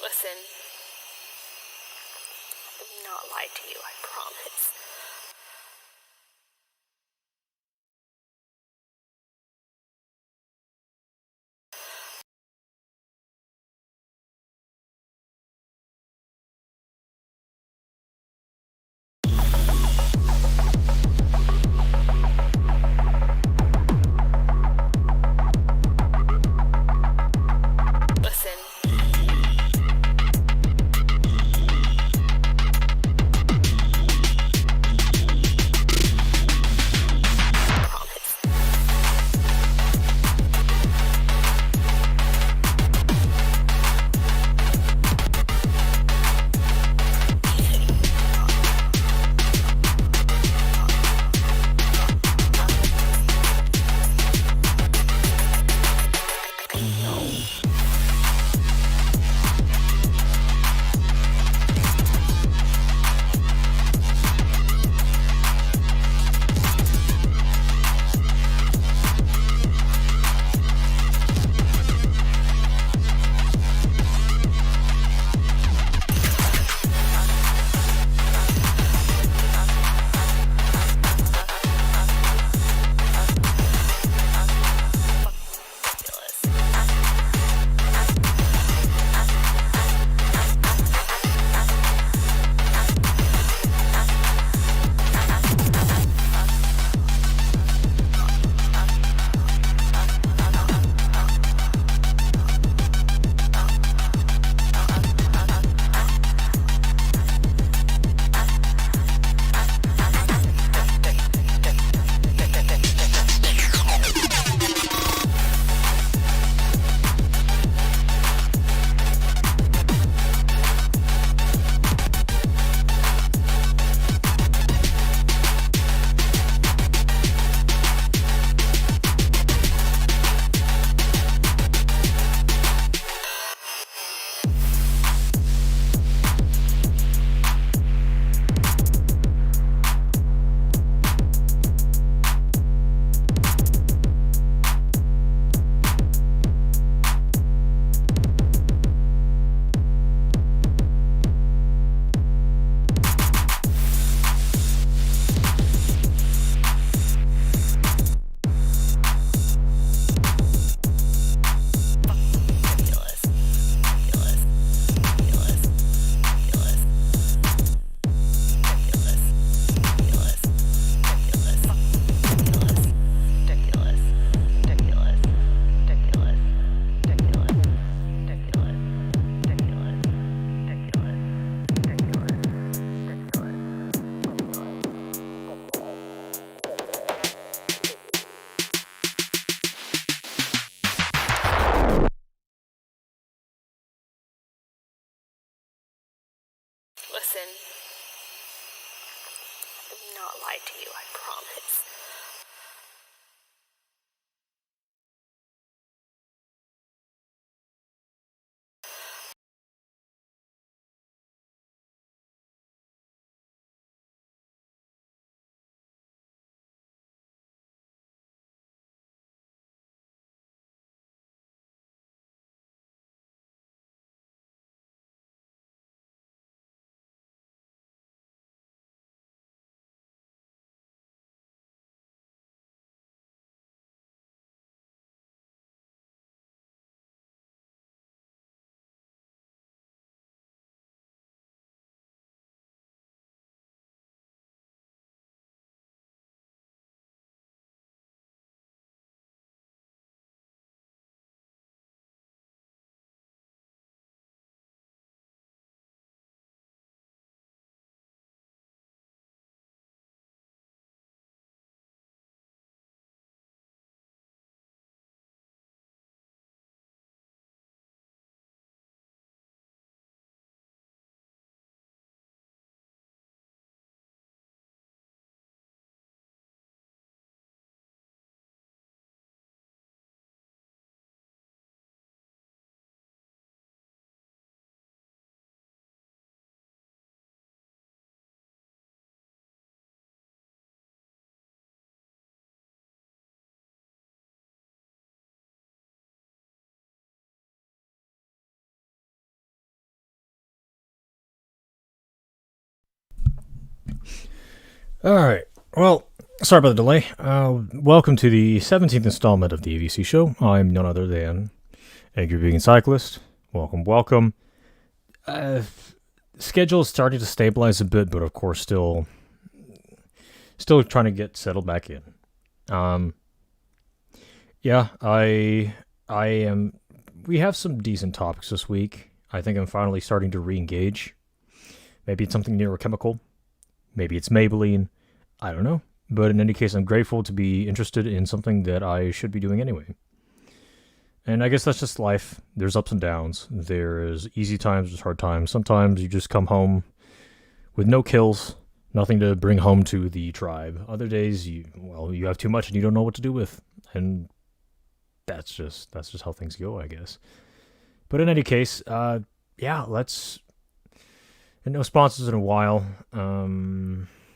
Listen, I will not lie to you, I promise. Listen. Listen, I will not lie to you, I promise. Alright, well, sorry about the delay. Welcome to the 17th installment of the AVC show. I'm none other than Angry Vegan Cyclist. Welcome, welcome. Uh, Schedule is starting to stabilize a bit, but of course still trying to get settled back in. Um, yeah, I am. We have some decent topics this week. I think I'm finally starting to re-engage. Maybe it's something neurochemical. Maybe it's Maybelline. I don't know. But in any case, I'm grateful to be interested in something that I should be doing anyway. And I guess that's just life. There's ups and downs. There's easy times, there's hard times. Sometimes you just come home with no kills, nothing to bring home to the tribe. Other days, you have too much and you don't know what to do with. And that's just how things go, I guess. But in any case, yeah, let's. And no sponsors in a while.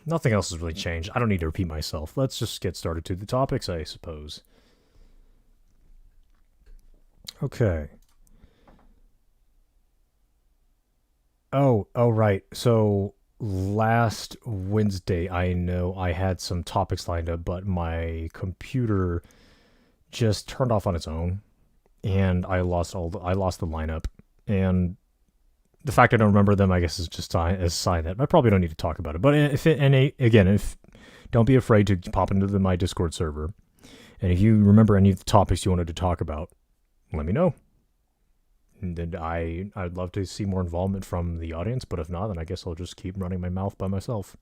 Nothing else has really changed. I don't need to repeat myself. Let's just get started to the topics, I suppose. Okay. Oh, right. So last Wednesday, I know I had some topics lined up, but my computer just turned off on its own, and I lost the lineup. And the fact I don't remember them, I guess, is just a sign that I probably don't need to talk about it. But if don't be afraid to pop into my Discord server, and if you remember any of the topics you wanted to talk about, let me know. And then I'd love to see more involvement from the audience, but if not, then I guess I'll just keep running my mouth by myself.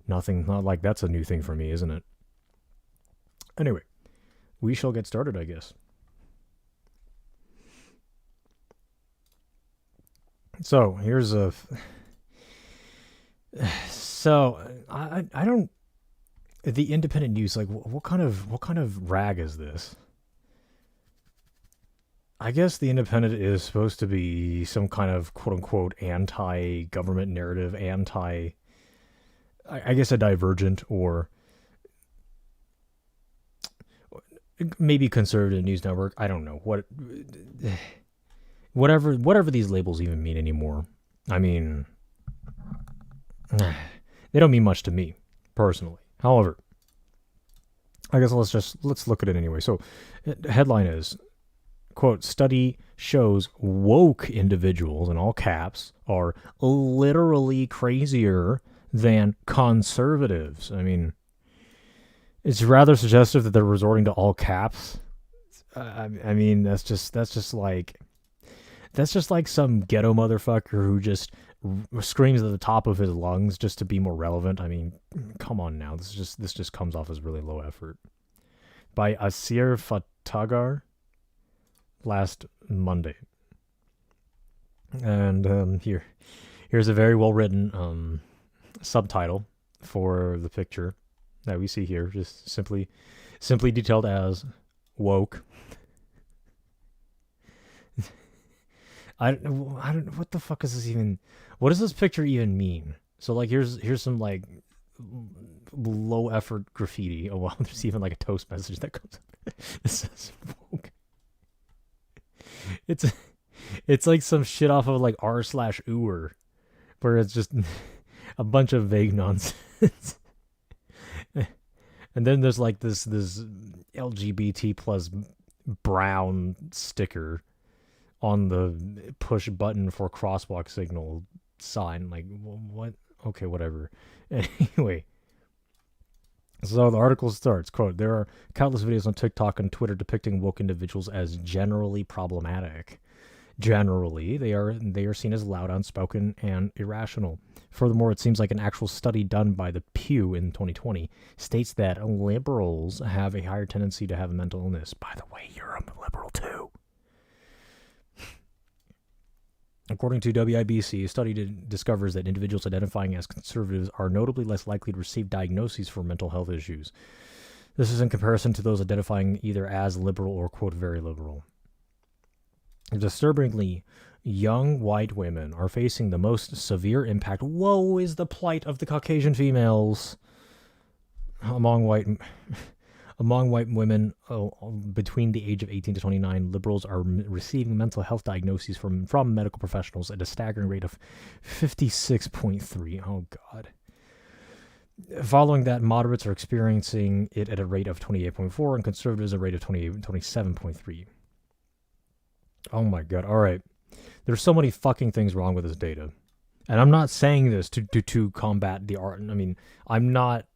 Not like that's a new thing for me, isn't it? Anyway, we shall get started, I guess. So here's a. So I don't. The independent news, like, what kind of rag is this? I guess the Independent is supposed to be some kind of quote unquote anti government narrative, I guess a divergent or maybe conservative news network. I don't know whatever these labels even mean anymore. I mean, they don't mean much to me personally. However, I guess let's look at it anyway. So, headline is quote, study shows woke individuals, in all caps, are literally crazier than conservatives. I mean, it's rather suggestive that they're resorting to all caps. I mean, that's just like some ghetto motherfucker who just screams at the top of his lungs just to be more relevant. I mean, come on now. This just comes off as really low effort. By Asir Fatagar last Monday. And here's a very well written subtitle for the picture that we see here, just simply detailed as woke. I don't what the fuck is this even? What does this picture even mean? So like here's some like low effort graffiti. Oh wow, there's even like a toast message that comes up. It says woke. It's it's like some shit off of like r/ooer, where it's just a bunch of vague nonsense. And then there's like this LGBT plus brown sticker on the push button for crosswalk signal sign. Like what? Okay, whatever. Anyway, so the article starts, quote, there are countless videos on TikTok and Twitter depicting woke individuals as generally problematic. Generally, they are seen as loud, unspoken, and irrational. Furthermore, it seems like an actual study done by the Pew in 2020 states that liberals have a higher tendency to have a mental illness. By the way, you're a liberal too. According to WIBC, a study discovers that individuals identifying as conservatives are notably less likely to receive diagnoses for mental health issues. This is in comparison to those identifying either as liberal or, quote, very liberal. Disturbingly, young white women are facing the most severe impact. Woe is the plight of the Caucasian females among white women between the age of 18 to 29. Liberals are receiving mental health diagnoses from medical professionals at a staggering rate of 56.3. Oh God. Following that, moderates are experiencing it at a rate of 28.4 and conservatives a rate of 27.3. Oh my god. All right. There's so many fucking things wrong with this data. And I'm not saying this to combat the art. I mean, I'm not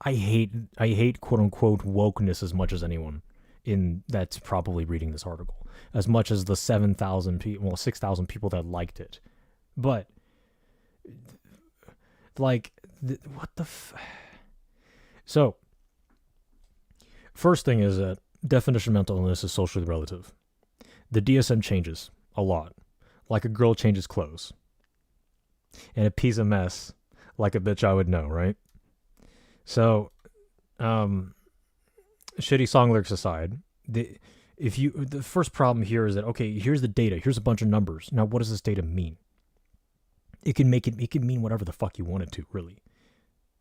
I hate quote unquote wokeness as much as anyone in that's probably reading this article. As much as the 7,000 people, well, 6,000 people that liked it. But like what the So, first thing is that definition of mental illness is socially relative. The DSM changes a lot, like a girl changes clothes. And a piece of mess, like a bitch I would know, right? So, shitty song lyrics aside, the first problem here is that, okay, here's the data, here's a bunch of numbers. Now, what does this data mean? It can mean whatever the fuck you want it to, really.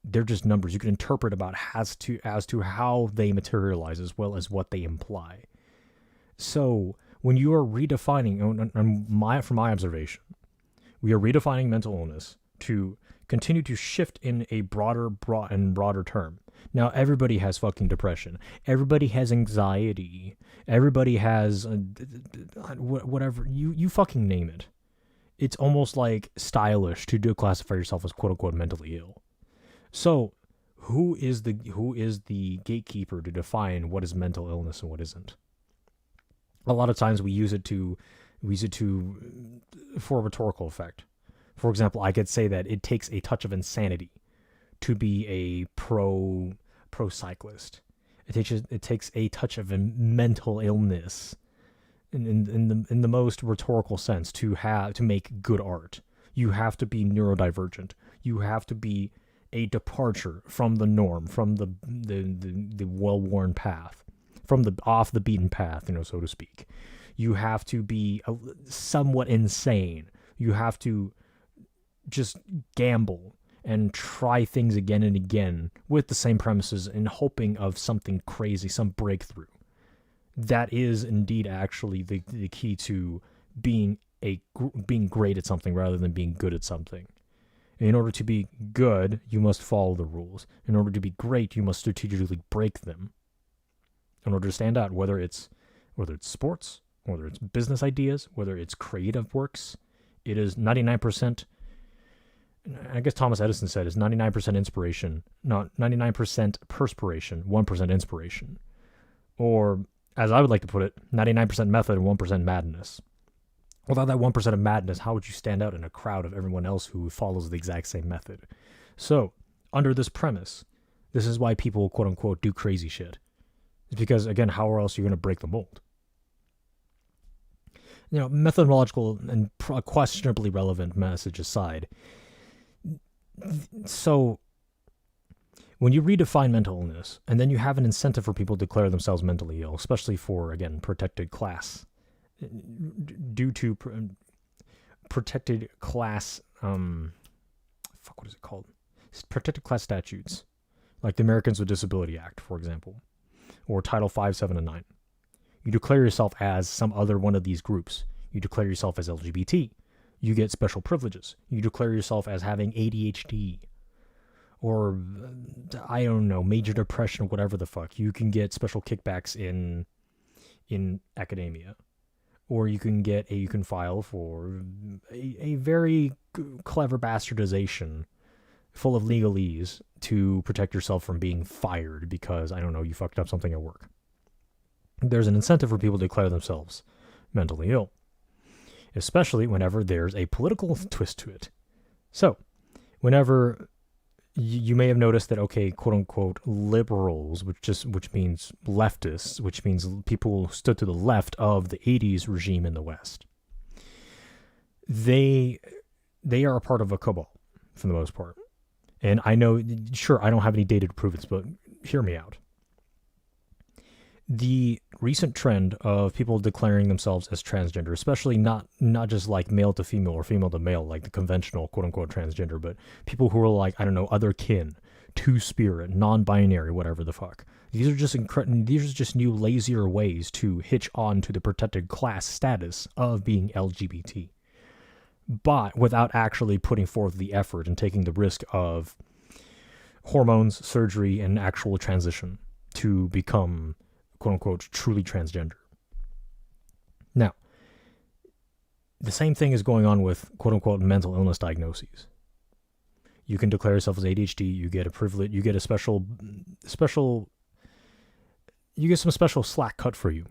They're just numbers. You can interpret about as to how they materialize as well as what they imply. So when you are redefining, from my observation, we are redefining mental illness to continue to shift in a broader term. Now everybody has fucking depression. Everybody has anxiety. Everybody has whatever you fucking name it. It's almost like stylish to classify yourself as quote unquote mentally ill. So, who is the gatekeeper to define what is mental illness and what isn't? A lot of times we use it for a rhetorical effect. For example, I could say that it takes a touch of insanity to be a pro cyclist. It takes a touch of a mental illness in the most rhetorical sense to make good art. You have to be neurodivergent. You have to be a departure from the norm, from the well-worn path, from the off the beaten path, so to speak. You have to be somewhat insane. You have to just gamble and try things again and again with the same premises in hoping of something crazy, some breakthrough. That is indeed actually the key to being great at something rather than being good at something. In order to be good, you must follow the rules. In order to be great, you must strategically break them. In order to stand out, whether it's sports, whether it's business ideas, whether it's creative works, it is 99%. I guess Thomas Edison said it's 99% inspiration, not 99% perspiration, 1% inspiration. Or, as I would like to put it, 99% method and 1% madness. Without that 1% of madness, how would you stand out in a crowd of everyone else who follows the exact same method? So, under this premise, this is why people, quote unquote, do crazy shit. It's because, again, how else are you going to break the mold? Methodological and questionably relevant message aside. So, when you redefine mental illness, and then you have an incentive for people to declare themselves mentally ill, especially for, again, protected class, due to protected class, what is it called? Protected class statutes, like the Americans with Disability Act, for example, or Title 5, 7, and 9. You declare yourself as some other one of these groups. You declare yourself as LGBT. You get special privileges. You declare yourself as having ADHD, or I don't know, major depression, whatever the fuck. You can get special kickbacks in academia. Or you can file for a very clever bastardization full of legalese to protect yourself from being fired because, I don't know, you fucked up something at work. There's an incentive for people to declare themselves mentally ill, especially whenever there's a political twist to it. So, whenever you may have noticed that, okay, quote unquote, liberals, which means leftists, which means people who stood to the left of the 80s regime in the West, they are a part of a cabal for the most part. And I know, sure, I don't have any data to prove it, but hear me out. The recent trend of people declaring themselves as transgender, especially not just like male to female or female to male, like the conventional quote unquote transgender, but people who are like, I don't know, other kin, two-spirit, non-binary, whatever the fuck. These are just new, lazier ways to hitch on to the protected class status of being LGBT, but without actually putting forth the effort and taking the risk of hormones, surgery, and actual transition to become, quote unquote, truly transgender. Now, the same thing is going on with, quote unquote, mental illness diagnoses. You can declare yourself as ADHD, you get a privilege, you get a you get some special slack cut for you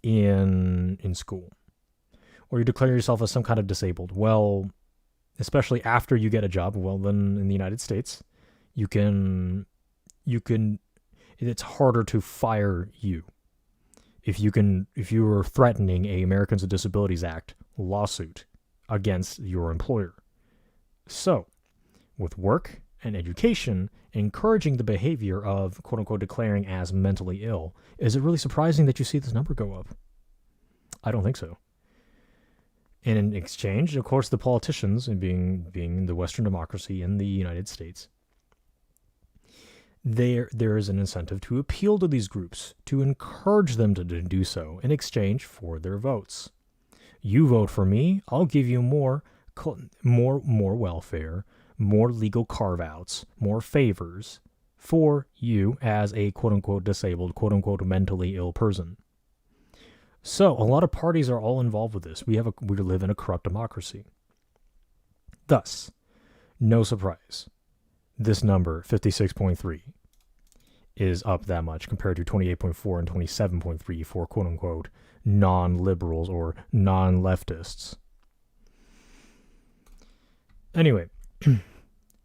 in school. Or you declare yourself as some kind of disabled. Well, especially after you get a job, well, then in the United States, it's harder to fire you. If you are threatening a Americans with Disabilities Act lawsuit against your employer. So, with work and education, encouraging the behavior of, quote unquote, declaring as mentally ill, is it really surprising that you see this number go up? I don't think so. And in exchange, of course, the politicians, and being the Western democracy in the United States, there is an incentive to appeal to these groups, to encourage them to do so in exchange for their votes. You vote for me, I'll give you more welfare, more legal carve-outs, more favors for you as a quote-unquote disabled, quote-unquote mentally ill person. So a lot of parties are all involved with this. We live in a corrupt democracy. Thus, no surprise, this number, 56.3, is up that much compared to 28.4 and 27.3 for quote-unquote non-liberals or non-leftists. Anyway,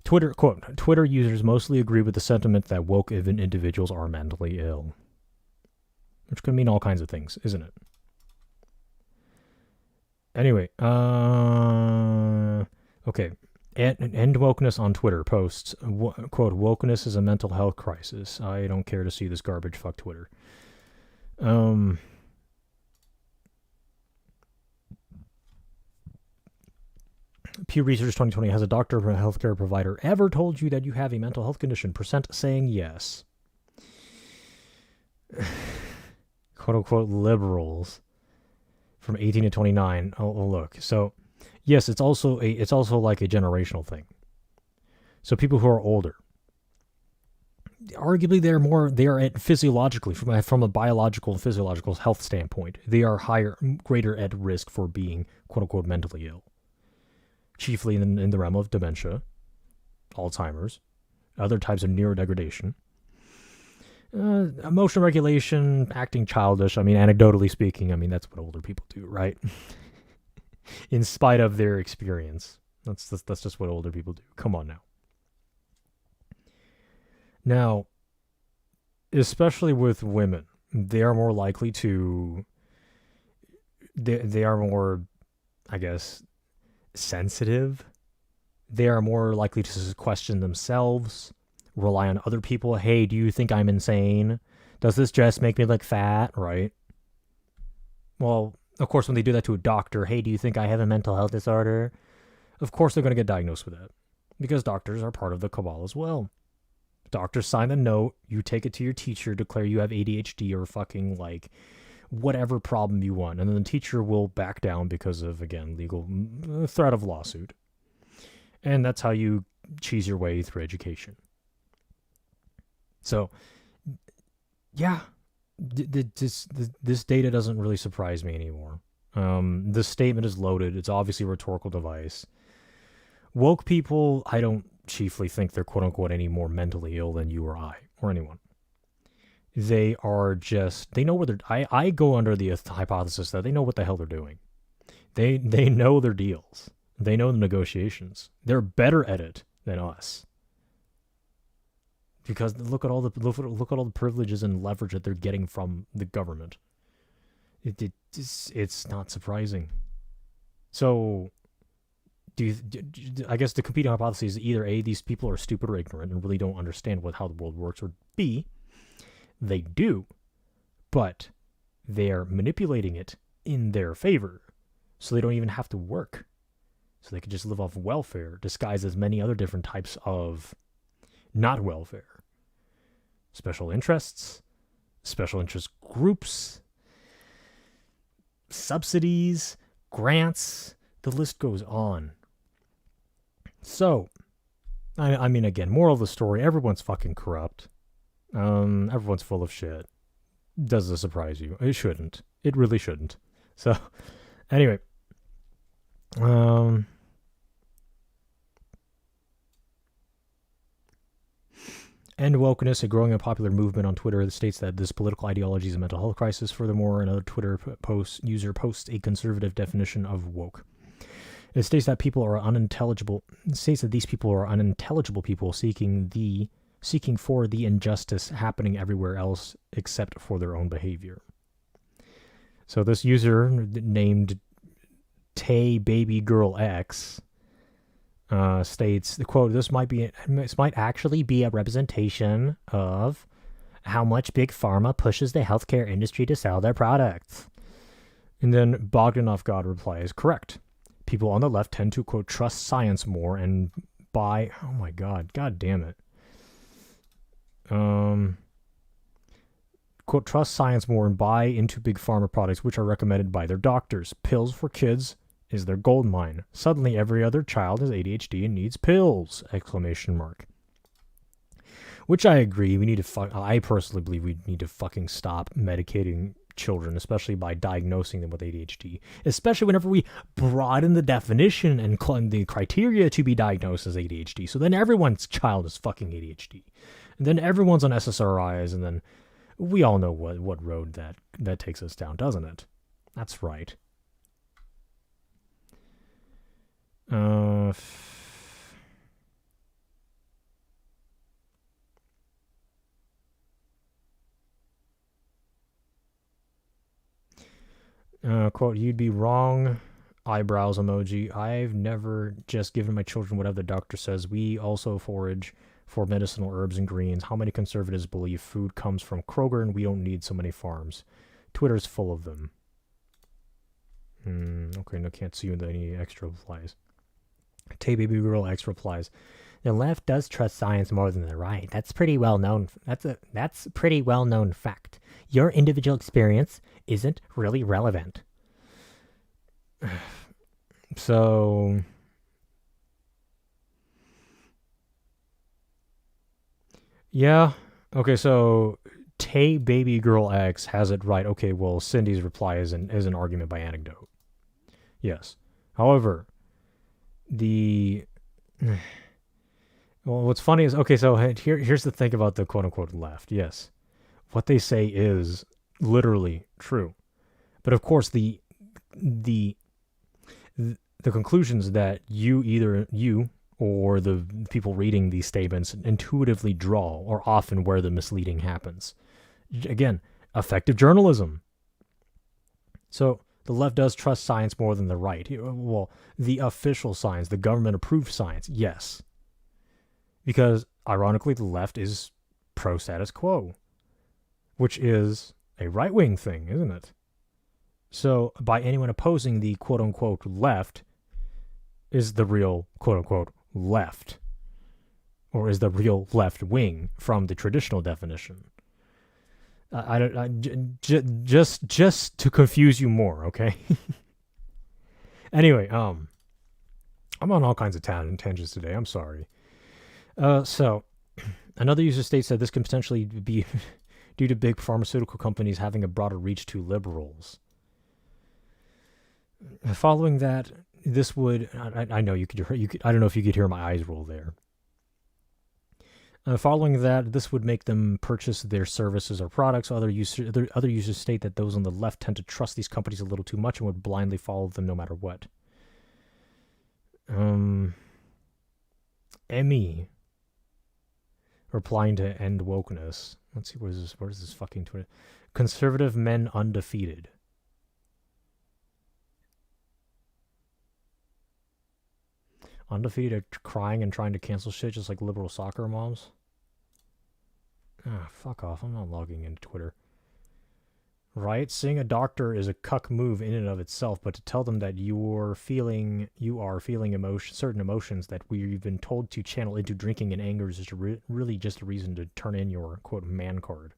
Twitter users mostly agree with the sentiment that woke individuals are mentally ill. Which could mean all kinds of things, isn't it? Anyway, okay. End wokeness on Twitter posts, quote, wokeness is a mental health crisis. I don't care to see this garbage. Fuck Twitter. Pew Research 2020, has a doctor or a healthcare provider ever told you that you have a mental health condition? Percent saying yes. Quote unquote liberals from 18 to 29. Oh, look. So, yes, it's also like a generational thing. So people who are older, arguably they are at physiologically, from a biological and physiological health standpoint, they are greater at risk for being quote unquote mentally ill. Chiefly in the realm of dementia, Alzheimer's, other types of neurodegradation. Emotional regulation, acting childish. I mean, anecdotally speaking, I mean, that's what older people do, right? In spite of their experience. That's just what older people do. Come on now. Now, especially with women, they are more likely to... They are more, I guess, sensitive. They are more likely to question themselves, rely on other people. Hey, do you think I'm insane? Does this dress make me look fat? Right? Well, of course, when they do that to a doctor, hey, do you think I have a mental health disorder? Of course, they're going to get diagnosed with that because doctors are part of the cabal as well. Doctors sign a note, you take it to your teacher, declare you have ADHD or fucking like whatever problem you want, and then the teacher will back down because of, again, legal threat of lawsuit. And that's how you cheese your way through education. So, yeah, this data doesn't really surprise me anymore. This statement is loaded. It's obviously a rhetorical device. Woke people, I don't chiefly think they're quote-unquote any more mentally ill than you or I, or anyone. They are just, they know where they're, I go under the hypothesis that they know what the hell they're doing. They know their deals. They know the negotiations. They're better at it than us. Because look at all the privileges and leverage that they're getting from the government. It's not surprising. So, I guess the competing hypothesis is either A, these people are stupid or ignorant and really don't understand how the world works, or B, they do, but they're manipulating it in their favor, so they don't even have to work. So they could just live off welfare, disguised as many other different types of not welfare. Special interests, special interest groups, subsidies, grants, the list goes on. So, I mean, again, moral of the story: everyone's fucking corrupt. Everyone's full of shit. Does this surprise you? It shouldn't. It really shouldn't. So, anyway, End wokeness, a growing and popular movement on Twitter that states that this political ideology is a mental health crisis. Furthermore, another Twitter user posts a conservative definition of woke. It states that people are unintelligible. It states that these people are unintelligible people seeking for the injustice happening everywhere else except for their own behavior. So this user named Tay Baby Girl X states, the quote, this might actually be a representation of how much big pharma pushes the healthcare industry to sell their products. And then Bogdanov God replies, correct. People on the left tend to, quote, trust science more and buy, oh my god damn it. Quote, trust science more and buy into big pharma products which are recommended by their doctors. Pills for kids is their gold mine. Suddenly every other child has ADHD and needs pills! Exclamation mark. Which I agree. We need to I personally believe we need to fucking stop medicating children, especially by diagnosing them with ADHD. Especially whenever we broaden the definition and the criteria to be diagnosed as ADHD. So then everyone's child is fucking ADHD. And then everyone's on SSRIs, and then we all know what road that takes us down, doesn't it? That's right. Quote, you'd be wrong, eyebrows emoji. I've never just given my children whatever the doctor says. We also forage for medicinal herbs and greens. How many conservatives believe food comes from Kroger and we don't need so many farms? Twitter's full of them. Okay, no, can't see you with any extra replies. Tay Baby Girl X replies, the left does trust science more than the right. That's pretty well known. That's pretty well known fact. Your individual experience isn't really relevant. So, yeah. Okay, so Tay Baby Girl X has it right. Okay, well, Cindy's reply is an argument by anecdote. Yes. However, well, what's funny is, okay, so here's the thing about the quote-unquote left. Yes, what they say is literally true, but of course the conclusions that either you or the people reading these statements intuitively draw are often where the misleading happens. Again, effective journalism. So the left does trust science more than the right. Well, the official science, the government-approved science, yes. Because, ironically, the left is pro-status quo, which is a right-wing thing, isn't it? So, by anyone opposing the quote-unquote left is the real quote-unquote left, or is the real left-wing from the traditional definition. Just to confuse you more, okay? Anyway, I'm on all kinds of tangents today. I'm sorry. So, another user states that this can potentially be due to big pharmaceutical companies having a broader reach to liberals. Following that, this would I know you could I don't know if you could hear my eyes roll there. Following that, this would make them purchase their services or products. Other users state that those on the left tend to trust these companies a little too much and would blindly follow them no matter what. Emmy replying to end wokeness. Let's see, where's this fucking Twitter? Conservative men undefeated. Undefeated crying and trying to cancel shit just like liberal soccer moms. Ah, fuck off. I'm not logging into Twitter. Right? Seeing a doctor is a cuck move in and of itself, but to tell them that you are feeling certain emotions that we've been told to channel into drinking and anger is just really just a reason to turn in your, quote, man card.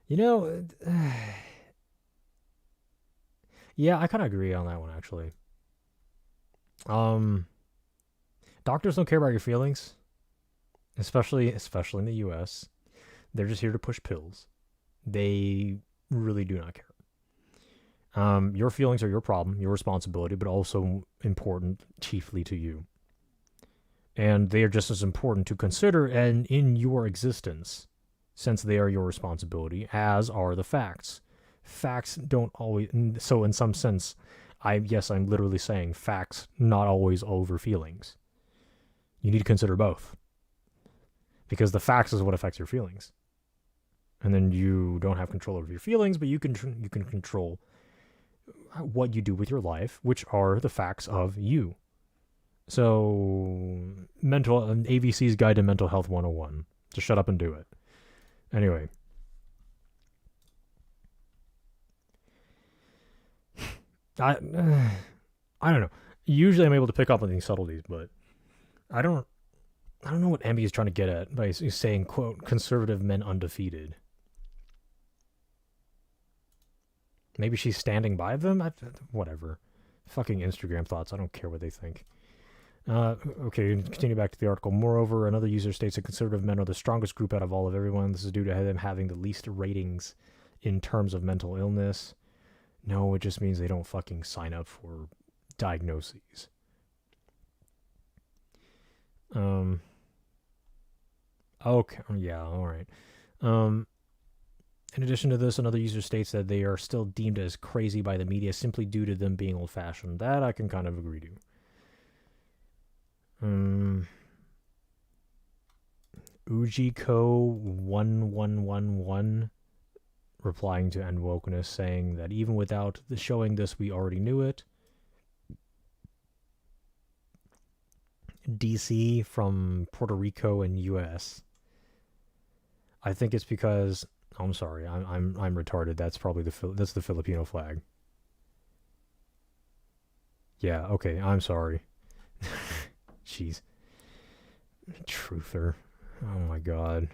You know, yeah, I kind of agree on that one, actually. Doctors don't care about your feelings, especially in the U.S. They're just here to push pills. They really do not care. Your feelings are your problem, your responsibility, but also important chiefly to you. And they are just as important to consider and in your existence, since they are your responsibility, as are the facts. Facts don't always. So, in some sense, I'm literally saying facts not always over feelings. You need to consider both, because the facts is what affects your feelings, and then you don't have control over your feelings, but you can control what you do with your life, which are the facts of you. So, AVC's Guide to Mental Health 101. Just shut up and do it. Anyway. I don't know. Usually I'm able to pick up on these subtleties, but I don't know what Emmy is trying to get at by saying, quote, conservative men undefeated. Maybe she's standing by them? Whatever. Fucking Instagram thoughts. I don't care what they think. Okay, continue back to the article. Moreover, another user states that conservative men are the strongest group out of all of everyone. This is due to them having the least ratings in terms of mental illness. No, it just means they don't fucking sign up for diagnoses. Okay, yeah, alright. In addition to this, another user states that they are still deemed as crazy by the media simply due to them being old-fashioned. That I can kind of agree to. Ujiko1111 replying to End Wokeness, saying that even without showing this, we already knew it. DC from Puerto Rico and US. I think it's because I'm sorry, I'm retarded. That's probably that's the Filipino flag. Yeah, okay, I'm sorry. Jeez. Truther. Oh my god.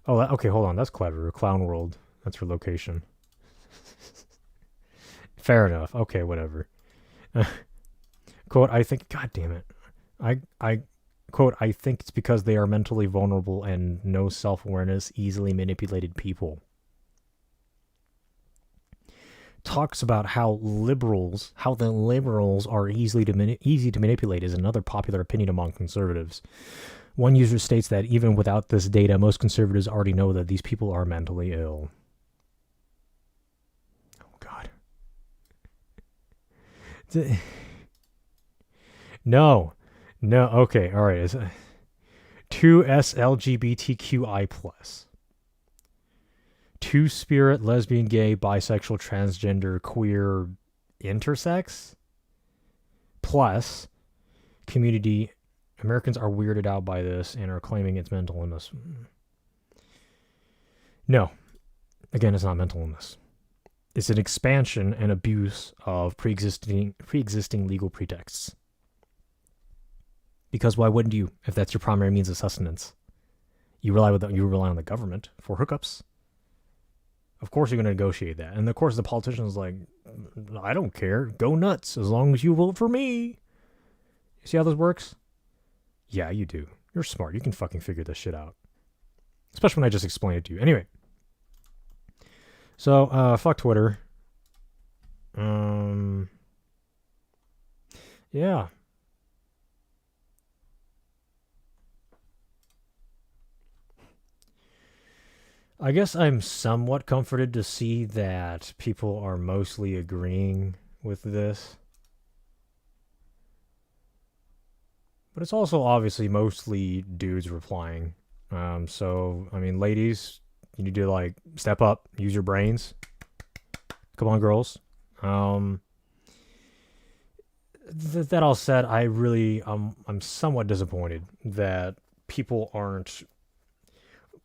Oh, okay, hold on. That's clever. Clown World. That's her location. Fair enough. Okay, whatever. Quote, I think, god damn it. I quote, I think it's because they are mentally vulnerable and no self-awareness, easily manipulated people. Talks about how the liberals are easy to manipulate is another popular opinion among conservatives. One user states that even without this data, most conservatives already know that these people are mentally ill. Oh, God. No. Okay, all right. 2S LGBTQI+. Two-spirit, lesbian, gay, bisexual, transgender, queer, intersex. Plus, community. Americans are weirded out by this and are claiming it's mental illness. No. Again, it's not mental illness. It's an expansion and abuse of pre-existing legal pretexts. Because why wouldn't you, if that's your primary means of sustenance? You rely on the government for hookups. Of course you're going to negotiate that. And of course the politician's like, I don't care. Go nuts as long as you vote for me. You see how this works? Yeah, you do. You're smart. You can fucking figure this shit out. Especially when I just explained it to you. Anyway. So, fuck Twitter. Yeah. I guess I'm somewhat comforted to see that people are mostly agreeing with this. But it's also obviously mostly dudes replying. So, I mean, ladies, you need to, like, step up, use your brains. Come on, girls. That all said, I'm somewhat disappointed that people aren't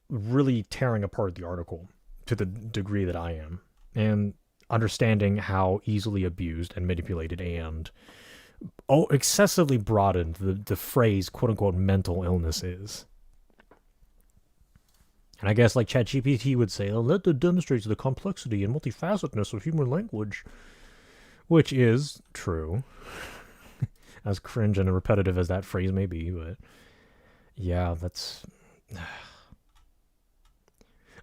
really tearing apart the article to the degree that I am, and understanding how easily abused and manipulated and excessively broadened the phrase quote-unquote mental illness is. And I guess like ChatGPT would say, that demonstrates the complexity and multifacetedness of human language, which is true. as cringe and repetitive as that phrase may be, but yeah, that's.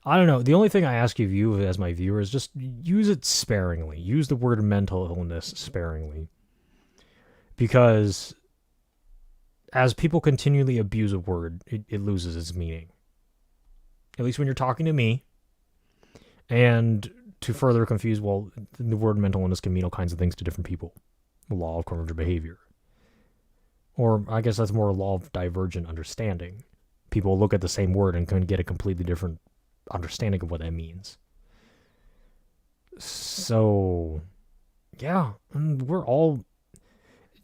I don't know. The only thing I ask of you as my viewer is just use it sparingly. Use the word mental illness sparingly. Because as people continually abuse a word, it loses its meaning. At least when you're talking to me. And to further confuse, well, the word mental illness can mean all kinds of things to different people. The law of convergent behavior. Or I guess that's more a law of divergent understanding. People look at the same word and can get a completely different understanding of what that means. So, yeah, and we're all,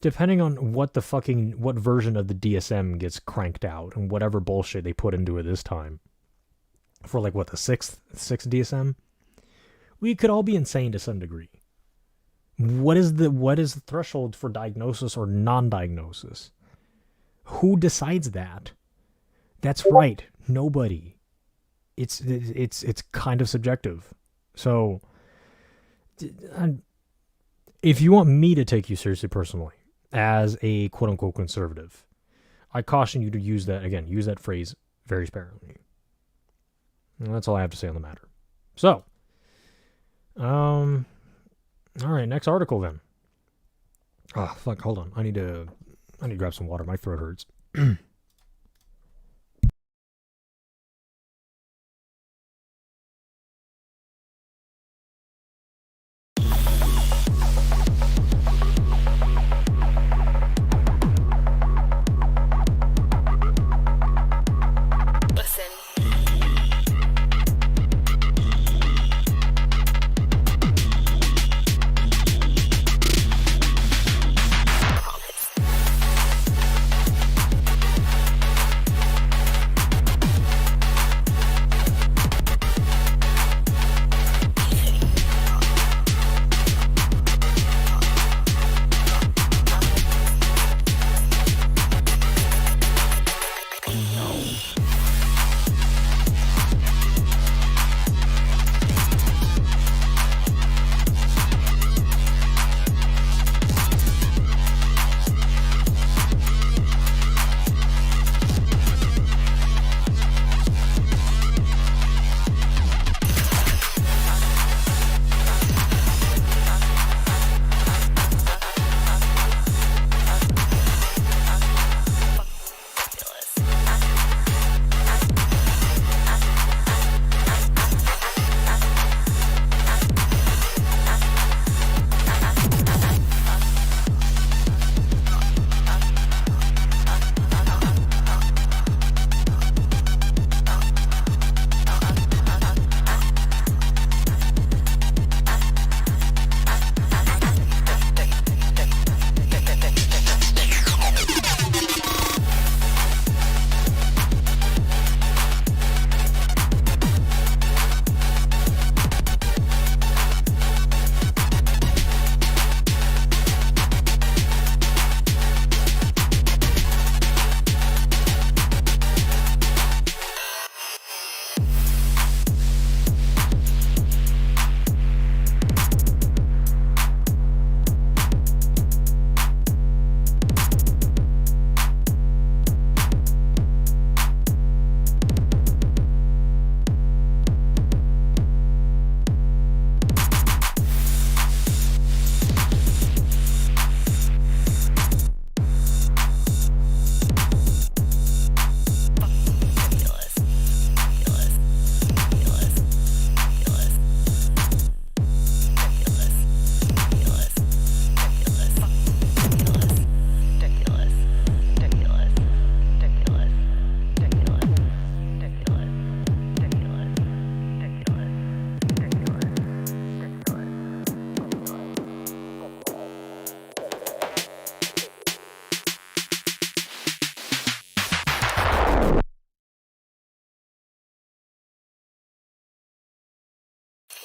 depending on what version of the DSM gets cranked out and whatever bullshit they put into it this time. For like what, the sixth DSM? We could all be insane to some degree. What is the threshold for diagnosis or non-diagnosis? Who decides that? That's right, nobody. It's kind of subjective. So, if you want me to take you seriously personally as a quote unquote conservative, I caution you to use that phrase very sparingly. And that's all I have to say on the matter. So, all right, next article then. Oh, fuck, hold on. I need to grab some water. My throat hurts. Listen.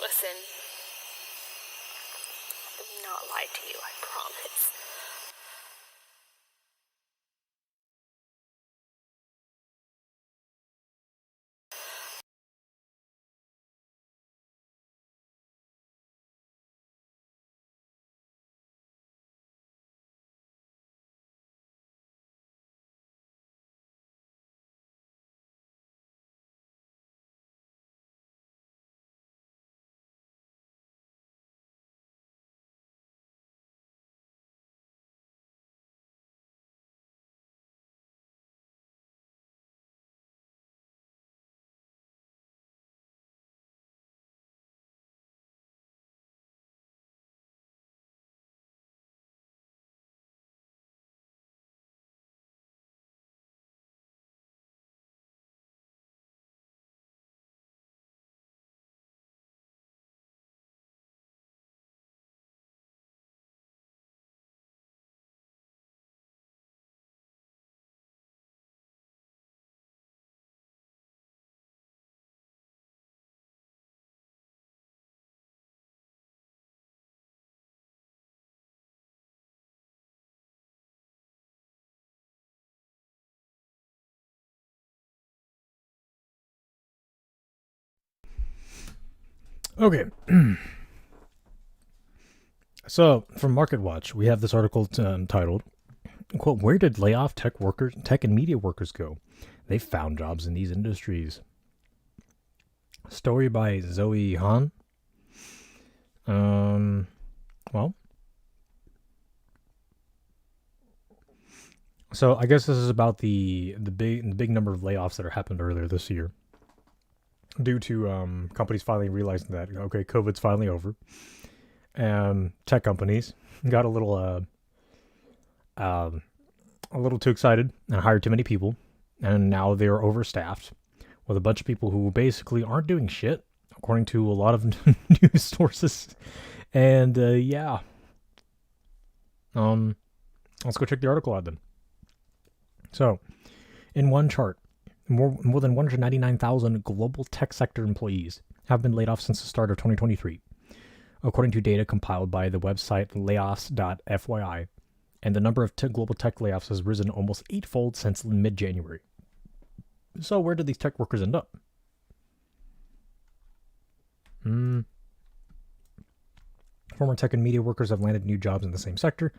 Listen, let me not lie to you, I promise. Okay. So, from MarketWatch, we have this article titled, quote, "Where did layoff tech and media workers go? They found jobs in these industries." Story by Zoe Han. Well, so I guess this is about the big number of layoffs that happened earlier this year, due to companies finally realizing that, okay, COVID's finally over. Tech companies got a little too excited and hired too many people, and now they're overstaffed with a bunch of people who basically aren't doing shit, according to a lot of news sources. And yeah, let's go check the article out then. So, in one chart, more than 199,000 global tech sector employees have been laid off since the start of 2023, according to data compiled by the website layoffs.fyi, and the number of global tech layoffs has risen almost eightfold since mid-January. So where did these tech workers end up? Former tech and media workers have landed new jobs in the same sector,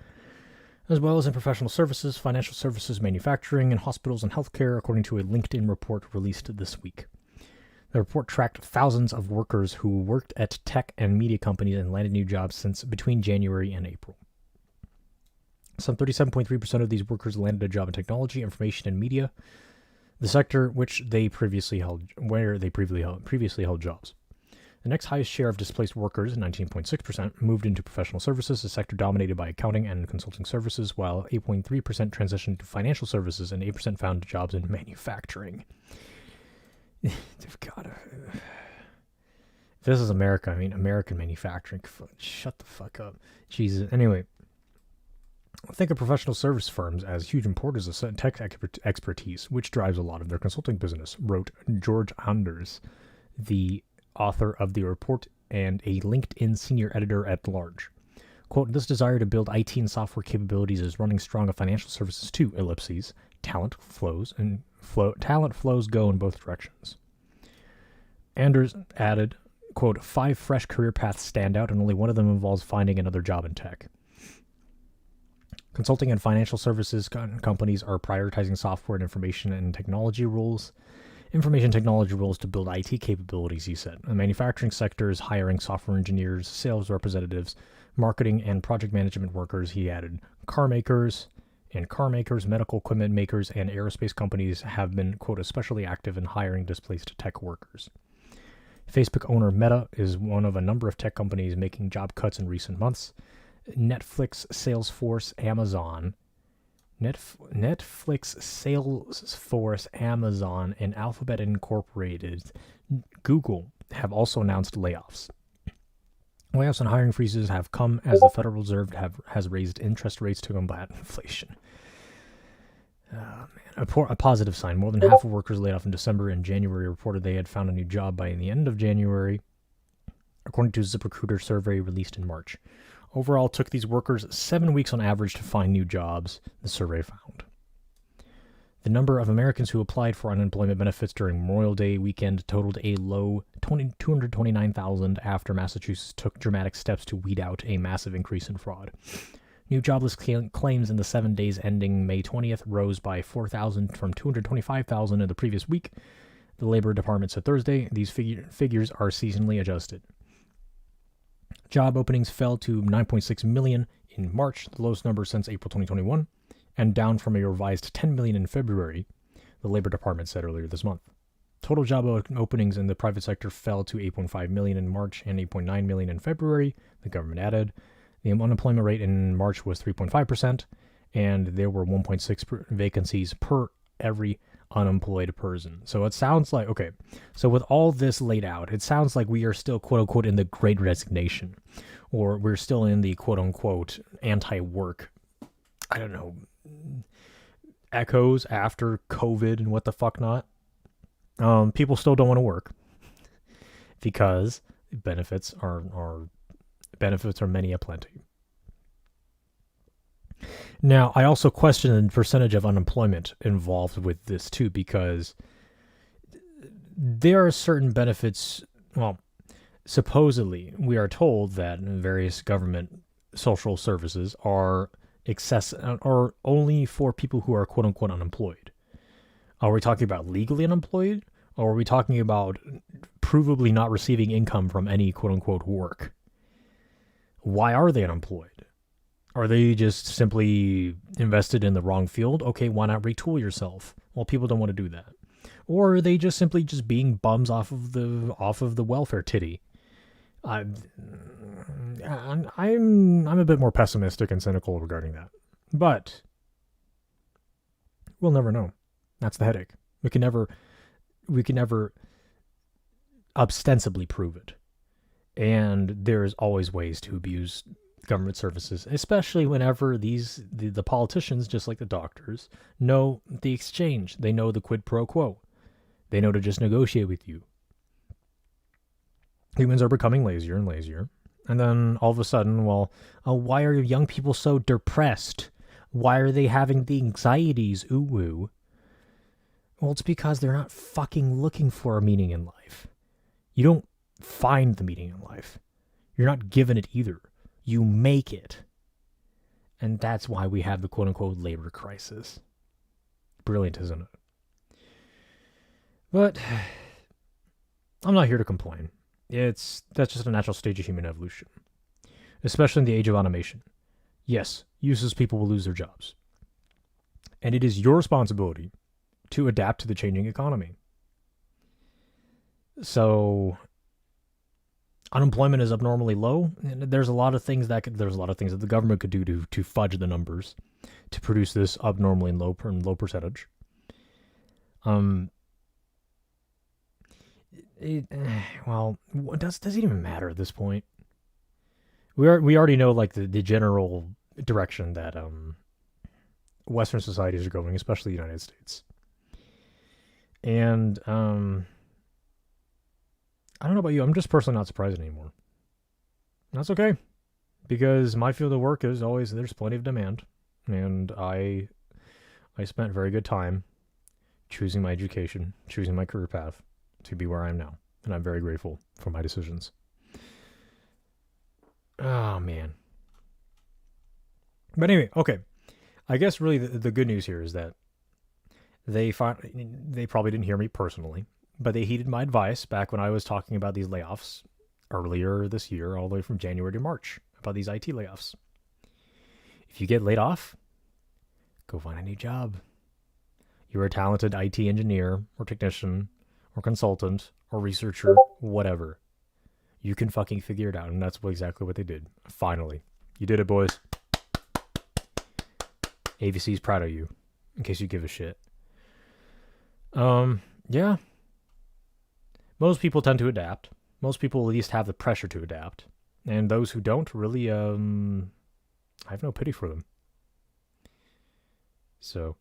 as well as in professional services, financial services, manufacturing, and hospitals and healthcare, according to a LinkedIn report released this week. The report tracked thousands of workers who worked at tech and media companies and landed new jobs since between January and April. Some 37.3% of these workers landed a job in technology, information, and media, the sector where they previously held jobs. The next highest share of displaced workers, 19.6%, moved into professional services, a sector dominated by accounting and consulting services, while 8.3% transitioned to financial services and 8% found jobs in manufacturing. God, if this is America, I mean, American manufacturing. Shut the fuck up. Jesus. Anyway, think of professional service firms as huge importers of tech expertise, which drives a lot of their consulting business, wrote George Anders, the author of the report and a LinkedIn senior editor at large. Quote, "This desire to build IT and software capabilities is running strong of financial services too, ellipses. Talent flows go in both directions." Anders added, quote, "5 fresh career paths stand out, and only one of them involves finding another job in tech. Consulting and financial services companies are prioritizing software and information technology roles to build IT capabilities," he said. The manufacturing sector is hiring software engineers, sales representatives, marketing and project management workers, he added. Car makers, medical equipment makers, and aerospace companies have been, quote, especially active in hiring displaced tech workers. Facebook owner Meta is one of a number of tech companies making job cuts in recent months. Netflix, Salesforce, Amazon, and Alphabet Incorporated, Google, have also announced layoffs. Layoffs and hiring freezes have come as the Federal Reserve has raised interest rates to combat inflation. A positive sign. More than half of workers laid off in December and January reported they had found a new job by the end of January, according to a ZipRecruiter survey released in March. Overall, it took these workers 7 weeks on average to find new jobs, the survey found. The number of Americans who applied for unemployment benefits during Memorial Day weekend totaled a low 229,000 after Massachusetts took dramatic steps to weed out a massive increase in fraud. New jobless claims in the 7 days ending May 20th rose by 4,000 from 225,000 in the previous week, the Labor Department said Thursday. These figures are seasonally adjusted. Job openings fell to 9.6 million in March, the lowest number since April 2021, and down from a revised 10 million in February, the Labor Department said earlier this month. Total job openings in the private sector fell to 8.5 million in March and 8.9 million in February, the government added. The unemployment rate in March was 3.5%, and there were 1.6 vacancies per every unemployed person. So it sounds like, okay, so with all this laid out, it sounds like we are still, quote unquote, in the Great Resignation, or we're still in the, quote unquote, anti-work, I don't know, echoes after COVID and what the fuck not. People still don't want to work because benefits are many aplenty. Now, I also question the percentage of unemployment involved with this too, because there are certain benefits. Well, supposedly, we are told that various government social services are only for people who are quote unquote unemployed. Are we talking about legally unemployed? Or are we talking about provably not receiving income from any quote unquote work? Why are they unemployed? Are they just simply invested in the wrong field? Okay, why not retool yourself? Well, people don't want to do that. Or are they just simply just being bums off of the welfare titty? I'm a bit more pessimistic and cynical regarding that, but we'll never know. That's the headache. We can never ostensibly prove it, and there's always ways to abuse government services, especially whenever the politicians, just like the doctors, know the exchange. They know the quid pro quo. They know to just negotiate with you. Humans are becoming lazier and lazier. And then all of a sudden, why are young people so depressed? Why are they having the anxieties? Ooh woo. Well, it's because they're not fucking looking for a meaning in life. You don't find the meaning in life. You're not given it either. You make it. And that's why we have the quote-unquote labor crisis. Brilliant, isn't it? But I'm not here to complain. That's just a natural stage of human evolution, especially in the age of automation. Yes, useless people will lose their jobs. And it is your responsibility to adapt to the changing economy. So unemployment is abnormally low, and there's a lot of things that the government could do to fudge the numbers to produce this abnormally low percentage. Does it even matter at this point? We already know like the general direction that Western societies are going, especially the United States. And I don't know about you, I'm just personally not surprised anymore. That's okay, because my field of work is always there's plenty of demand, and I spent very good time choosing my education, choosing my career path to be where I am now, and I'm very grateful for my decisions. Oh man. But anyway, okay. I guess really the good news here is that they probably didn't hear me personally, but they heeded my advice back when I was talking about these layoffs earlier this year, all the way from January to March, about these IT layoffs. If you get laid off, go find a new job. You're a talented IT engineer or technician or consultant or researcher, whatever. You can fucking figure it out, and that's exactly what they did. Finally. You did it, boys. AVC's proud of you, in case you give a shit. Yeah. Most people tend to adapt. Most people at least have the pressure to adapt. And those who don't really, I have no pity for them. So.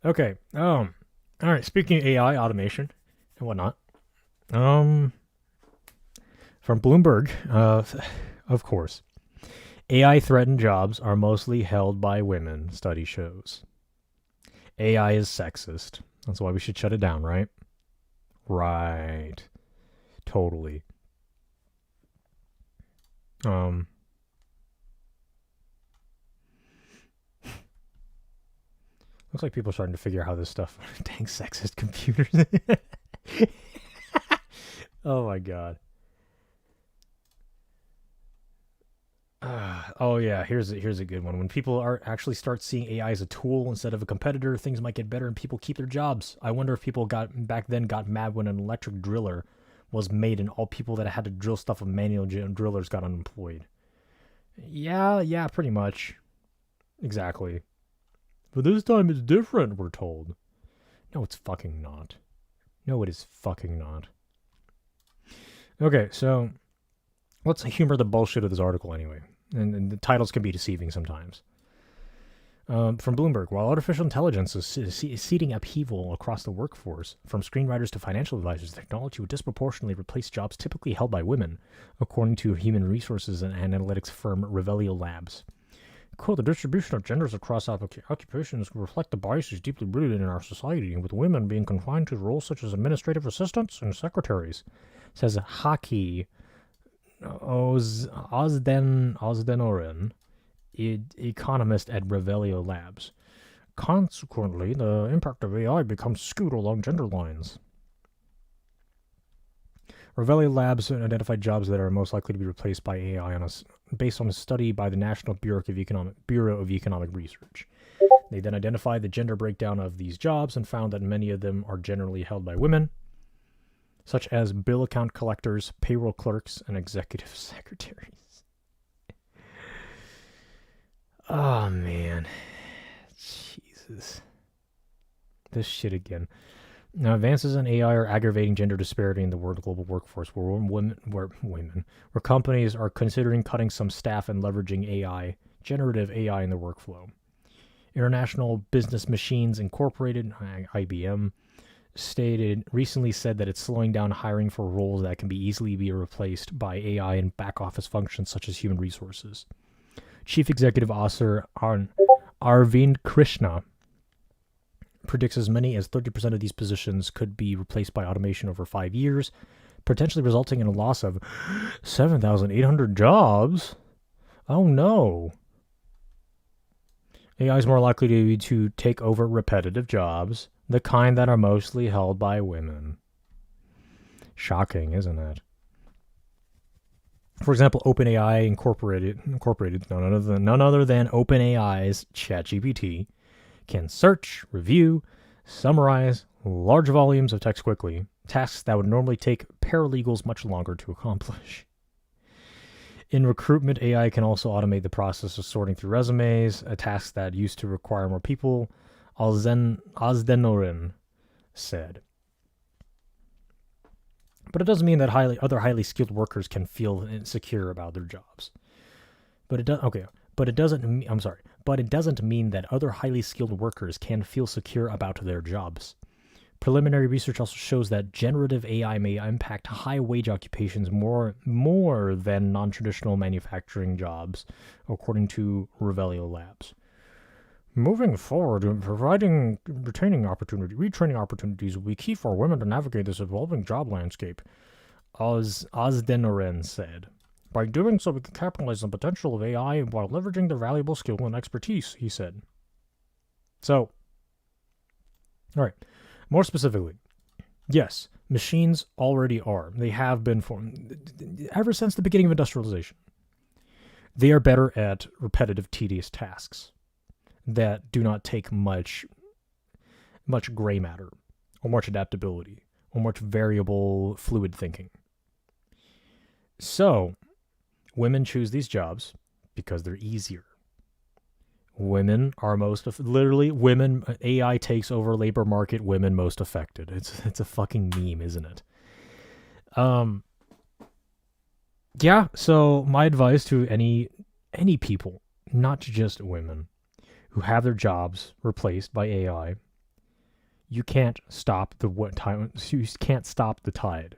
Okay. All right. Speaking of AI automation and whatnot, from Bloomberg, of course, AI threatened jobs are mostly held by women. Study shows. AI is sexist. That's why we should shut it down, right? Right. Totally. Looks like people are starting to figure out how this stuff. Dang sexist computers. Oh my god. Oh yeah, here's a good one. When people actually start seeing AI as a tool instead of a competitor, things might get better and people keep their jobs. I wonder if people got mad when an electric driller was made and all people that had to drill stuff with manual drillers got unemployed. Yeah, pretty much. Exactly. But this time it's different, we're told. No, it's fucking not. No, it is fucking not. Okay, so let's humor the bullshit of this article anyway. And the titles can be deceiving sometimes. From Bloomberg, while artificial intelligence is seeding upheaval across the workforce, from screenwriters to financial advisors, technology would disproportionately replace jobs typically held by women, according to human resources and analytics firm Revelio Labs. Quote, the distribution of genders across occupations reflect the biases deeply rooted in our society, with women being confined to roles such as administrative assistants and secretaries, says Haki Ozdenorin, economist at Revelio Labs. Consequently, the impact of AI becomes skewed along gender lines. Revelio Labs identified jobs that are most likely to be replaced by AI based on a study by the National Bureau of Economic Research. They then identified the gender breakdown of these jobs and found that many of them are generally held by women, such as bill account collectors, payroll clerks, and executive secretaries. Oh, man. Jesus. This shit again. Now, advances in AI are aggravating gender disparity in the global workforce, where companies are considering cutting some staff and leveraging generative AI in the workflow. International Business Machines Incorporated, IBM, recently said that it's slowing down hiring for roles that can easily be replaced by AI in back office functions such as human resources. Chief Executive Officer Arvind Krishna predicts as many as 30% of these positions could be replaced by automation over 5 years, potentially resulting in a loss of 7,800 jobs. Oh no. AI is more likely to take over repetitive jobs, the kind that are mostly held by women. Shocking, isn't it? For example, OpenAI Incorporated, none other than OpenAI's ChatGPT, can search, review, summarize large volumes of text quickly, tasks that would normally take paralegals much longer to accomplish. In recruitment, AI can also automate the process of sorting through resumes, a task that used to require more people, Ozdenorin said. But it doesn't mean that other highly skilled workers can feel insecure about their jobs. But it doesn't mean that other highly skilled workers can feel secure about their jobs. Preliminary research also shows that generative AI may impact high-wage occupations more than non-traditional manufacturing jobs, according to Revelio Labs. Moving forward, providing retraining opportunities will be key for women to navigate this evolving job landscape, Ozdenorin said. By doing so, we can capitalize on the potential of AI while leveraging their valuable skill and expertise, he said. So, all right, more specifically, yes, machines already are. They have been ever since the beginning of industrialization. They are better at repetitive, tedious tasks that do not take much gray matter, or much adaptability, or much variable, fluid thinking. So, women choose these jobs because they're easier. Women are women, AI takes over labor market, women most affected. It's a fucking meme, isn't it? Yeah, so my advice to any people, not just women, who have their jobs replaced by AI, you can't stop you can't stop the tide.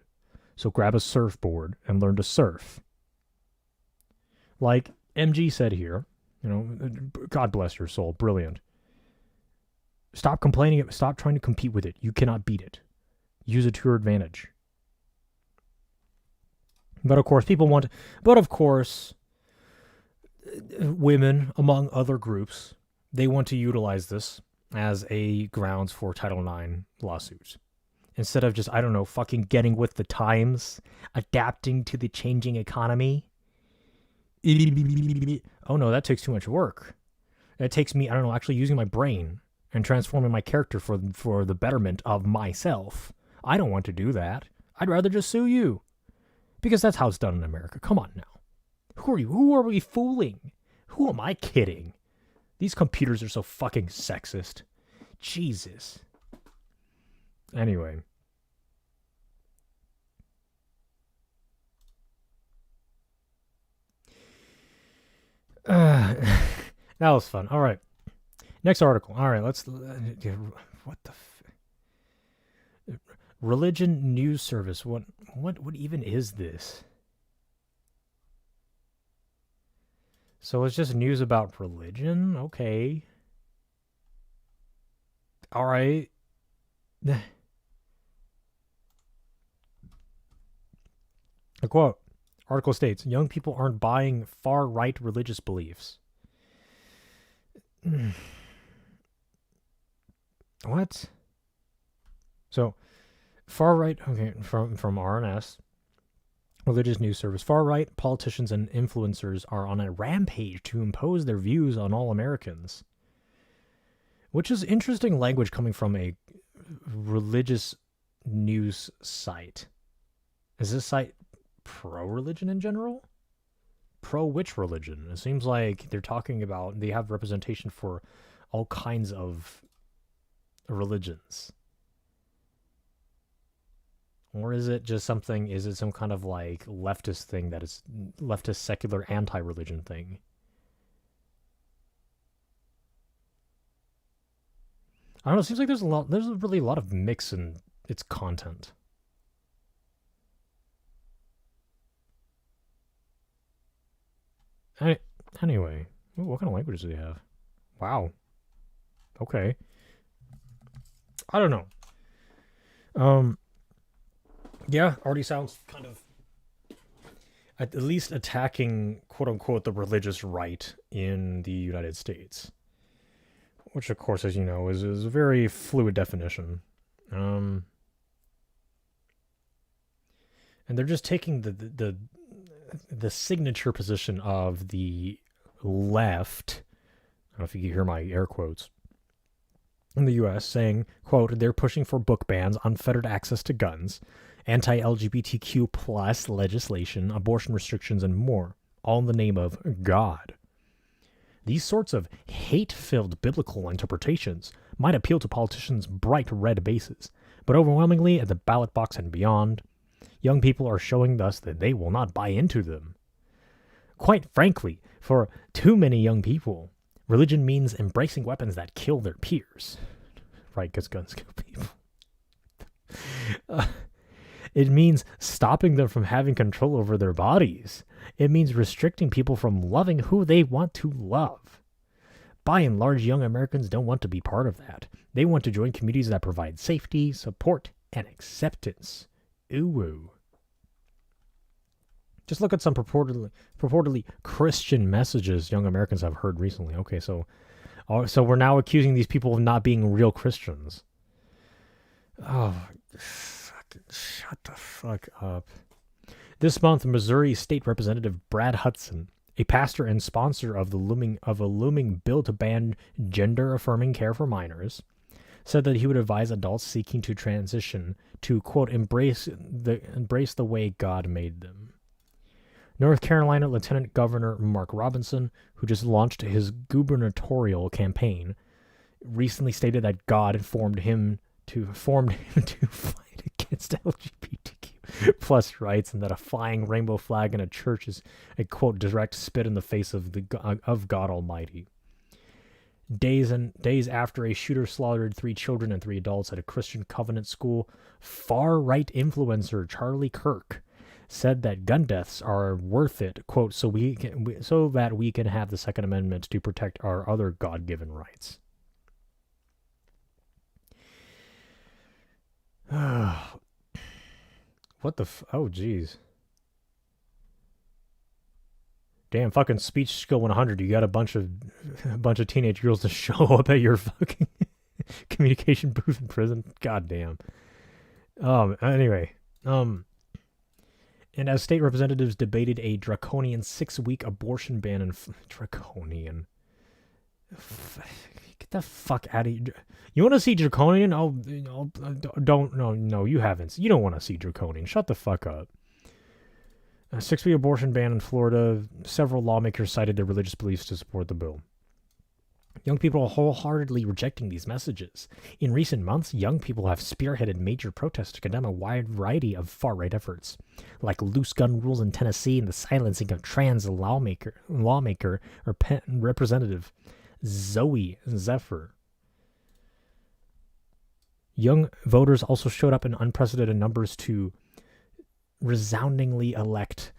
So grab a surfboard and learn to surf. Like MG said here, God bless your soul, brilliant. Stop complaining, stop trying to compete with it. You cannot beat it. Use it to your advantage. But of course, women, among other groups, they want to utilize this as a grounds for Title IX lawsuits. Instead of just, fucking getting with the times, adapting to the changing economy. Oh no, that takes too much work. It takes me, actually using my brain and transforming my character for the betterment of myself. I don't want to do that. I'd rather just sue you. Because that's how it's done in America. Come on now. Who are you? Who are we fooling? Who am I kidding? These computers are so fucking sexist. Jesus. Anyway. That was fun. All right. Next article. All right, let's. What the? Religion news service. What even is this? So it's just news about religion? Okay. All right. A quote. Article states, young people aren't buying far-right religious beliefs. What? So, far-right, okay, from RNS, religious news service, far-right politicians and influencers are on a rampage to impose their views on all Americans. Which is interesting language coming from a religious news site. Is this site pro-religion in general? Pro which religion? It seems like they're talking about, they have representation for all kinds of religions. Or is it just something, is it some kind of like leftist thing that is leftist secular anti-religion thing? I don't know, it seems like there's really a lot of mix in its content. Anyway, what kind of languages do they have? Wow. Okay. I don't know. Yeah, already sounds kind of at least attacking quote unquote the religious right in the United States. Which of course, as you know, is a very fluid definition. And they're just taking the signature position of the left. I don't know if you can hear my air quotes. In the U.S., saying, quote, they're pushing for book bans, unfettered access to guns, anti-LGBTQ plus legislation, abortion restrictions, and more, all in the name of God. These sorts of hate-filled biblical interpretations might appeal to politicians' bright red bases, but overwhelmingly at the ballot box and beyond, young people are showing us that they will not buy into them. Quite frankly, for too many young people, religion means embracing weapons that kill their peers. Right, because guns kill people. It means stopping them from having control over their bodies. It means restricting people from loving who they want to love. By and large, young Americans don't want to be part of that. They want to join communities that provide safety, support, and acceptance. Ooh. Just look at some purportedly Christian messages young Americans have heard recently. Okay, so we're now accusing these people of not being real Christians. Oh, shut the fuck up. This month, Missouri State Representative Brad Hudson, a pastor and sponsor of a looming bill to ban gender-affirming care for minors, said that he would advise adults seeking to transition to, quote, embrace the way God made them. North Carolina Lieutenant Governor Mark Robinson, who just launched his gubernatorial campaign, recently stated that God formed him to fight against LGBTQ plus rights, and that a flying rainbow flag in a church is a, quote, direct spit in the face of God Almighty. Days after a shooter slaughtered 3 children and 3 adults at a Christian Covenant school, far-right influencer Charlie Kirk said that gun deaths are worth it, quote, so that we can have the Second Amendment to protect our other God-given rights. What the oh jeez. Damn, fucking speech skill 100. You got a bunch of teenage girls to show up at your fucking communication booth in prison. God damn. Anyway, and as state representatives debated a draconian 6-week abortion ban in draconian. Get the fuck out of here. You want to see draconian? No, you haven't. You don't want to see draconian. Shut the fuck up. A 6-week abortion ban in Florida. Several lawmakers cited their religious beliefs to support the bill. Young people are wholeheartedly rejecting these messages. In recent months, young people have spearheaded major protests to condemn a wide variety of far-right efforts, like loose gun rules in Tennessee and the silencing of trans lawmaker or representative. Zoe Zephyr. Young voters also showed up in unprecedented numbers to resoundingly elect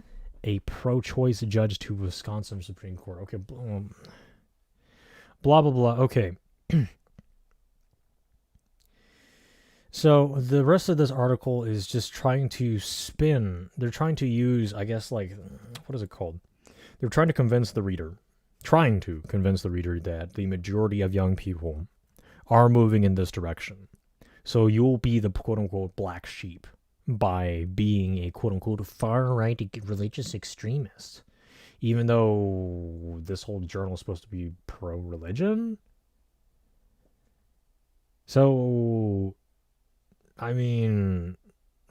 a pro-choice judge to Wisconsin Supreme Court. Okay, blah, blah, blah. Okay. So the rest of this article is just trying to spin. They're trying to use, I guess, like, what is it called? They're trying to convince the reader that the majority of young people are moving in this direction. So you'll be the quote-unquote black sheep by being a quote-unquote far-right religious extremist. Even though this whole journal is supposed to be pro-religion? So, I mean,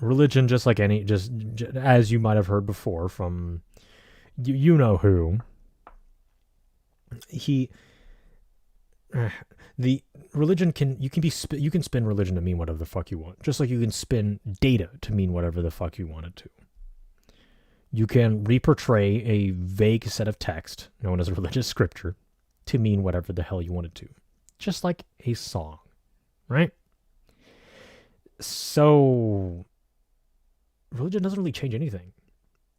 religion, just like any, just as you might have heard before from you know who, the religion you can spin religion to mean whatever the fuck you want, just like you can spin data to mean whatever the fuck you want it to. You can reportray a vague set of text known as religious scripture to mean whatever the hell you want it to, just like a song, right? So religion doesn't really change anything.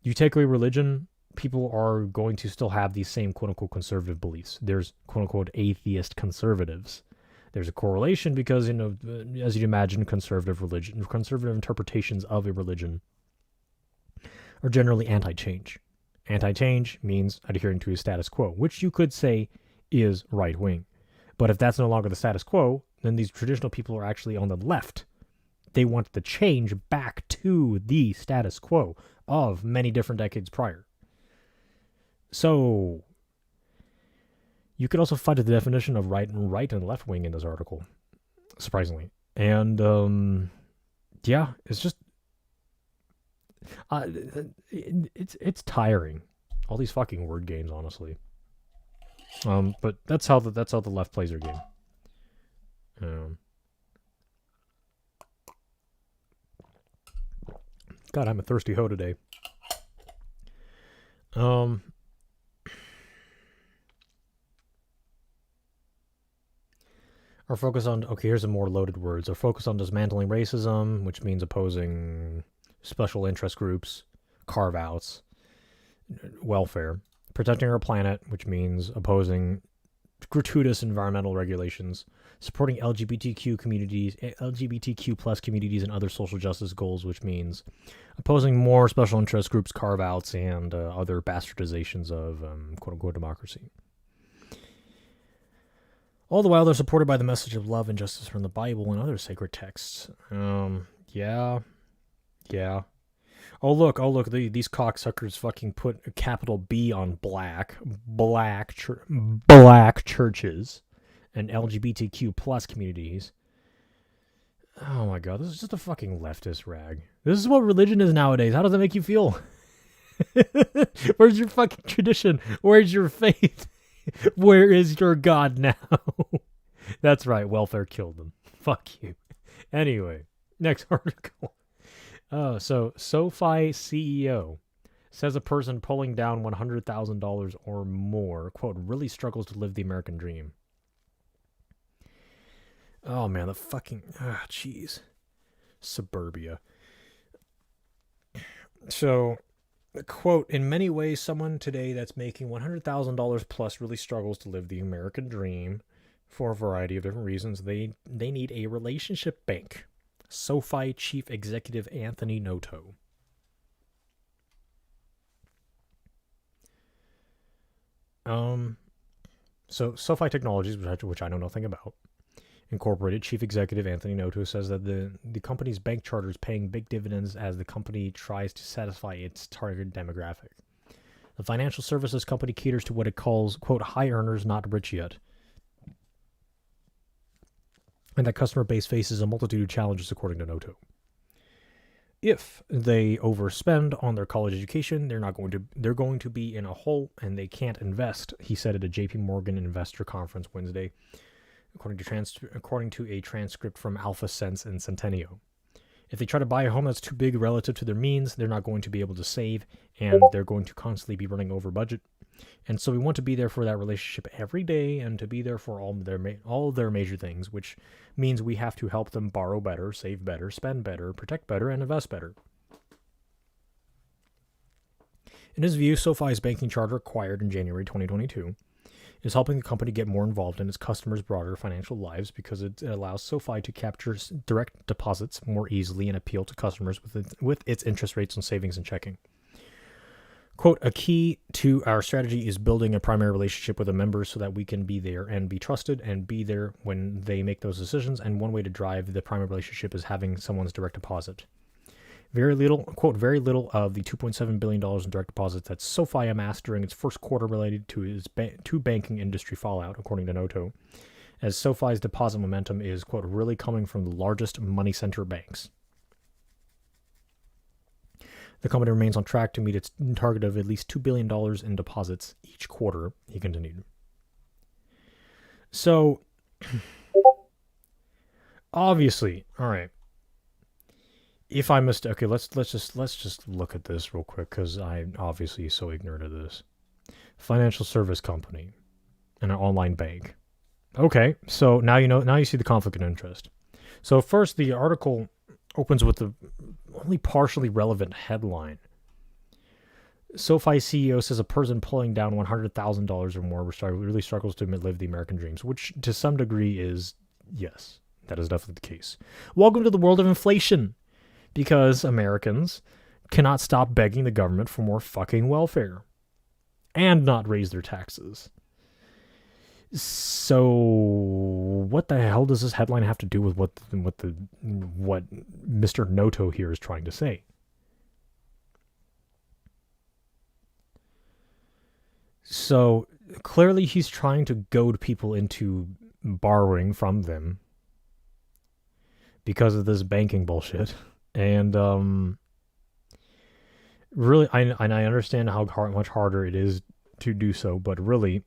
You take away religion, people are going to still have these same quote-unquote conservative beliefs. There's quote-unquote atheist conservatives. There's a correlation because, as you'd imagine, conservative interpretations of a religion are generally anti-change. Anti-change means adhering to a status quo, which you could say is right-wing. But if that's no longer the status quo, then these traditional people are actually on the left. They want the change back to the status quo of many different decades prior. So, you could also find the definition of right and left wing in this article, surprisingly. And, yeah, it's just, it's tiring. All these fucking word games, honestly. But that's how the left plays their game. God, I'm a thirsty hoe today. Our focus on, here's some more loaded words. Our focus on dismantling racism, which means opposing special interest groups, carve-outs, welfare. Protecting our planet, which means opposing gratuitous environmental regulations. Supporting LGBTQ plus communities and other social justice goals, which means opposing more special interest groups, carve-outs, and other bastardizations of quote-unquote democracy. All the while, they're supported by the message of love and justice from the Bible and other sacred texts. Yeah. Oh look! These cocksuckers fucking put a capital B on black churches and LGBTQ plus communities. Oh my god, this is just a fucking leftist rag. This is what religion is nowadays. How does that make you feel? Where's your fucking tradition? Where's your faith? Where is your God now? That's right, welfare killed them. Fuck you. Anyway, next article. So SoFi CEO says a person pulling down $100,000 or more, quote, really struggles to live the American dream. Oh man, the fucking, jeez. Suburbia. So, quote, in many ways, someone today that's making $100,000 plus really struggles to live the American dream for a variety of different reasons. They need a relationship bank. SoFi Chief Executive Anthony Noto. So SoFi Technologies, which I know nothing about, Incorporated Chief Executive Anthony Noto says that the company's bank charter is paying big dividends as the company tries to satisfy its target demographic. The financial services company caters to what it calls, quote, high earners not rich yet. And that customer base faces a multitude of challenges, according to Noto. If they overspend on their college education, they're going to be in a hole and they can't invest, he said at a JP Morgan investor conference Wednesday, according to a transcript from Alpha Sense and Centennial. If they try to buy a home that's too big relative to their means, they're not going to be able to save, and they're going to constantly be running over budget. And so we want to be there for that relationship every day, and to be there for all their major things, which means we have to help them borrow better, save better, spend better, protect better, and invest better. In his view, SoFi's banking charter, acquired in January 2022, is helping the company get more involved in its customers' broader financial lives because it allows SoFi to capture direct deposits more easily and appeal to customers with its interest rates on savings and checking. Quote, a key to our strategy is building a primary relationship with the members so that we can be there and be trusted and be there when they make those decisions. And one way to drive the primary relationship is having someone's direct deposit. Very little of the $2.7 billion in direct deposits that SoFi amassed during its first quarter related to its banking industry fallout, according to Noto, as SoFi's deposit momentum is, quote, really coming from the largest money center banks. The company remains on track to meet its target of at least $2 billion in deposits each quarter, he continued. So, obviously, all right. If I missed, okay, let's just look at this real quick because I'm obviously so ignorant of this. Financial service company and an online bank. Okay, so now you know. Now you see the conflict of interest. So first, the article opens with the only partially relevant headline. SoFi CEO says a person pulling down $100,000 or more really struggles to live the American dreams, which to some degree is, yes, that is definitely the case. Welcome to the world of inflation. Because Americans cannot stop begging the government for more fucking welfare and not raise their taxes. So what the hell does this headline have to do with what Mr. Noto here is trying to say? So clearly he's trying to goad people into borrowing from them because of this banking bullshit. And really, I understand how much harder it is to do so, but really,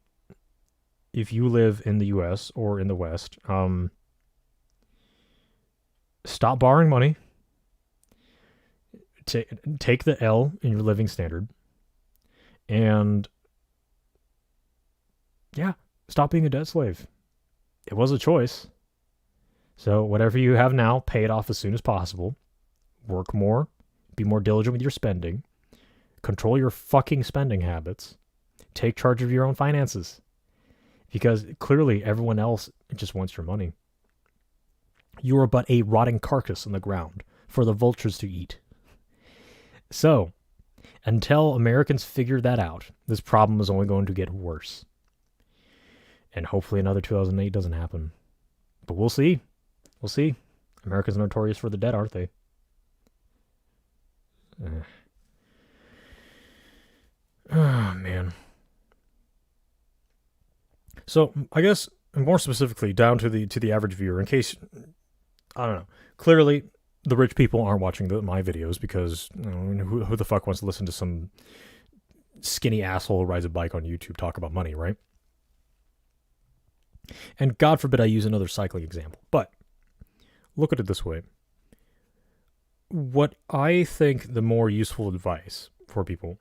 if you live in the U.S. or in the West, stop borrowing money, take the L in your living standard, and yeah, stop being a debt slave. It was a choice. So whatever you have now, pay it off as soon as possible. Work more, be more diligent with your spending, control your fucking spending habits, take charge of your own finances. Because clearly everyone else just wants your money. You are but a rotting carcass on the ground for the vultures to eat. So, until Americans figure that out, this problem is only going to get worse. And hopefully another 2008 doesn't happen. But we'll see. We'll see. America's notorious for the debt, aren't they? Oh, man. So, I guess, more specifically, down to the average viewer, in case, I don't know, clearly, the rich people aren't watching my videos because, you know, who the fuck wants to listen to some skinny asshole who rides a bike on YouTube talk about money, right? And God forbid I use another cycling example, but look at it this way. What I think the more useful advice for people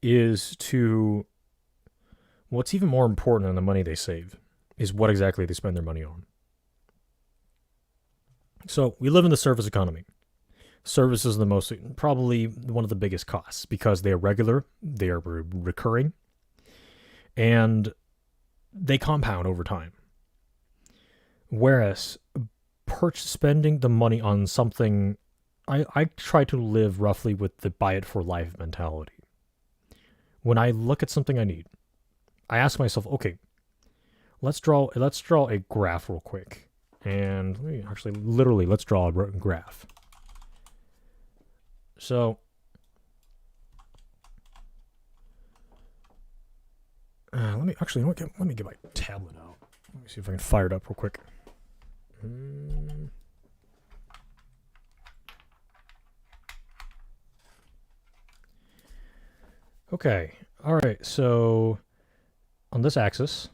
is to, what's even more important than the money they save is what exactly they spend their money on. So we live in the service economy. Service is the most, probably one of the biggest costs because they are regular, they are recurring, and they compound over time. Whereas spending the money on something, I try to live roughly with the buy it for life mentality. When I look at something I need, I ask myself, okay, let's draw a graph real quick. And let's draw a graph. So, let me get my tablet out. Let me see if I can fire it up real quick. Okay. All right. So on this axis,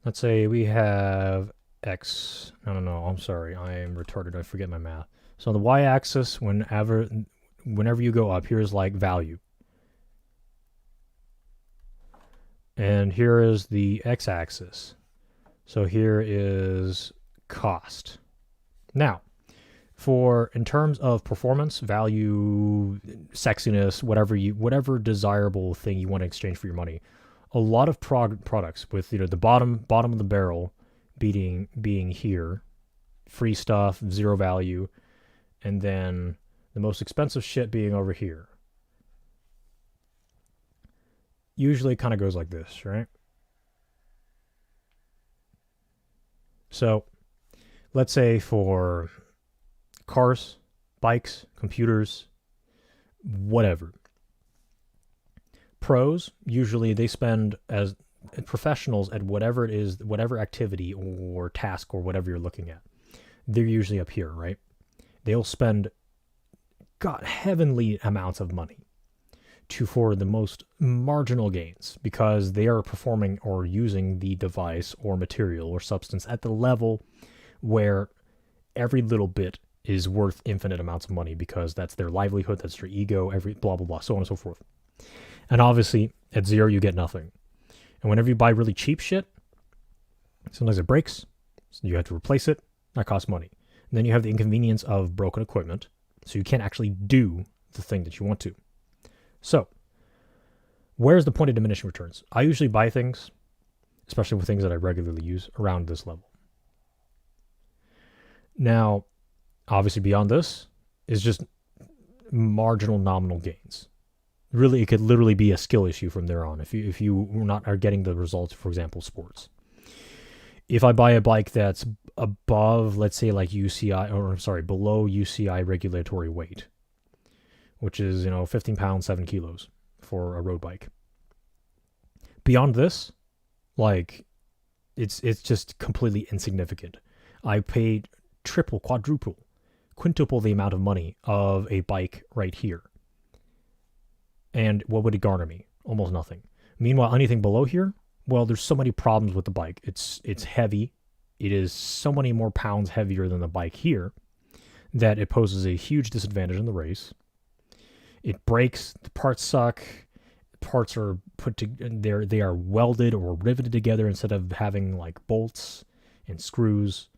let's say we have X. No. I'm sorry. I am retarded. I forget my math. So the y-axis, whenever you go up, here's like value. And here is the x-axis. So here is cost. Now, in terms of performance, value, sexiness, whatever desirable thing you want to exchange for your money, a lot of products with the bottom of the barrel being here, free stuff, zero value, and then the most expensive shit being over here. Usually it kind of goes like this, right? So let's say for cars, bikes, computers, whatever. Pros, usually they spend as professionals at whatever it is, whatever activity or task or whatever you're looking at. They're usually up here, right? They'll spend heavenly amounts of money for the most marginal gains because they are performing or using the device or material or substance at the level where every little bit is worth infinite amounts of money because that's their livelihood, that's their ego, every blah, blah, blah, so on and so forth. And obviously, at zero, you get nothing. And whenever you buy really cheap shit, sometimes it breaks, so you have to replace it, that costs money. And then you have the inconvenience of broken equipment, so you can't actually do the thing that you want to. So, where's the point of diminishing returns? I usually buy things, especially with things that I regularly use, around this level. Now, obviously beyond this is just marginal nominal gains. Really, it could literally be a skill issue from there on if you are getting the results, for example, sports. If I buy a bike that's above, let's say like below UCI regulatory weight, which is, 15 pounds, 7 kilos for a road bike. Beyond this, like, it's just completely insignificant. I paid triple, quadruple, quintuple the amount of money of a bike right here. And what would it garner me? Almost nothing. Meanwhile, anything below here, well, there's so many problems with the bike. It's heavy. It is so many more pounds heavier than the bike here that it poses a huge disadvantage in the race. It breaks, the parts suck, parts are they are welded or riveted together instead of having like bolts and screws,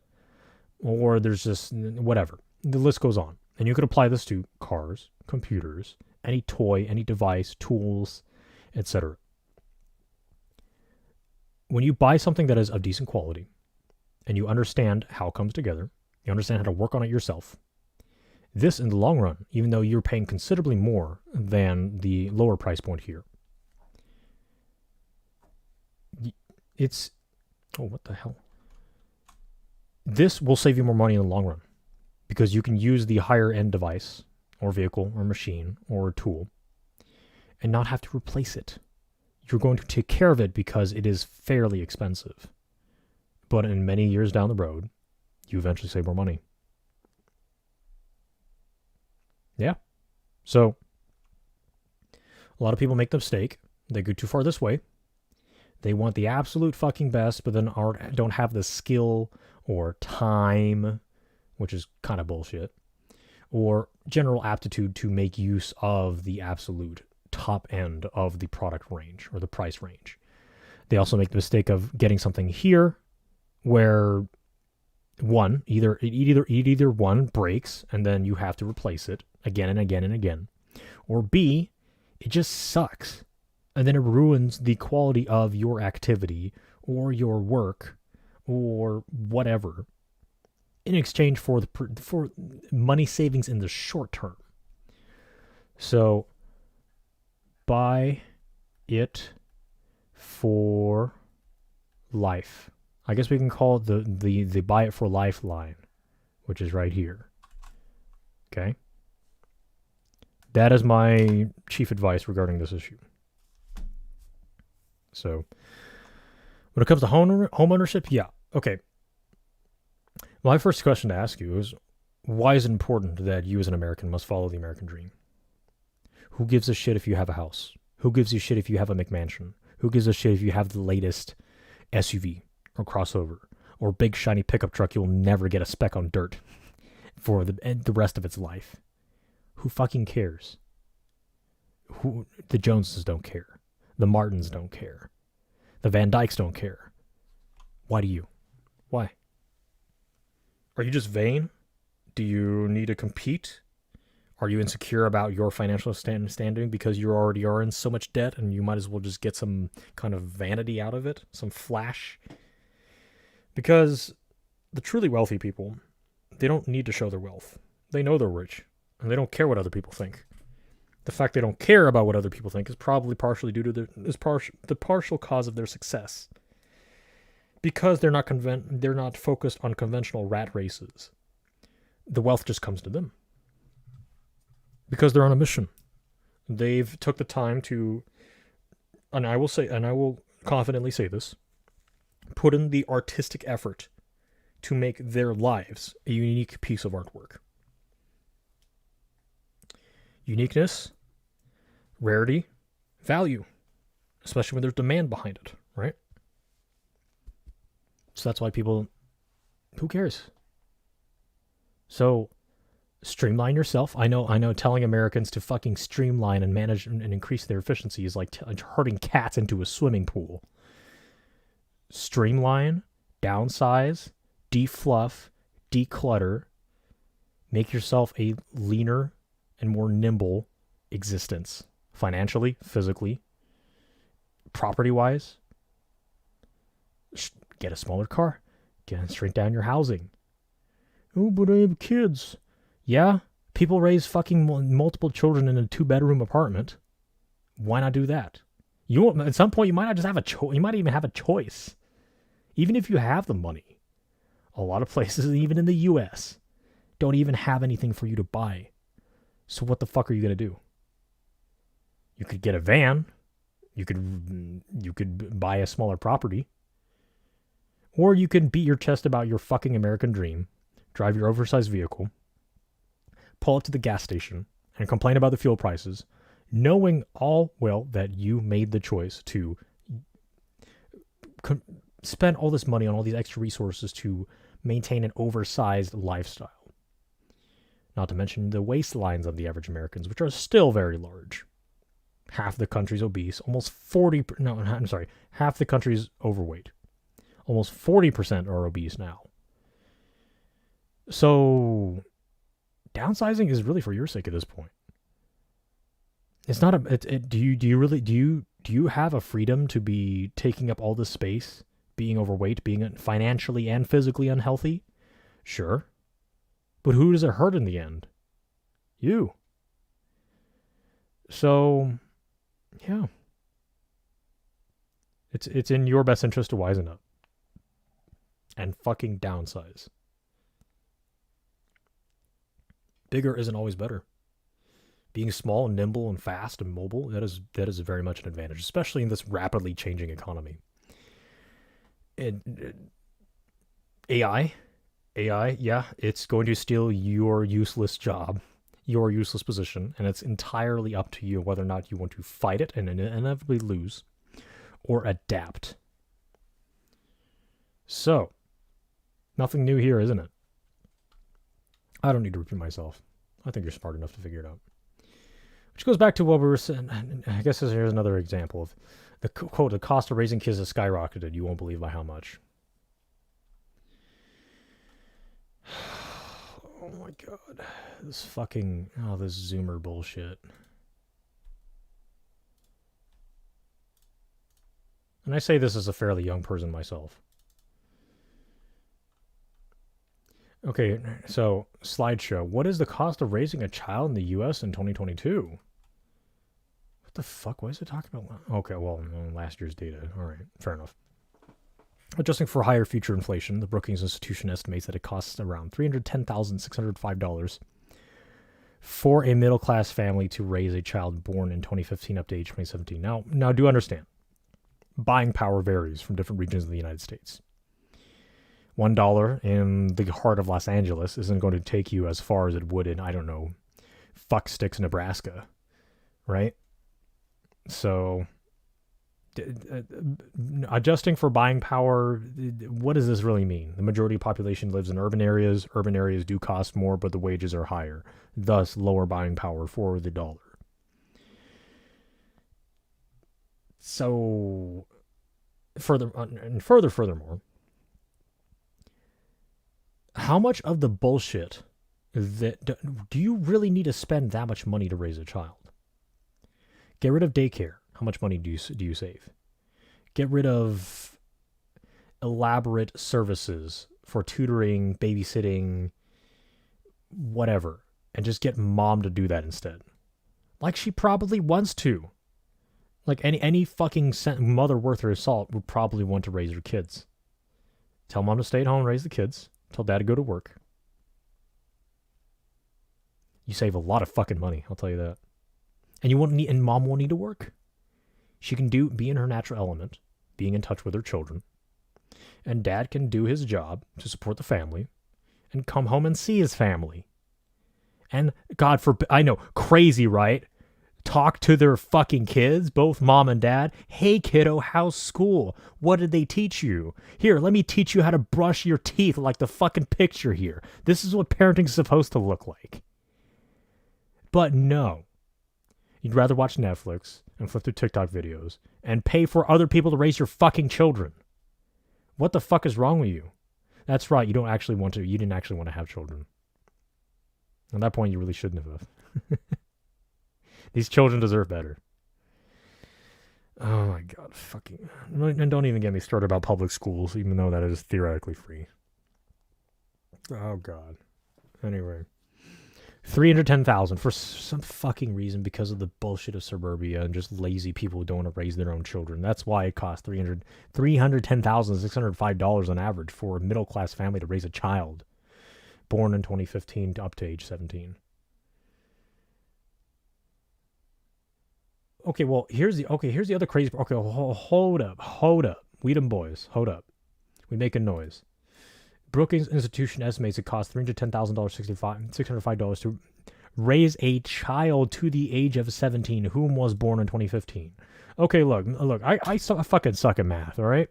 or there's just whatever. The list goes on. And you could apply this to cars, computers, any toy, any device, tools, etc. When you buy something that is of decent quality and you understand how it comes together, you understand how to work on it yourself, this, in the long run, even though you're paying considerably more than the lower price point here, what the hell? This will save you more money in the long run because you can use the higher end device or vehicle or machine or tool and not have to replace it. You're going to take care of it because it is fairly expensive. But in many years down the road, you eventually save more money. Yeah. So, a lot of people make the mistake. They go too far this way. They want the absolute fucking best, but then don't have the skill or time, which is kind of bullshit, or general aptitude to make use of the absolute top end of the product range or the price range. They also make the mistake of getting something here where either one breaks and then you have to replace it again and again and again, or B, it just sucks and then it ruins the quality of your activity or your work or whatever in exchange for money savings in the short term. So buy it for life. I guess we can call it the buy it for life line, which is right here. Okay? That is my chief advice regarding this issue. So, when it comes to home ownership, yeah, okay. My first question to ask you is, why is it important that you as an American must follow the American dream? Who gives a shit if you have a house? Who gives a shit if you have a McMansion? Who gives a shit if you have the latest SUV or crossover or big shiny pickup truck you'll never get a speck on dirt? for the rest of its life. Who fucking cares? The Joneses don't care. The Martins don't care. The Van Dykes don't care. Why do you? Why? Are you just vain? Do you need to compete? Are you insecure about your financial standing because you already are in so much debt and you might as well just get some kind of vanity out of it? Some flash? Because the truly wealthy people, they don't need to show their wealth. They know they're rich, and they don't care what other people think. The fact they don't care about what other people think is probably partially due to the partial cause of their success. Because they're not focused on conventional rat races. The wealth just comes to them. Because they're on a mission. They've took the time to, and I will confidently say this, put in the artistic effort to make their lives a unique piece of artwork. Uniqueness, rarity, value, especially when there's demand behind it, right? So that's why people, who cares? So streamline yourself. I know telling Americans to fucking streamline and manage and increase their efficiency is like herding cats into a swimming pool. Streamline, downsize, defluff, declutter, make yourself a leaner and more nimble existence, financially, physically, property-wise. Get a smaller car. Shrink down your housing. Oh, but I have kids. Yeah, people raise fucking multiple children in a 2-bedroom apartment. Why not do that? At some point, you might not just have a choice. You might even have a choice. Even if you have the money. A lot of places, even in the U.S., don't even have anything for you to buy. So what the fuck are you going to do? You could get a van. You could buy a smaller property. Or you can beat your chest about your fucking American dream, drive your oversized vehicle, pull up to the gas station, and complain about the fuel prices, knowing all well that you made the choice to spend all this money on all these extra resources to maintain an oversized lifestyle. Not to mention the waistlines of the average Americans, which are still very large. Half the country's obese, half the country's overweight. Almost 40% are obese now. So downsizing is really for your sake at this point. It's not do you have a freedom to be taking up all this space, being overweight, being financially and physically unhealthy? Sure. But who does it hurt in the end? You. So, yeah. It's in your best interest to wisen up. And fucking downsize. Bigger isn't always better. Being small and nimble and fast and mobile, that is very much an advantage, especially in this rapidly changing economy. AI, yeah, it's going to steal your useless job, your useless position, and it's entirely up to you whether or not you want to fight it and inevitably lose or adapt. So, nothing new here, isn't it? I don't need to repeat myself. I think you're smart enough to figure it out. Which goes back to what we were saying. I guess here's another example of the quote, the cost of raising kids has skyrocketed. You won't believe by how much. Oh my god. This Zoomer bullshit. And I say this as a fairly young person myself. Okay, so slideshow. What is the cost of raising a child in the U.S. in 2022? What the fuck? What is it talking about? Okay, well, last year's data. All right, fair enough. Adjusting for higher future inflation, the Brookings Institution estimates that it costs around $310,605 for a middle-class family to raise a child born in 2015 up to age 2017. Now do understand, buying power varies from different regions of the United States. $1 in the heart of Los Angeles isn't going to take you as far as it would in, I don't know, Fuck Sticks, Nebraska, right? So Adjusting for buying power, what does this really mean? The majority of population lives in urban areas. Urban areas do cost more, but the wages are higher, thus lower buying power for the dollar. So, furthermore, how much of the bullshit do you really need to spend that much money to raise a child? Get rid of daycare. How much money do you save? Get rid of elaborate services for tutoring, babysitting, whatever, and just get mom to do that instead. Like she probably wants to. Like any fucking mother worth her salt would probably want to raise her kids. Tell mom to stay at home and raise the kids. Tell dad to go to work. You save a lot of fucking money, I'll tell you that. And mom won't need to work. She can be in her natural element, being in touch with her children. And dad can do his job to support the family and come home and see his family. And God forbid, I know, crazy, right? Talk to their fucking kids, both mom and dad. Hey, kiddo, how's school? What did they teach you? Here, let me teach you how to brush your teeth like the fucking picture here. This is what parenting's supposed to look like. But no. You'd rather watch Netflix and flip through TikTok videos and pay for other people to raise your fucking children. What the fuck is wrong with you? That's right, you didn't actually want to have children. At that point, you really shouldn't have. These children deserve better. Oh my god, fucking. And don't even get me started about public schools, even though that is theoretically free. Oh god. Anyway. $310,000 for some fucking reason because of the bullshit of suburbia and just lazy people who don't want to raise their own children. That's why it costs $310,605 on average for a middle-class family to raise a child born in 2015 to up to age 17. Okay, well, here's the other crazy. Okay, hold up. Weedham boys, hold up. We making noise. Brookings Institution estimates it costs $310,605 to raise a child to the age of 17 whom was born in 2015. Okay, look, I fucking suck at math, all right?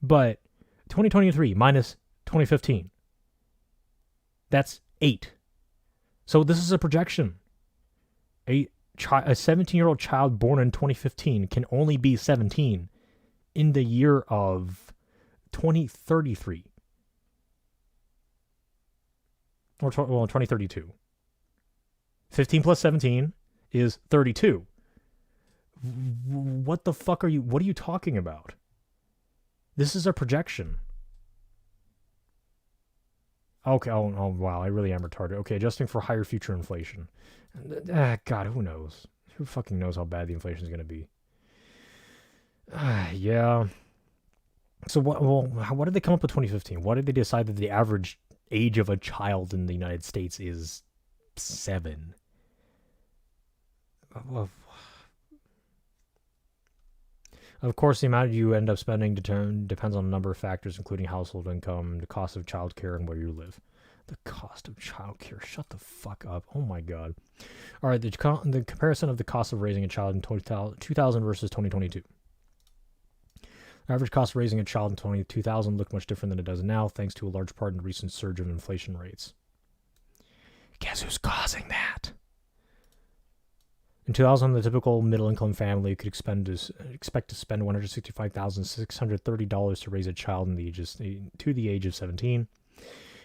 But 2023 minus 2015, that's 8. So this is a projection. A 17-year-old child born in 2015 can only be 17 in the year of 2033. Or 2032. 15 plus 17 is 32. What the fuck are you talking about? This is a projection. Okay, oh wow, I really am retarded. Okay, adjusting for higher future inflation. God, who knows? Who fucking knows how bad the inflation is going to be? Yeah. So what did they come up with 2015? Why did they decide that the average age of a child in the United States is 7? Of course, the amount you end up spending depends on a number of factors, including household income, the cost of childcare, and where you live. The cost of childcare. Shut the fuck up. Oh my god. All right, the comparison of the cost of raising a child in 2000 versus 2022. Average cost of raising a child in 2000 looked much different than it does now, thanks to a large part in the recent surge of inflation rates. Guess who's causing that? In 2000, the typical middle-income family could expect to spend $165,630 to raise a child to the age of 17.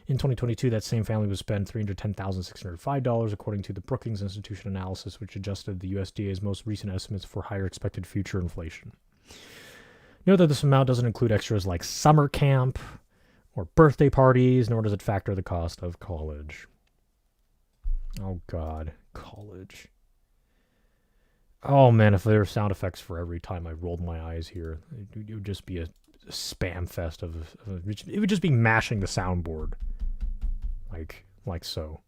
In 2022, that same family would spend $310,605, according to the Brookings Institution analysis, which adjusted the USDA's most recent estimates for higher expected future inflation. Note that this amount doesn't include extras like summer camp or birthday parties, nor does it factor the cost of college. Oh, God. College. Oh, man, if there were sound effects for every time I rolled my eyes here, it would just be a spam fest of it would just be mashing the soundboard. Like so.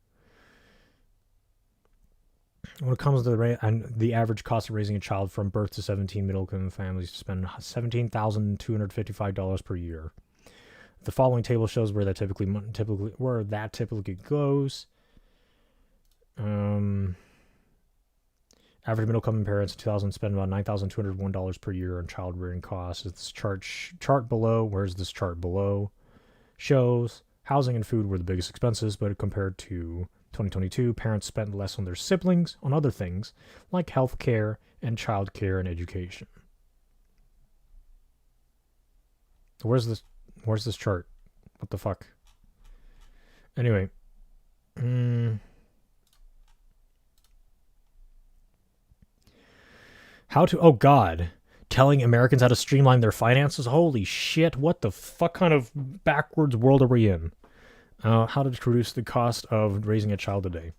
When it comes to the average cost of raising a child from birth to 17, middle-income families spend $17,255 per year. The following table shows where that typically goes. Average middle-income parents in 2000 spend about $9,201 per year on child rearing costs. This chart below, where's this chart below, shows housing and food were the biggest expenses, but compared to 2022, parents spent less on their siblings on other things like health care and child care and education. Where's this chart? What the fuck? Anyway. Oh god. Telling Americans how to streamline their finances? Holy shit, what the fuck kind of backwards world are we in? How to reduce the cost of raising a child today.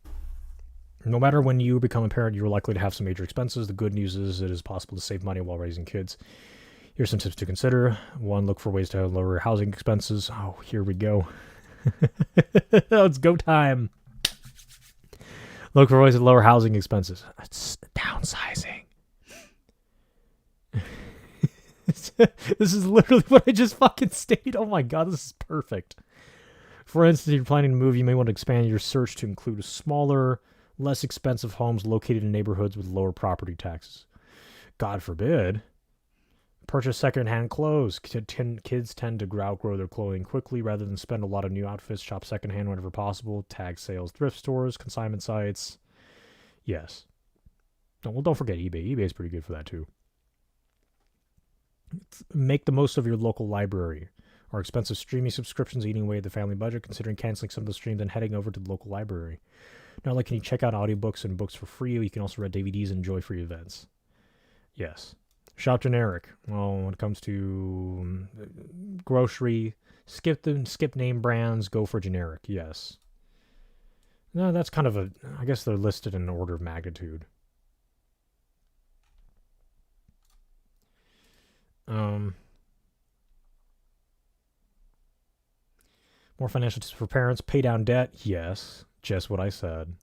No matter when you become a parent, you're likely to have some major expenses. The good news is it is possible to save money while raising kids. Here's some tips to consider. 1, look for ways to lower housing expenses. Oh, here we go. It's go time. Look for ways to lower housing expenses. It's downsizing. This is literally what I just fucking stated. Oh my god, this is perfect. For instance, if you're planning to move, you may want to expand your search to include smaller, less expensive homes located in neighborhoods with lower property taxes. God forbid. Purchase secondhand clothes. Kids tend to outgrow their clothing quickly. Rather than spend a lot of new outfits, shop secondhand whenever possible. Tag sales, thrift stores, consignment sites. Yes. Don't forget eBay. eBay is pretty good for that too. Make the most of your local library. Are expensive streaming subscriptions eating away at the family budget? Considering canceling some of the streams and heading over to the local library. Not only can you check out audiobooks and books for free, you can also rent DVDs and enjoy free events. Yes. Shop generic. Well, when it comes to grocery, skip name brands, go for generic. Yes. No, that's kind of I guess they're listed in order of magnitude. More financial tips for parents. Pay down debt. Yes. Just what I said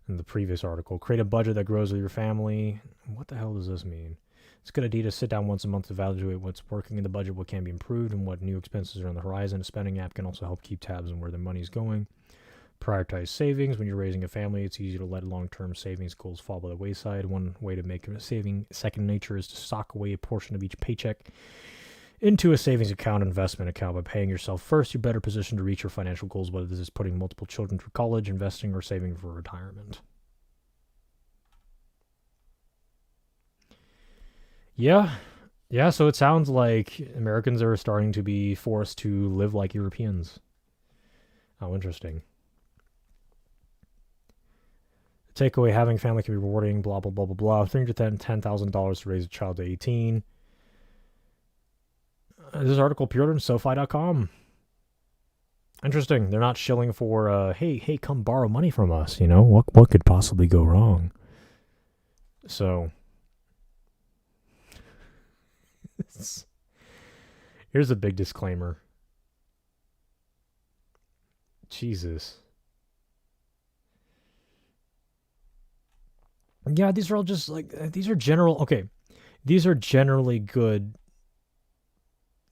in the previous article. Create a budget that grows with your family. What the hell does this mean? It's a good idea to sit down once a month to evaluate what's working in the budget, what can be improved, and what new expenses are on the horizon. A spending app can also help keep tabs on where the money's going. Prioritize savings. When you're raising a family, it's easy to let long-term savings goals fall by the wayside. One way to make saving second nature is to sock away a portion of each paycheck into a savings account, investment account. By paying yourself first, you're better positioned to reach your financial goals, whether this is putting multiple children through college, investing, or saving for retirement. Yeah, so it sounds like Americans are starting to be forced to live like Europeans. Oh, interesting. Takeaway, having family can be rewarding, blah, blah, blah, blah, blah. $310,000 to raise a child to 18. This article appeared on SoFi.com. Interesting. They're not shilling for, hey, come borrow money from us. You know, what could possibly go wrong? So, here's a big disclaimer. Jesus. Yeah, these are all just these are these are generally good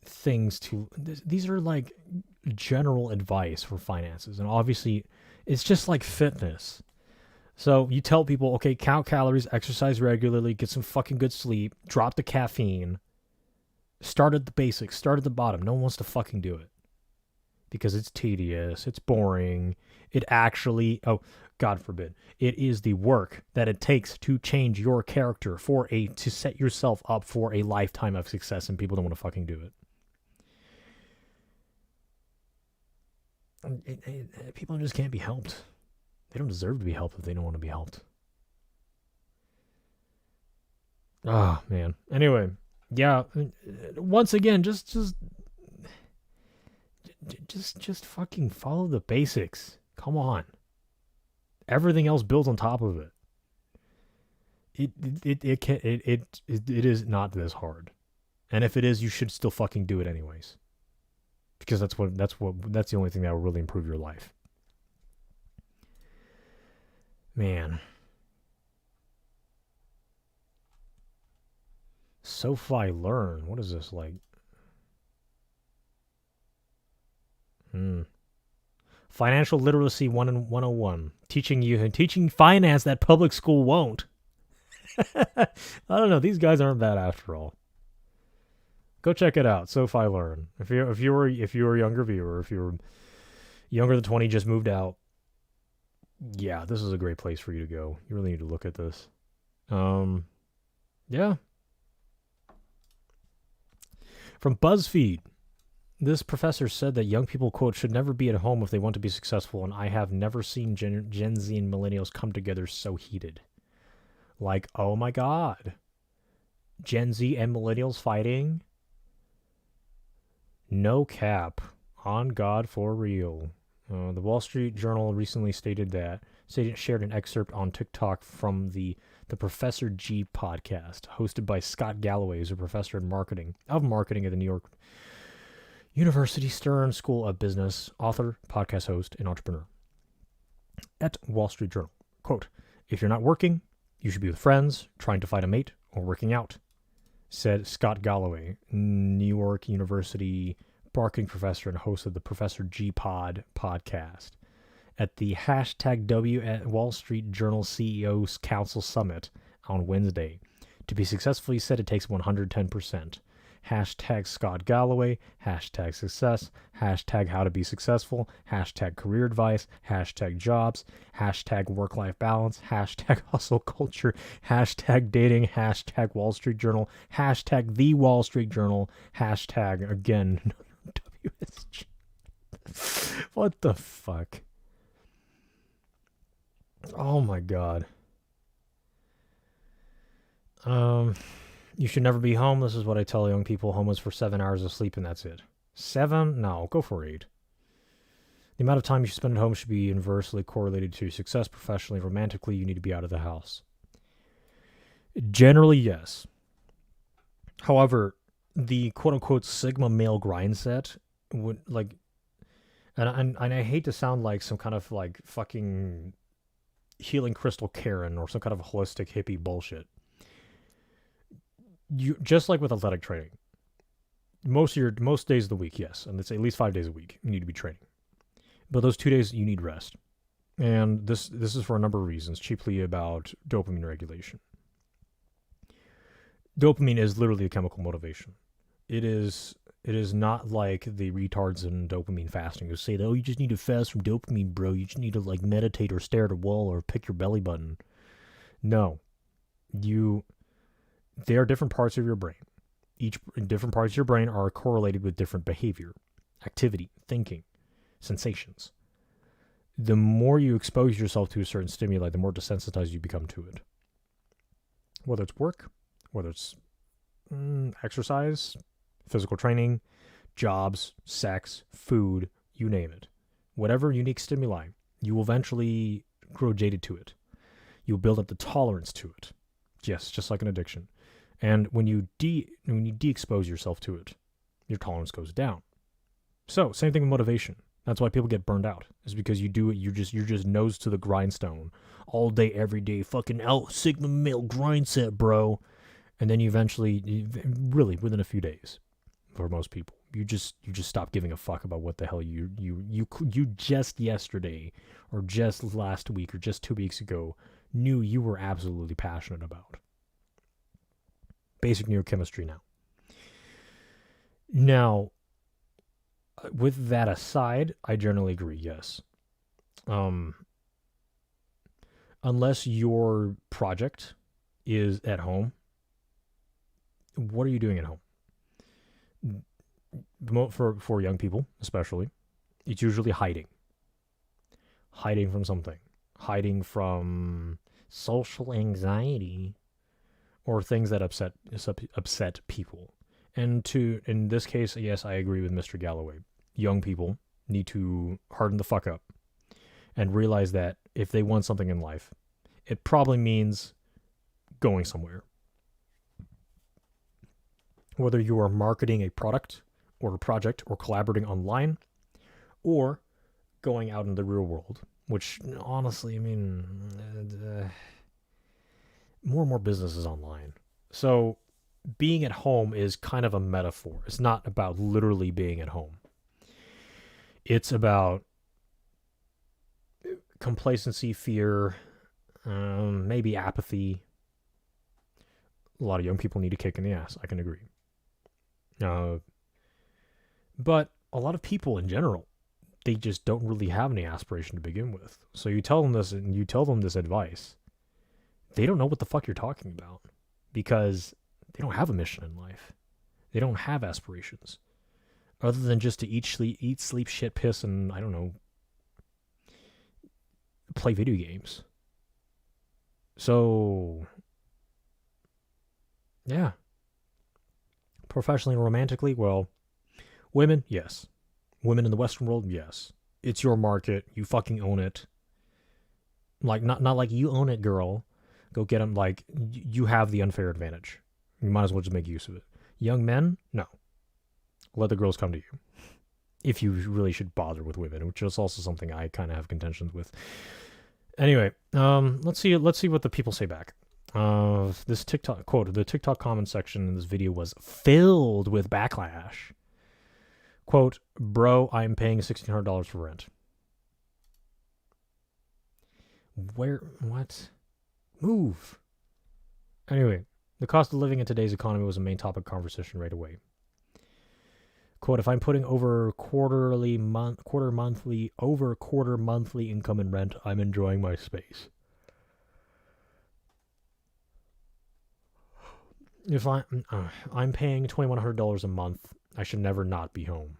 things these are like general advice for finances. And obviously, it's just like fitness. So you tell people, okay, count calories, exercise regularly, get some fucking good sleep, drop the caffeine, start at the basics, start at the bottom. No one wants to fucking do it. Because it's tedious, it's boring, it actually, God forbid, it is the work that it takes to change your character to set yourself up for a lifetime of success, and people don't want to fucking do it. People just can't be helped. They don't deserve to be helped if they don't want to be helped. Oh, man. Anyway, yeah, once again, just fucking follow the basics. Come on. Everything else builds on top of it. It is not this hard. And if it is, you should still fucking do it anyways. Because that's the only thing that will really improve your life. Man. SoFi Learn. What is this like? Financial Literacy 101. Teaching finance that public school won't. I don't know. These guys aren't bad after all. Go check it out. SoFi Learn. If you're a younger viewer, if you're younger than 20, just moved out, yeah, this is a great place for you to go. You really need to look at this. Yeah. From BuzzFeed, this professor said that young people, quote, should never be at home if they want to be successful, and I have never seen Gen Z and millennials come together so heated. Like, oh my god. Gen Z and millennials fighting? No cap. On God, for real. The Wall Street Journal recently shared an excerpt on TikTok from the Professor G podcast, hosted by Scott Galloway, who's a professor in marketing at the New York University Stern School of Business, author, podcast host, and entrepreneur. At Wall Street Journal, quote, if you're not working, you should be with friends, trying to find a mate, or working out, said Scott Galloway, New York University marketing professor and host of the Professor G Pod podcast at the #W at Wall Street Journal CEO's Council Summit on Wednesday. To be successful, he said it takes 110%. #Scott Galloway, #success, #how to be successful, #career advice, #jobs, #work-life balance, #hustle culture, #dating, Wall Street Journal, #the Wall Street Journal, again, WSG. What the fuck? Oh my god. You should never be home. This is what I tell young people. Home is for 7 hours of sleep and that's it. 7? No, go for 8. The amount of time you should spend at home should be inversely correlated to your success professionally. Romantically, you need to be out of the house. Generally, yes. However, the quote-unquote Sigma male grind set would, like, and I hate to sound like some kind of, like, fucking healing crystal Karen or some kind of holistic hippie bullshit. You just like with athletic training, most days of the week, yes, and it's at least 5 days a week you need to be training, but those 2 days you need rest, and this is for a number of reasons, chiefly about dopamine regulation. Dopamine is literally a chemical motivation. It is not like the retards in dopamine fasting who say that, oh, you just need to fast from dopamine, bro. You just need to like meditate or stare at a wall or pick your belly button. No, they are different parts of your brain. Different parts of your brain are correlated with different behavior, activity, thinking, sensations. The more you expose yourself to a certain stimuli, the more desensitized you become to it. Whether it's work, whether it's exercise, physical training, jobs, sex, food, you name it. Whatever unique stimuli, you will eventually grow jaded to it. You'll build up the tolerance to it. Yes, just like an addiction. And when you de-expose yourself to it, your tolerance goes down. So, same thing with motivation. That's why people get burned out. Is because you do it, you're just nose to the grindstone all day, every day, fucking Sigma male grind set, bro. And then you eventually, really within a few days, for most people, you just stop giving a fuck about what the hell you just yesterday or just last week or just 2 weeks ago knew you were absolutely passionate about. Basic neurochemistry now. Now, with that aside, I generally agree, yes. Unless your project is at home, what are you doing at home? For young people, especially, it's usually hiding. Hiding from something. Hiding from social anxiety or things that upset people. And in this case, yes, I agree with Mr. Galloway. Young people need to harden the fuck up and realize that if they want something in life, it probably means going somewhere. Whether you are marketing a product or a project or collaborating online or going out in the real world, which honestly, I mean, more and more business is online. So being at home is kind of a metaphor. It's not about literally being at home. It's about complacency, fear, maybe apathy, A lot of young people need a kick in the ass. I can agree. But a lot of people in general, they just don't really have any aspiration to begin with. So you tell them this and you tell them this advice. They don't know what the fuck you're talking about because they don't have a mission in life. They don't have aspirations other than just to eat, sleep, shit, piss, and I don't know, play video games. So, yeah. Professionally and romantically, well, women, yes. Women in the Western world, yes. It's your market. You fucking own it. Like, not like you own it, girl. Go get them. Like, you have the unfair advantage. You might as well just make use of it. Young men, no. Let the girls come to you. If you really should bother with women, which is also something I kind of have contentions with. Anyway, let's see what the people say back. This TikTok quote, the TikTok comment section in this video was filled with backlash. Quote, bro, I'm paying $1,600 for rent. Where, what? Move. Anyway, the cost of living in today's economy was a main topic of conversation right away. Quote, if I'm putting over quarter monthly income in rent, I'm enjoying my space. If I'm paying $2,100 a month, I should never not be home.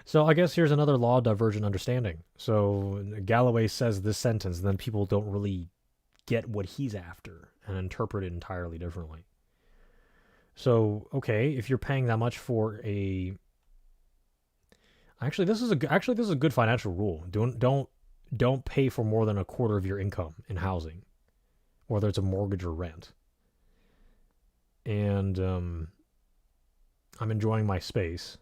So I guess here's another law divergent understanding. So Galloway says this sentence, and then people don't really get what he's after and interpret it entirely differently. So, okay, if you're paying that much for a... Actually, this is a good financial rule. Don't pay for more than a quarter of your income in housing, whether it's a mortgage or rent. And I'm enjoying my space.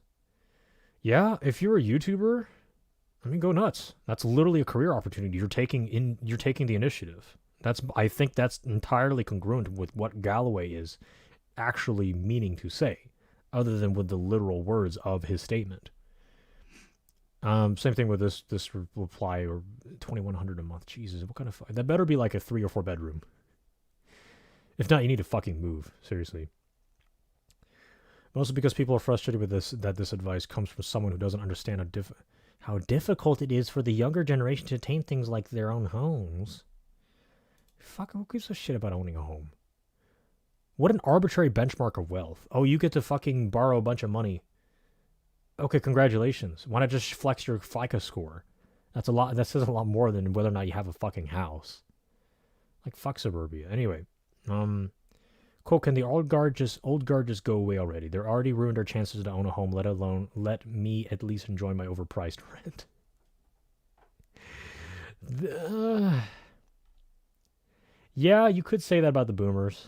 Yeah, if you're a YouTuber, I mean, go nuts. That's literally a career opportunity. You're taking the initiative. I think that's entirely congruent with what Galloway is actually meaning to say, other than with the literal words of his statement. Same thing with this reply, or $2,100 a month. Jesus, what kind of that better be like a 3 or 4 bedroom. If not, you need to fucking move. Seriously. Mostly because people are frustrated with this advice comes from someone who doesn't understand how difficult it is for the younger generation to attain things like their own homes. Fuck, who gives a shit about owning a home? What an arbitrary benchmark of wealth. Oh, you get to fucking borrow a bunch of money. Okay, congratulations. Why not just flex your FICO score? That says a lot more than whether or not you have a fucking house. Like, fuck suburbia. Anyway, quote, can the old guard just go away already? They're already ruined our chances to own a home, let me at least enjoy my overpriced rent. Yeah, you could say that about the boomers.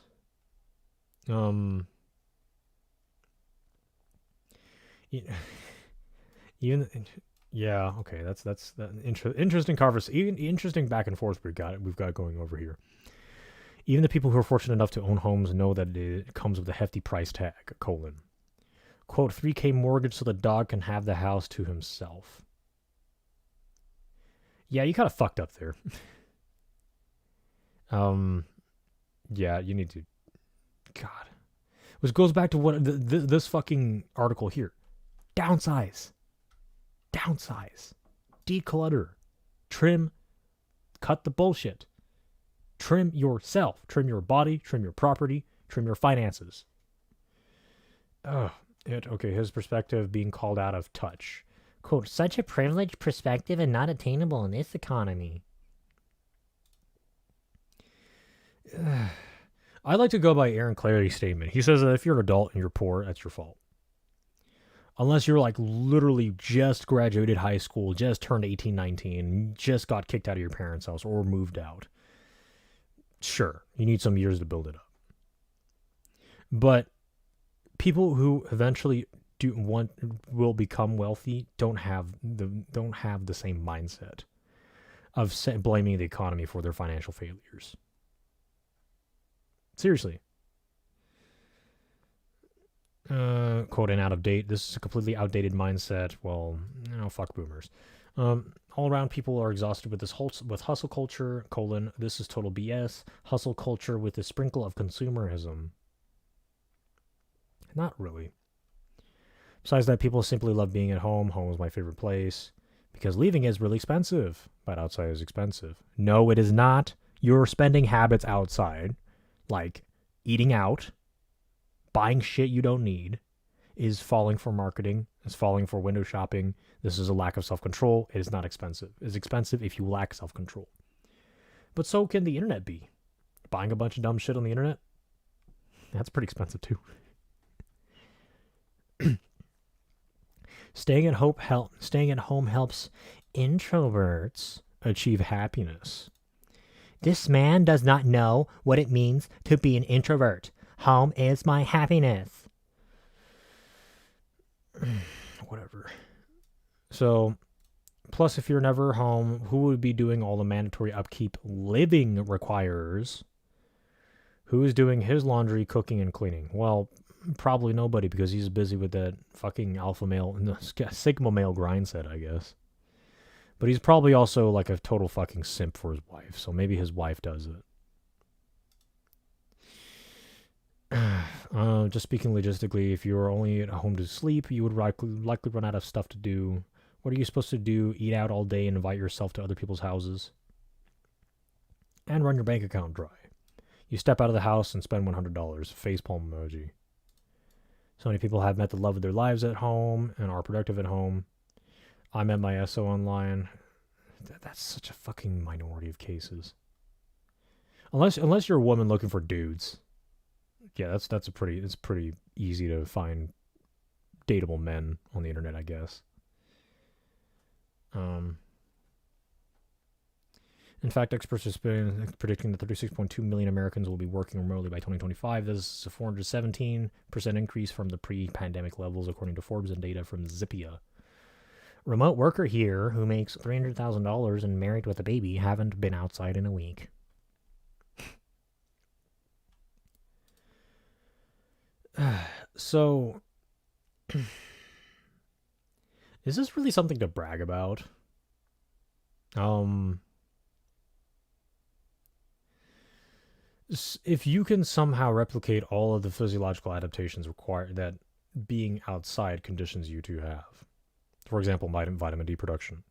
Yeah, okay, that's interesting conversation, interesting back and forth we've got going over here. Even the people who are fortunate enough to own homes know that it comes with a hefty price tag, quote, $3,000 mortgage so the dog can have the house to himself. Yeah, you kind of fucked up there. Yeah, you need to, God. Which goes back to what this fucking article here. Downsize. Declutter. Trim. Cut the bullshit. Trim yourself. Trim your body. Trim your property. Trim your finances. Okay, his perspective being called out of touch. Quote, such a privileged perspective and not attainable in this economy. I like to go by Aaron Clary's statement. He says that if you're an adult and you're poor, that's your fault. Unless you're like literally just graduated high school, just turned 18, 19, just got kicked out of your parents' house or moved out. Sure, you need some years to build it up. But people who eventually will become wealthy don't have the same mindset of blaming the economy for their financial failures. Seriously. Quote, and out of date. This is a completely outdated mindset. Well, fuck boomers. All around, people are exhausted with with hustle culture. This is total BS. Hustle culture with a sprinkle of consumerism. Not really. Besides that, people simply love being at home. Home is my favorite place because leaving is really expensive, but outside is expensive. No, it is not. Your spending habits outside, like eating out, buying shit you don't need, is falling for marketing, is falling for window shopping. This is a lack of self-control. It is not expensive. It's expensive if you lack self-control. But so can the internet be. Buying a bunch of dumb shit on the internet, that's pretty expensive too. Staying at home helps introverts achieve happiness. This man does not know what it means to be an introvert. Home is my happiness. Whatever. So, plus, if you're never home, who would be doing all the mandatory upkeep living requires? Who is doing his laundry, cooking, and cleaning? Well, probably nobody because he's busy with that fucking alpha male, sigma male grind set, I guess. But he's probably also like a total fucking simp for his wife, so maybe his wife does it. Just speaking logistically, if you're only at home to sleep, you would likely run out of stuff to do. What are you supposed to do? Eat out all day and invite yourself to other people's houses? And run your bank account dry. You step out of the house and spend $100. Facepalm emoji. So many people have met the love of their lives at home and are productive at home. I met my SO online. That's such a fucking minority of cases. Unless you're a woman looking for dudes. Yeah, it's pretty easy to find dateable men on the internet, I guess. In fact, experts are predicting that 36.2 million Americans will be working remotely by 2025. This is a 417% increase from the pre-pandemic levels, according to Forbes and data from Zippia. Remote worker here who makes $300,000 and married with a baby haven't been outside in a week. So, is this really something to brag about? If you can somehow replicate all of the physiological adaptations required that being outside conditions you to have, for example, vitamin D production,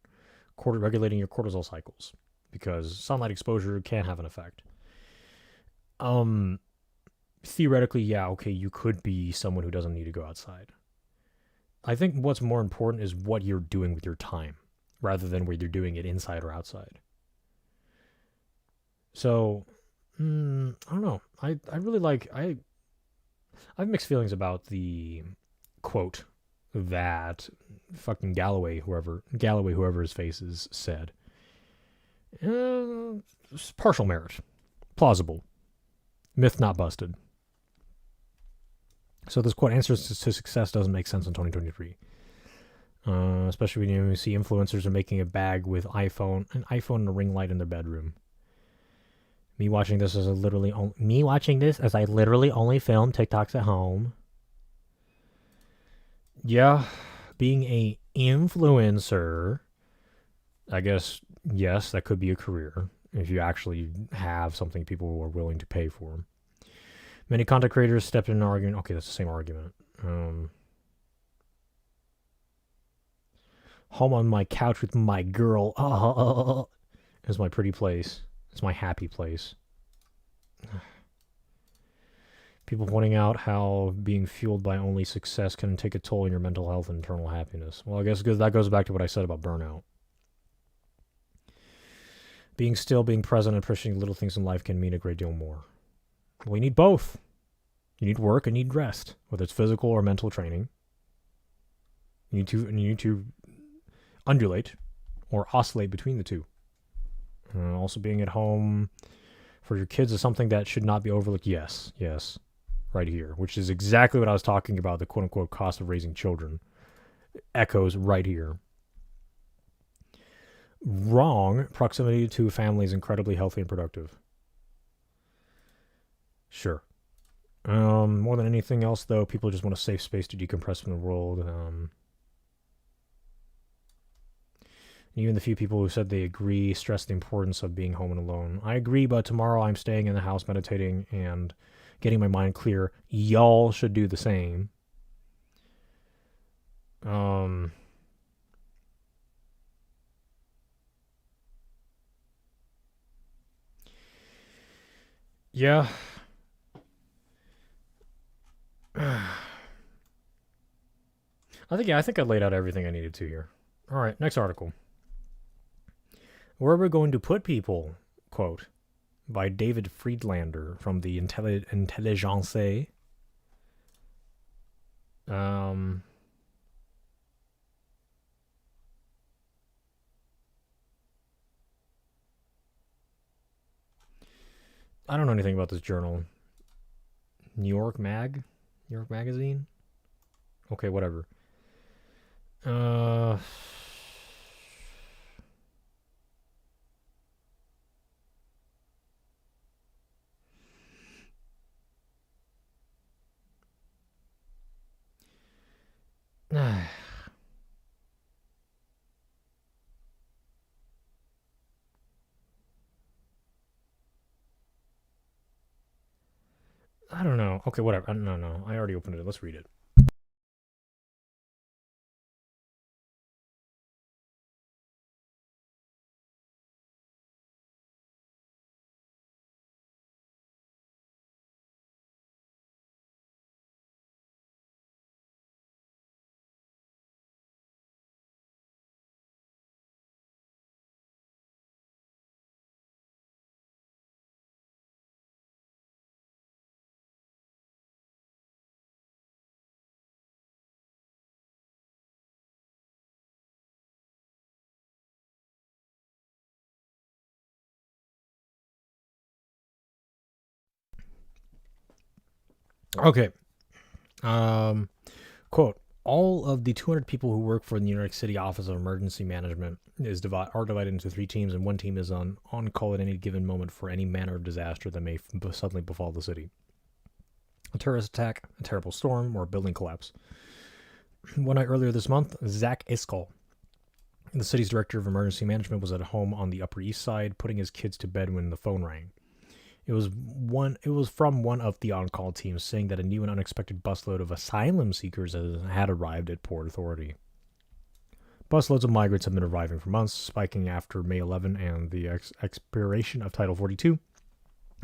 regulating your cortisol cycles, because sunlight exposure can have an effect. Theoretically, yeah, okay, you could be someone who doesn't need to go outside. I think what's more important is what you're doing with your time, rather than whether you're doing it inside or outside. So, I don't know. I really like, I have mixed feelings about the quote that fucking Galloway, whoever his face is, said. Partial merit. Plausible. Myth not busted. So this quote, answers to success doesn't make sense in 2023. Especially when you see influencers are making a bag with an iPhone and a ring light in their bedroom. Me watching this as I literally only film TikToks at home. Yeah, being a influencer, I guess, yes, that could be a career if you actually have something people are willing to pay for. Many content creators stepped in an argument. Okay, that's the same argument. Home on my couch with my girl. Is my pretty place. It's my happy place. People pointing out how being fueled by only success can take a toll on your mental health and internal happiness. Well, I guess that goes back to what I said about burnout. Being still, being present, and appreciating little things in life can mean a great deal more. Well, you need both. You need work and you need rest, whether it's physical or mental training. You need to undulate or oscillate between the two. Also, being at home for your kids is something that should not be overlooked. Yes, right here, which is exactly what I was talking about, the quote-unquote cost of raising children. Echoes right here. Wrong. Proximity to family is incredibly healthy and productive. Sure. More than anything else, though, people just want a safe space to decompress from the world. Even the few people who said they agree stress the importance of being home and alone. I agree, but tomorrow I'm staying in the house meditating and getting my mind clear. Y'all should do the same. Yeah. I think I laid out everything I needed to here. All right, next article. Where are we going to put people? Quote by David Friedlander from the Intelligence. I don't know anything about this journal. New York Magazine? Okay, whatever. I don't know. Okay, whatever. No. I already opened it. Let's read it. Okay. Quote, all of the 200 people who work for the New York City Office of Emergency Management are divided into 3 teams, and one team is on call at any given moment for any manner of disaster that may suddenly befall the city. A terrorist attack, a terrible storm, or a building collapse. One night earlier this month, Zach Iskall, the city's director of emergency management, was at home on the Upper East Side putting his kids to bed when the phone rang. It was from one of the on-call teams saying that a new and unexpected busload of asylum seekers had arrived at Port Authority. Busloads of migrants have been arriving for months, spiking after May 11 and the expiration of Title 42,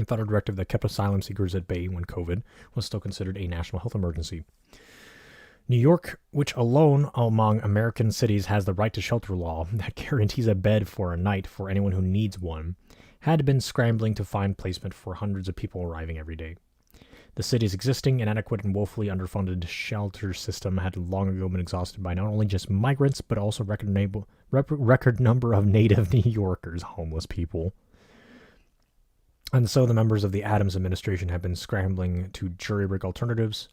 a federal directive that kept asylum seekers at bay when COVID was still considered a national health emergency. New York, which alone among American cities has the right to shelter law that guarantees a bed for a night for anyone who needs one, had been scrambling to find placement for hundreds of people arriving every day. The city's existing, inadequate, and woefully underfunded shelter system had long ago been exhausted by not only just migrants, but also record number of native New Yorkers, homeless people. And so the members of the Adams administration have been scrambling to jury-rig alternatives.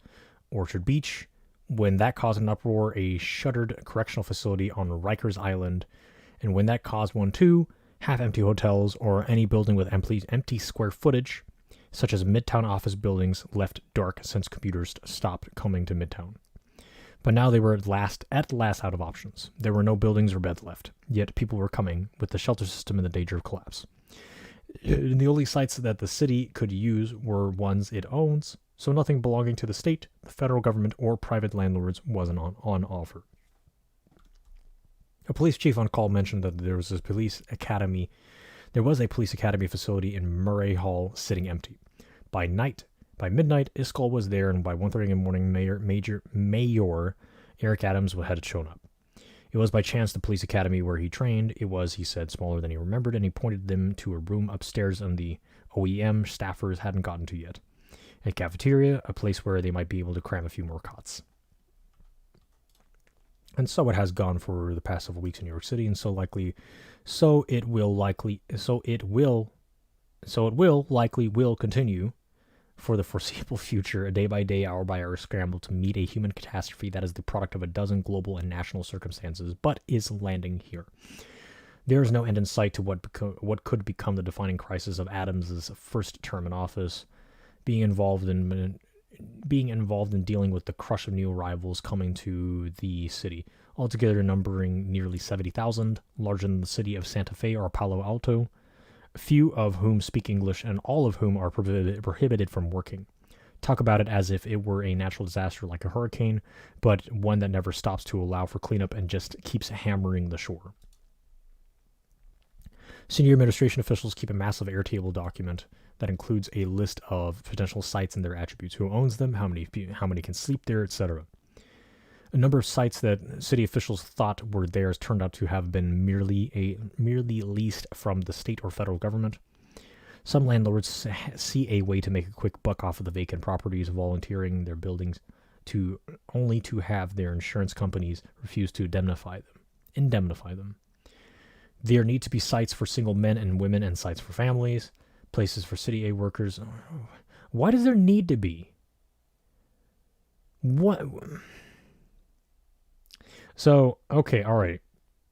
Orchard Beach, when that caused an uproar, a shuttered correctional facility on Rikers Island, and when that caused one too, half-empty hotels, or any building with empty square footage, such as Midtown office buildings left dark since computers stopped coming to Midtown. But now they were at last out of options. There were no buildings or beds left, yet people were coming, with the shelter system in the danger of collapse. And the only sites that the city could use were ones it owns, so nothing belonging to the state, the federal government, or private landlords wasn't on offer. A police chief on call mentioned that there was a police academy facility in Murray Hall sitting empty. By midnight, Iskall was there, and by 1:30 in the morning, Mayor Eric Adams had shown up. It was by chance the police academy where he trained. It was, he said, smaller than he remembered, and he pointed them to a room upstairs and the OEM staffers hadn't gotten to yet. A cafeteria, a place where they might be able to cram a few more cots. And so it has gone for the past several weeks in New York City, and so it will likely continue for the foreseeable future, a day-by-day, hour-by-hour scramble to meet a human catastrophe that is the product of a dozen global and national circumstances, but is landing here. There is no end in sight to what could become the defining crisis of Adams' first term in office. Being involved in being involved in dealing with the crush of new arrivals coming to the city, altogether numbering nearly 70,000, larger than the city of Santa Fe or Palo Alto, few of whom speak English and all of whom are prohibited from working. Talk about it as if it were a natural disaster like a hurricane, but one that never stops to allow for cleanup and just keeps hammering the shore. Senior administration officials keep a massive Airtable document that includes a list of potential sites and their attributes, who owns them, how many can sleep there, etc. A number of sites that city officials thought were theirs turned out to have been merely leased from the state or federal government. Some landlords see a way to make a quick buck off of the vacant properties, volunteering their buildings only to have their insurance companies refuse to indemnify them. There need to be sites for single men and women and sites for families, places for city aid workers. Why does there need to be? What? So, okay, all right.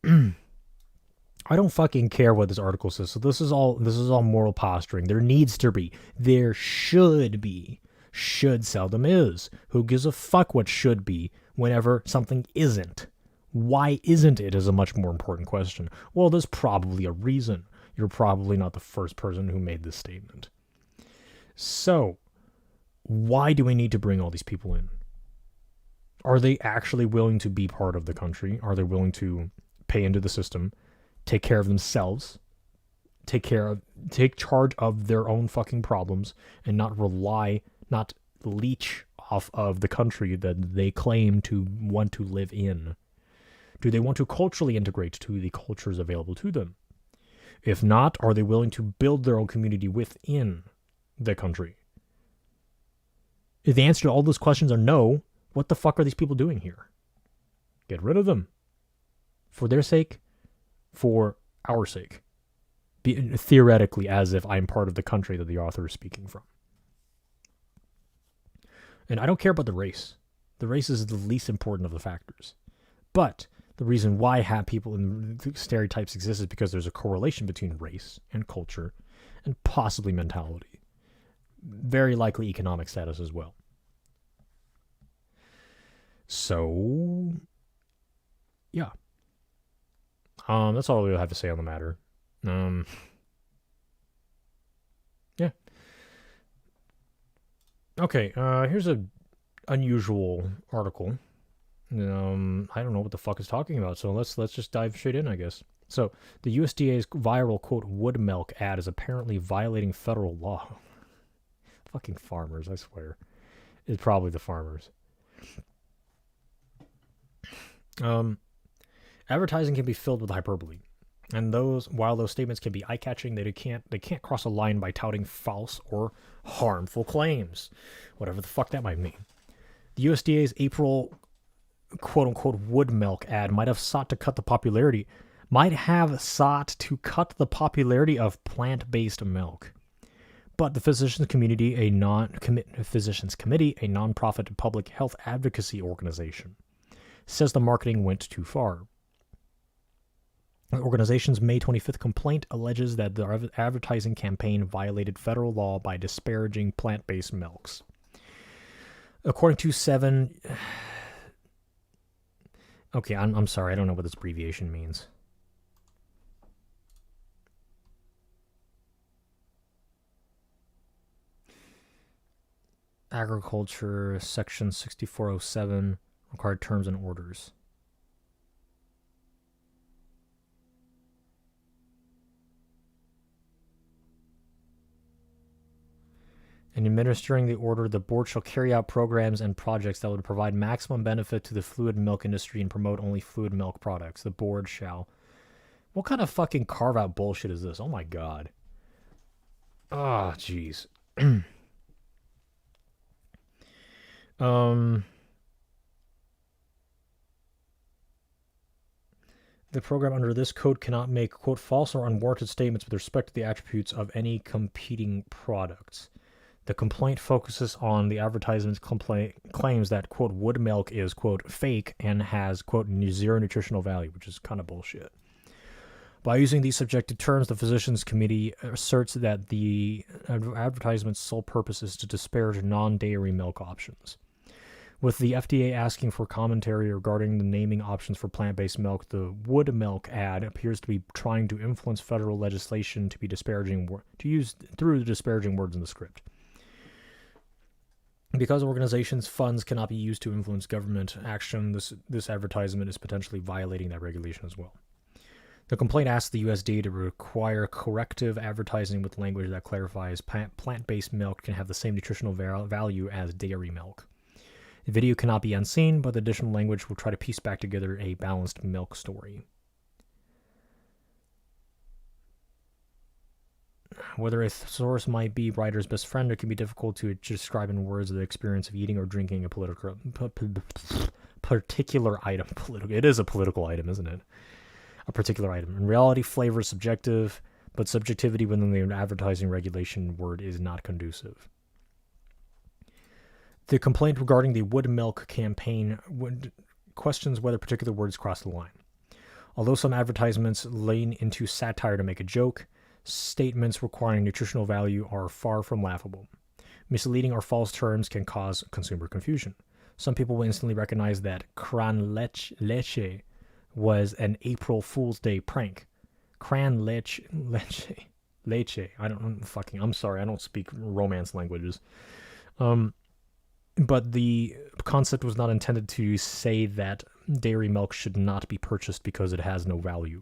I don't fucking care what this article says. So this is all moral posturing. There needs to be. There should be. Should seldom is. Who gives a fuck what should be whenever something isn't? Why isn't it is a much more important question. Well, there's probably a reason. You're probably not the first person who made this statement. So, why do we need to bring all these people in? Are they actually willing to be part of the country? Are they willing to pay into the system, take care of themselves, take charge of their own fucking problems, and not leech off of the country that they claim to want to live in? Do they want to culturally integrate to the cultures available to them? If not, are they willing to build their own community within the country? If the answer to all those questions are no, what the fuck are these people doing here? Get rid of them. For their sake, for our sake. Theoretically, as if I'm part of the country that the author is speaking from. And I don't care about the race. The race is the least important of the factors. But the reason why people and stereotypes exist is because there's a correlation between race and culture and possibly mentality. Very likely economic status as well. So, yeah. That's all we have to say on the matter. Yeah. Okay, here's a unusual article. I don't know what the fuck it's talking about, so let's just dive straight in, I guess. So, the USDA's viral, quote, wood milk ad is apparently violating federal law. Fucking farmers, I swear. It's probably the farmers. Advertising can be filled with hyperbole, and while those statements can be eye-catching, they can't cross a line by touting false or harmful claims, whatever the fuck that might mean. The USDA's April quote-unquote wood milk ad might have sought to cut the popularity of plant-based milk. But the Physicians Committee, a nonprofit public health advocacy organization, says the marketing went too far. The organization's May 25th complaint alleges that the advertising campaign violated federal law by disparaging plant-based milks. According to 7... Okay, I'm sorry, I don't know what this abbreviation means. Agriculture, Section 6407, required terms and orders. In administering the order, the board shall carry out programs and projects that would provide maximum benefit to the fluid milk industry and promote only fluid milk products. The board shall... What kind of fucking carve-out bullshit is this? Oh my god. Ah, jeez. The program under this code cannot make, quote, false or unwarranted statements with respect to the attributes of any competing products. The complaint focuses on the advertisement's claims that, quote, wood milk is, quote, fake and has, quote, zero nutritional value, which is kind of bullshit. By using these subjective terms, the Physicians Committee asserts that the advertisement's sole purpose is to disparage non-dairy milk options. With the FDA asking for commentary regarding the naming options for plant-based milk, the Wood Milk ad appears to be trying to influence federal legislation to be disparaging to use through the disparaging words in the script. Because organizations' funds cannot be used to influence government action, this advertisement is potentially violating that regulation as well. The complaint asks the USDA to require corrective advertising with language that clarifies plant-based milk can have the same nutritional value as dairy milk. The video cannot be unseen, but the additional language will try to piece back together a balanced milk story. Whether a source might be writer's best friend, it can be difficult to describe in words the experience of eating or drinking a particular item. It is a political item, isn't it? A particular item. In reality, flavor is subjective, but subjectivity within the advertising regulation word is not conducive. The complaint regarding the Wood Milk campaign questions whether particular words cross the line. Although some advertisements lean into satire to make a joke, statements requiring nutritional value are far from laughable. Misleading or false terms can cause consumer confusion. Some people will instantly recognize that cran leche was an April Fool's Day prank. Cran leche. I'm sorry, I don't speak Romance languages. But the concept was not intended to say that dairy milk should not be purchased because it has no value.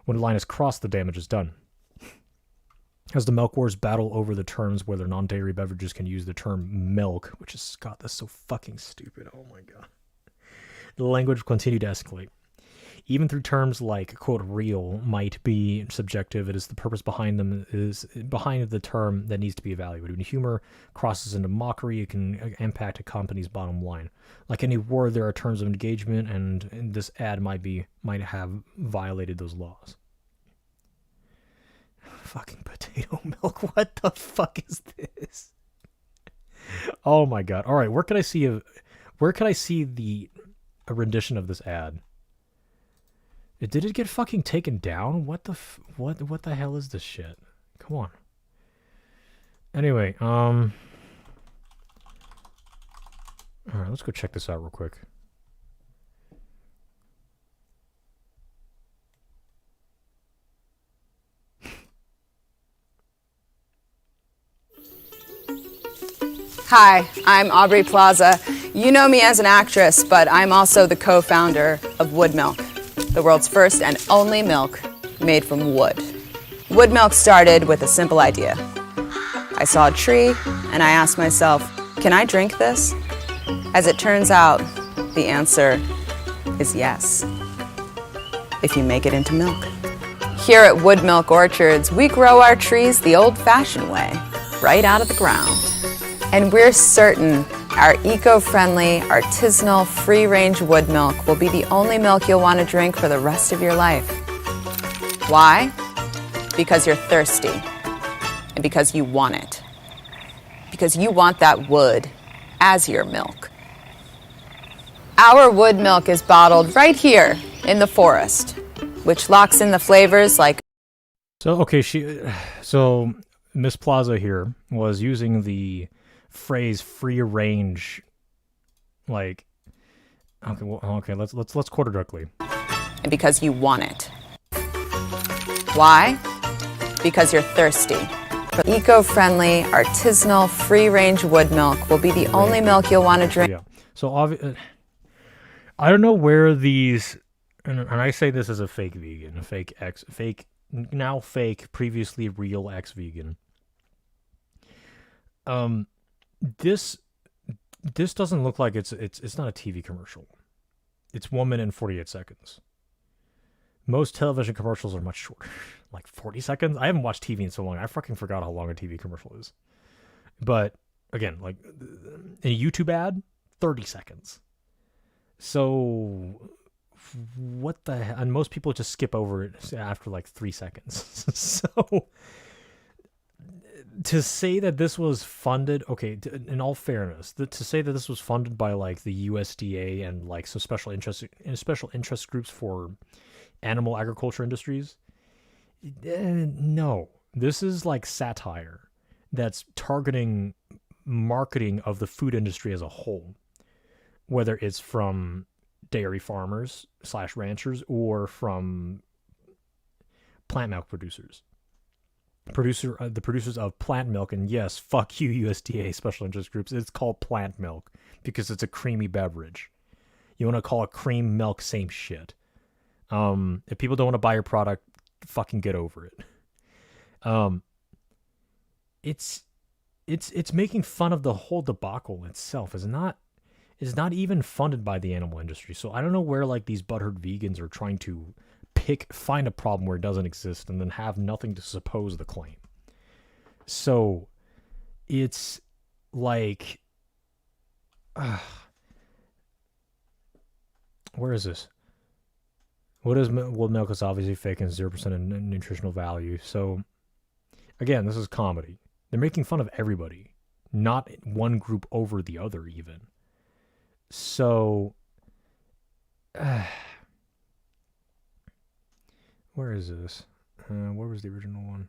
When the line is crossed, the damage is done. As the milk wars battle over the terms whether non-dairy beverages can use the term milk, which is, God, that's so fucking stupid. Oh my God. The language will continue to escalate. Even through terms like, quote, real might be subjective, it is the purpose behind them is behind the term that needs to be evaluated. When humor crosses into mockery, it can impact a company's bottom line. Like any word, there are terms of engagement, and this ad might have violated those laws. Fucking potato milk. What the fuck is this? Oh my God. All right, where can I see a rendition of this ad? Did it get fucking taken down? What the hell is this shit? Come on. Anyway, all right, let's go check this out real quick. Hi, I'm Aubrey Plaza. You know me as an actress, but I'm also the co-founder of Wood Milk, the world's first and only milk made from wood. Wood Milk started with a simple idea. I saw a tree and I asked myself, can I drink this? As it turns out, the answer is yes, if you make it into milk. Here at Wood Milk Orchards, we grow our trees the old-fashioned way, right out of the ground. And we're certain our eco-friendly, artisanal, free-range wood milk will be the only milk you'll want to drink for the rest of your life. Why? Because you're thirsty. And because you want it. Because you want that wood as your milk. Our wood milk is bottled right here in the forest, which locks in the flavors like... So Miss Plaza here was using the phrase free range, like, let's quote it directly. And because you want it. Why? Because you're thirsty. Eco-friendly, artisanal, free-range wood milk will be the only milk you'll want to drink. Yeah. So I don't know where these, and I say this as a fake vegan, now fake, previously real ex-vegan. This doesn't look like it's not a TV commercial. It's 1 minute and 48 seconds. Most television commercials are much shorter, like 40 seconds. I haven't watched TV in so long. I fucking forgot how long a TV commercial is. But again, like a YouTube ad, 30 seconds. So what the hell? And most people just skip over it after like 3 seconds. So to say that this was funded, okay, in all fairness, to say that this was funded by like the USDA and like some special interest groups for animal agriculture industries No. This is like satire that's targeting marketing of the food industry as a whole, whether it's from dairy farmers / ranchers or from plant milk producers. The producers of plant milk, and yes, fuck you, USDA special interest groups. It's called plant milk because it's a creamy beverage. You want to call it cream milk, same shit. If people don't want to buy your product, fucking get over it. It's making fun of the whole debacle itself. It's not even funded by the animal industry. So I don't know where like these butthurt vegans are trying to find a problem where it doesn't exist and then have nothing to suppose the claim. So it's like, where is this? What is wood milk is obviously fake and 0% in nutritional value. So again, this is comedy. They're making fun of everybody, not one group over the other even. So where is this? Where was the original one?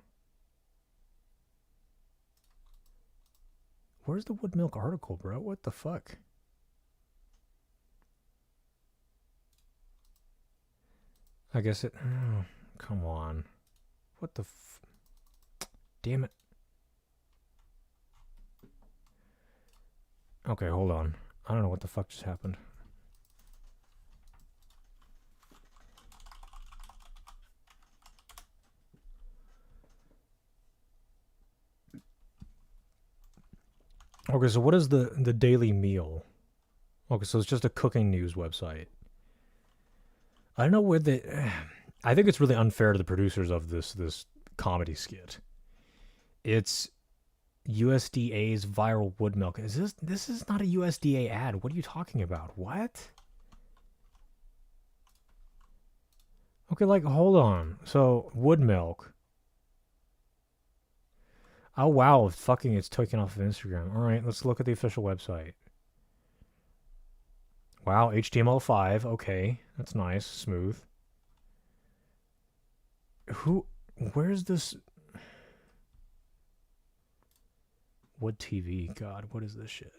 Where's the wood milk article, bro? What the fuck? I guess it... Oh, come on. What the damn it. Okay, hold on. I don't know what the fuck just happened. Okay, so what is the Daily Meal? Okay, so it's just a cooking news website. I don't know where I think it's really unfair to the producers of this comedy skit. It's USDA's viral wood milk. This is not a USDA ad. What are you talking about? What? Okay, like hold on. So wood milk. Oh wow, fucking it's taken off of Instagram. All right, let's look at the official website. Wow, HTML5. Okay, that's nice, smooth. Where's this? Wood TV. God, what is this shit?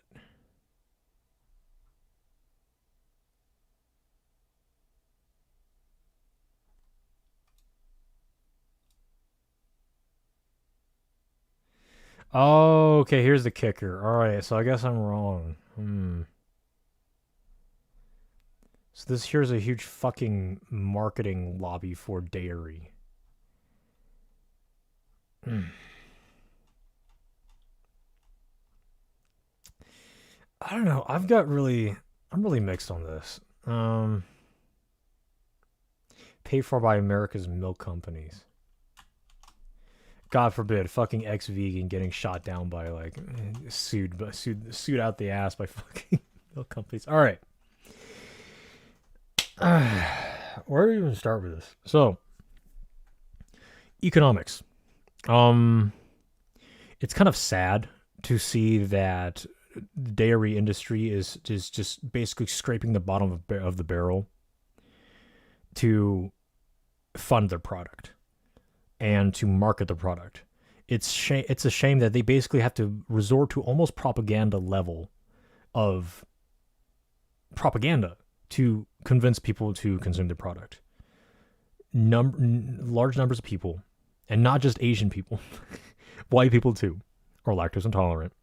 Oh, okay, here's the kicker. All right, so I guess I'm wrong. So here's a huge fucking marketing lobby for dairy. I don't know. I'm really mixed on this. Paid for by America's milk companies. God forbid, fucking ex-vegan getting shot down by like sued out the ass by fucking milk companies. All right. Where do we even start with this? So, economics. It's kind of sad to see that the dairy industry is just basically scraping the bottom of the barrel to fund their product and to market the product. It's a shame that they basically have to resort to almost propaganda level of propaganda to convince people to consume the product. Large numbers of people, and not just Asian people, white people too, are lactose intolerant.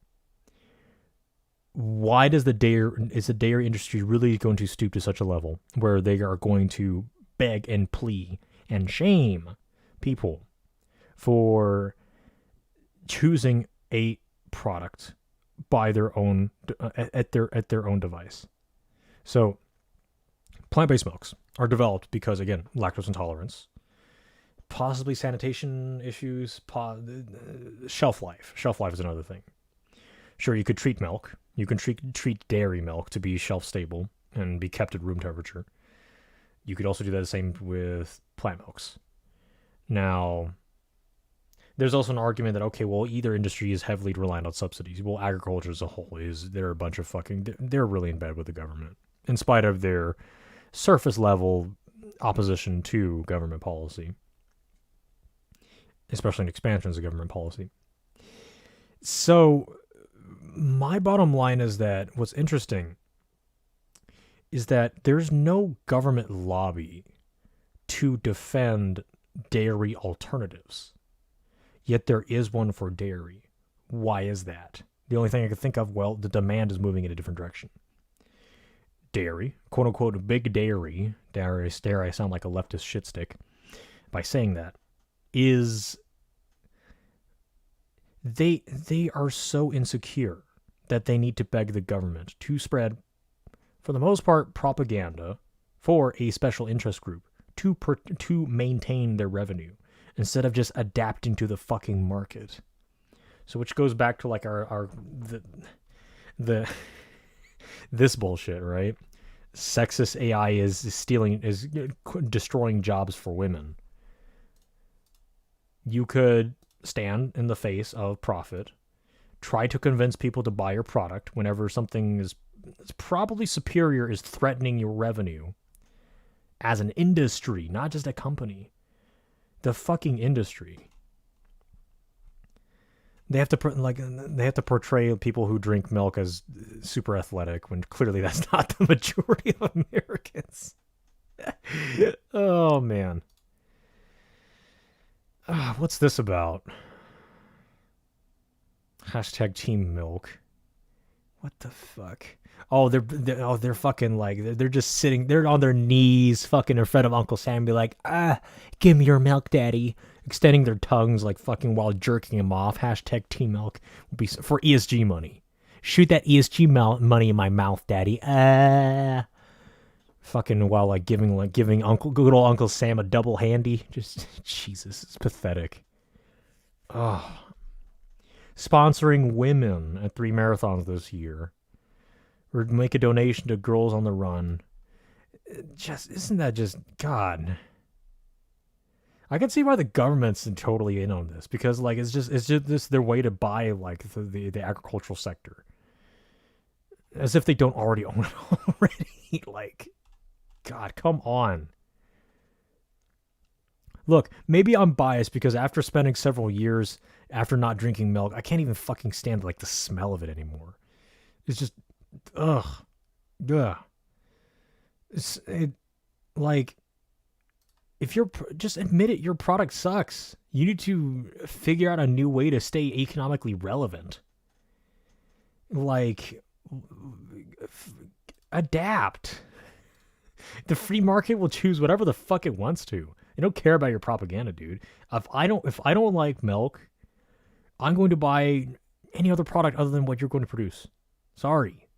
Why is the dairy industry really going to stoop to such a level where they are going to beg and plea and shame people for choosing a product by their own at their own device? So plant-based milks are developed because, again, lactose intolerance, possibly sanitation issues, shelf life. Shelf life is another thing. Sure, you could treat milk. You can treat dairy milk to be shelf stable and be kept at room temperature. You could also do that the same with plant milks. Now, there's also an argument that, okay, well, either industry is heavily reliant on subsidies. Well, agriculture as a whole they're a bunch of they're really in bed with the government, in spite of their surface level opposition to government policy. especially in expansions of government policy. So my bottom line is that what's interesting is that there's no government lobby to defend dairy alternatives. Yet there is one for dairy. Why is that? The only thing I can think of, well, the demand is moving in a different direction. Dairy, quote unquote, big dairy, dare I sound like a leftist shitstick by saying that, is they are so insecure that they need to beg the government to spread, for the most part, propaganda for a special interest group to maintain their revenue instead of just adapting to the fucking market. So which goes back to like the this bullshit, right? Sexist AI is destroying jobs for women. You could stand in the face of profit, try to convince people to buy your product whenever something is probably superior is threatening your revenue as an industry, not just a company. The fucking industry. They have to portray people who drink milk as super athletic when clearly that's not the majority of Americans. Oh man. What's this about? Hashtag Team Milk. What the fuck? Oh, they're fucking like they're just sitting. They're on their knees, fucking in front of Uncle Sam, and be like, give me your milk, Daddy. Extending their tongues like fucking while jerking him off. Hashtag Team Milk will be for ESG money. Shoot that ESG money in my mouth, Daddy. Fucking while like giving good old Uncle Sam a double handy. Just Jesus, it's pathetic. Oh. Sponsoring women at 3 marathons this year, or make a donation to Girls on the Run. Isn't that just God? I can see why the government's totally in on this, because like it's just this their way to buy like the agricultural sector, as if they don't already own it already. Like, God, come on. Look, maybe I'm biased because after spending several years after not drinking milk, I can't even fucking stand like the smell of it anymore. It's just, ugh. Like, if you're, just admit it, your product sucks. You need to figure out a new way to stay economically relevant. Like, adapt. The free market will choose whatever the fuck it wants to. They don't care about your propaganda, dude. If I don't like milk, I'm going to buy any other product other than what you're going to produce. Sorry.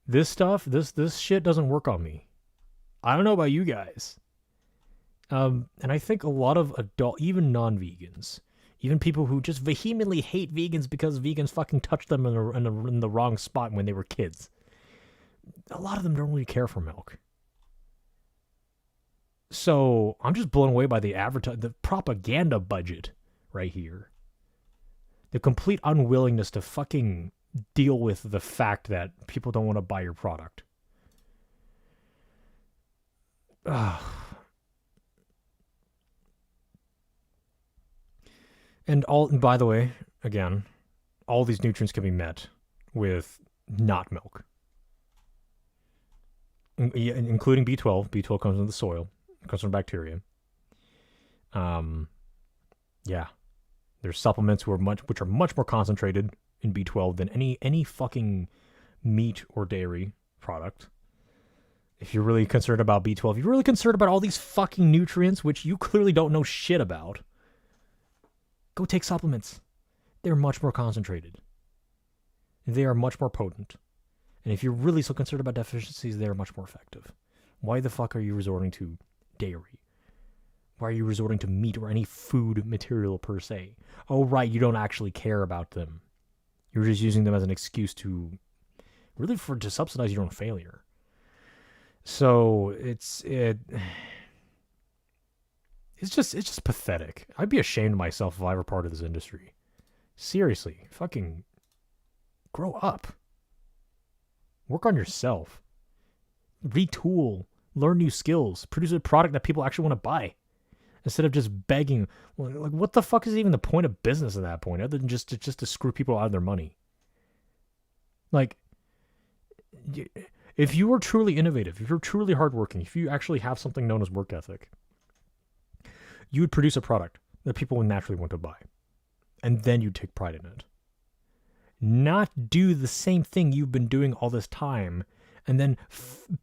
This stuff, this shit doesn't work on me. I don't know about you guys. And I think a lot of even non-vegans, even people who just vehemently hate vegans because vegans fucking touched them in the wrong spot when they were kids, a lot of them don't really care for milk. So I'm just blown away by the propaganda budget right here. The complete unwillingness to fucking deal with the fact that people don't want to buy your product. And by the way, again, all these nutrients can be met with not milk. Including B12. B12 comes from the soil. It comes from bacteria. Yeah. There's supplements which are much more concentrated in B12 than any fucking meat or dairy product. If you're really concerned about B12, you're really concerned about all these fucking nutrients which you clearly don't know shit about. Go take supplements. They're much more concentrated. They are much more potent. And if you're really so concerned about deficiencies, they're much more effective. Why the fuck are you resorting to dairy? Why are you resorting to meat or any food material per se? Oh, right, you don't actually care about them. You're just using them as an excuse to subsidize your own failure. So it's just pathetic. I'd be ashamed of myself if I were part of this industry. Seriously, fucking grow up. Work on yourself. Retool. Learn new skills. Produce a product that people actually want to buy. instead of just begging. Like, what the fuck is even the point of business at that point, other than just to screw people out of their money? Like, if you are truly innovative, if you're truly hardworking, if you actually have something known as work ethic, you would produce a product that people would naturally want to buy, and then you'd take pride in it. Not do the same thing you've been doing all this time, and then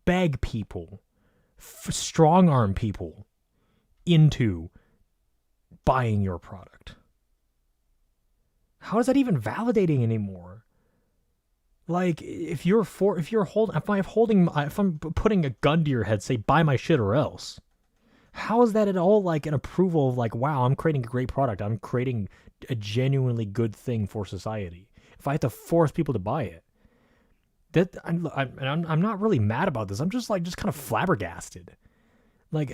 beg people, strong-arm people into buying your product. How is that even validating anymore? Like, if I'm putting a gun to your head, say, buy my shit or else. How is that at all like an approval of like, wow, I'm creating a great product. I'm creating a genuinely good thing for society. If I have to force people to buy it, I'm not really mad about this. I'm just kind of flabbergasted. Like,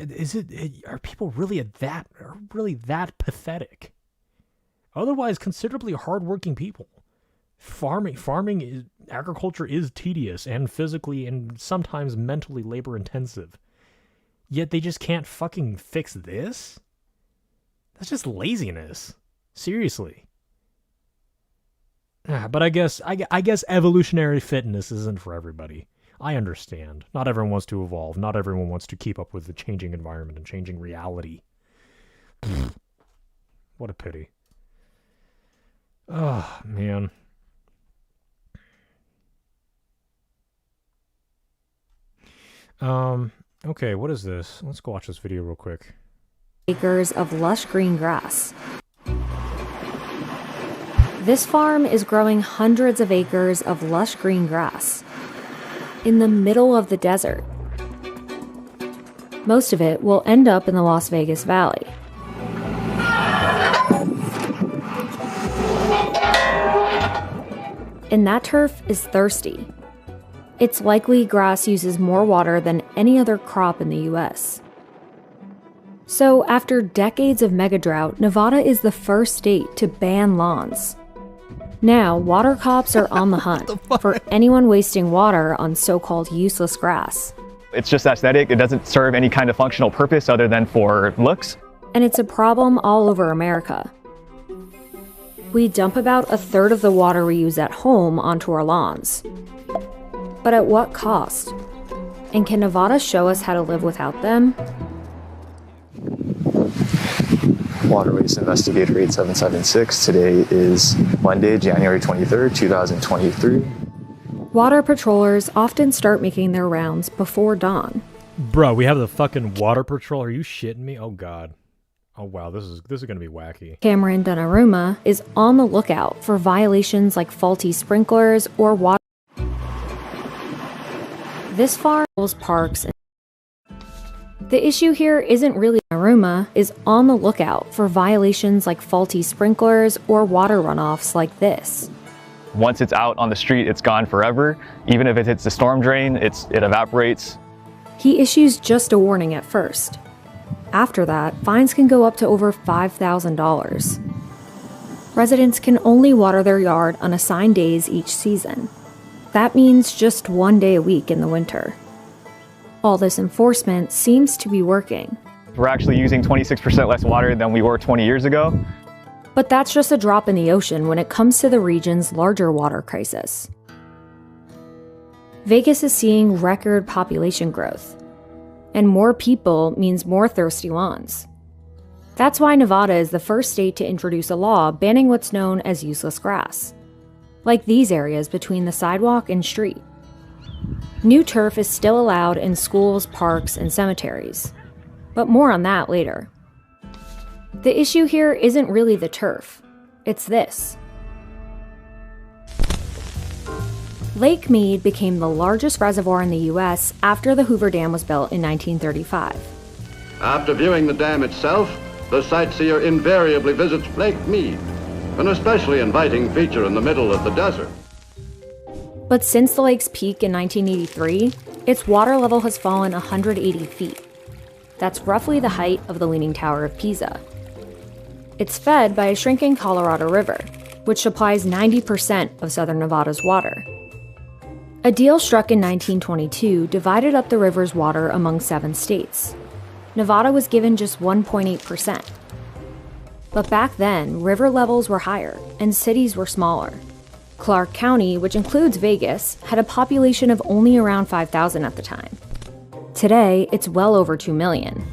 are people really that pathetic? Otherwise, considerably hardworking people. Agriculture is tedious and physically and sometimes mentally labor intensive. Yet they just can't fucking fix this? That's just laziness. Seriously. But I guess evolutionary fitness isn't for everybody. I understand. Not everyone wants to evolve. Not everyone wants to keep up with the changing environment and changing reality. What a pity. Oh, man. Okay, what is this? Let's go watch this video real quick. Acres of lush green grass. This farm is growing hundreds of acres of lush green grass in the middle of the desert. Most of it will end up in the Las Vegas Valley. And that turf is thirsty. It's likely grass uses more water than any other crop in the US. So after decades of mega drought, Nevada is the first state to ban lawns. Now, water cops are on the hunt for anyone wasting water on so-called useless grass. It's just aesthetic. It doesn't serve any kind of functional purpose other than for looks. And it's a problem all over America. We dump about a third of the water we use at home onto our lawns. But at what cost? And can Nevada show us how to live without them? Waterways Investigator 8776. Today is Monday, January 23rd, 2023. Water patrollers often start making their rounds before dawn. Bro, we have the fucking water patrol. Are you shitting me? Oh, God. Oh, wow. This is going to be wacky. Cameron Donnarumma is on the lookout for violations like faulty sprinklers or water. This farm owns parks. The issue here isn't really Donnarumma is on the lookout for violations like faulty sprinklers or water runoffs like this. Once it's out on the street, it's gone forever. Even if it hits the storm drain, it evaporates. He issues just a warning at first. After that, fines can go up to over $5,000. Residents can only water their yard on assigned days each season. That means just one day a week in the winter. All this enforcement seems to be working. We're actually using 26% less water than we were 20 years ago. But that's just a drop in the ocean when it comes to the region's larger water crisis. Vegas is seeing record population growth, and more people means more thirsty lawns. That's why Nevada is the first state to introduce a law banning what's known as useless grass, like these areas between the sidewalk and street. New turf is still allowed in schools, parks, and cemeteries, but more on that later. The issue here isn't really the turf, it's this. Lake Mead became the largest reservoir in the US after the Hoover Dam was built in 1935. After viewing the dam itself, the sightseer invariably visits Lake Mead, an especially inviting feature in the middle of the desert. But since the lake's peak in 1983, its water level has fallen 180 feet. That's roughly the height of the Leaning Tower of Pisa. It's fed by a shrinking Colorado River, which supplies 90% of southern Nevada's water. A deal struck in 1922 divided up the river's water among 7 states. Nevada was given just 1.8%. But back then, river levels were higher and cities were smaller. Clark County, which includes Vegas, had a population of only around 5,000 at the time. Today, it's well over 2 million.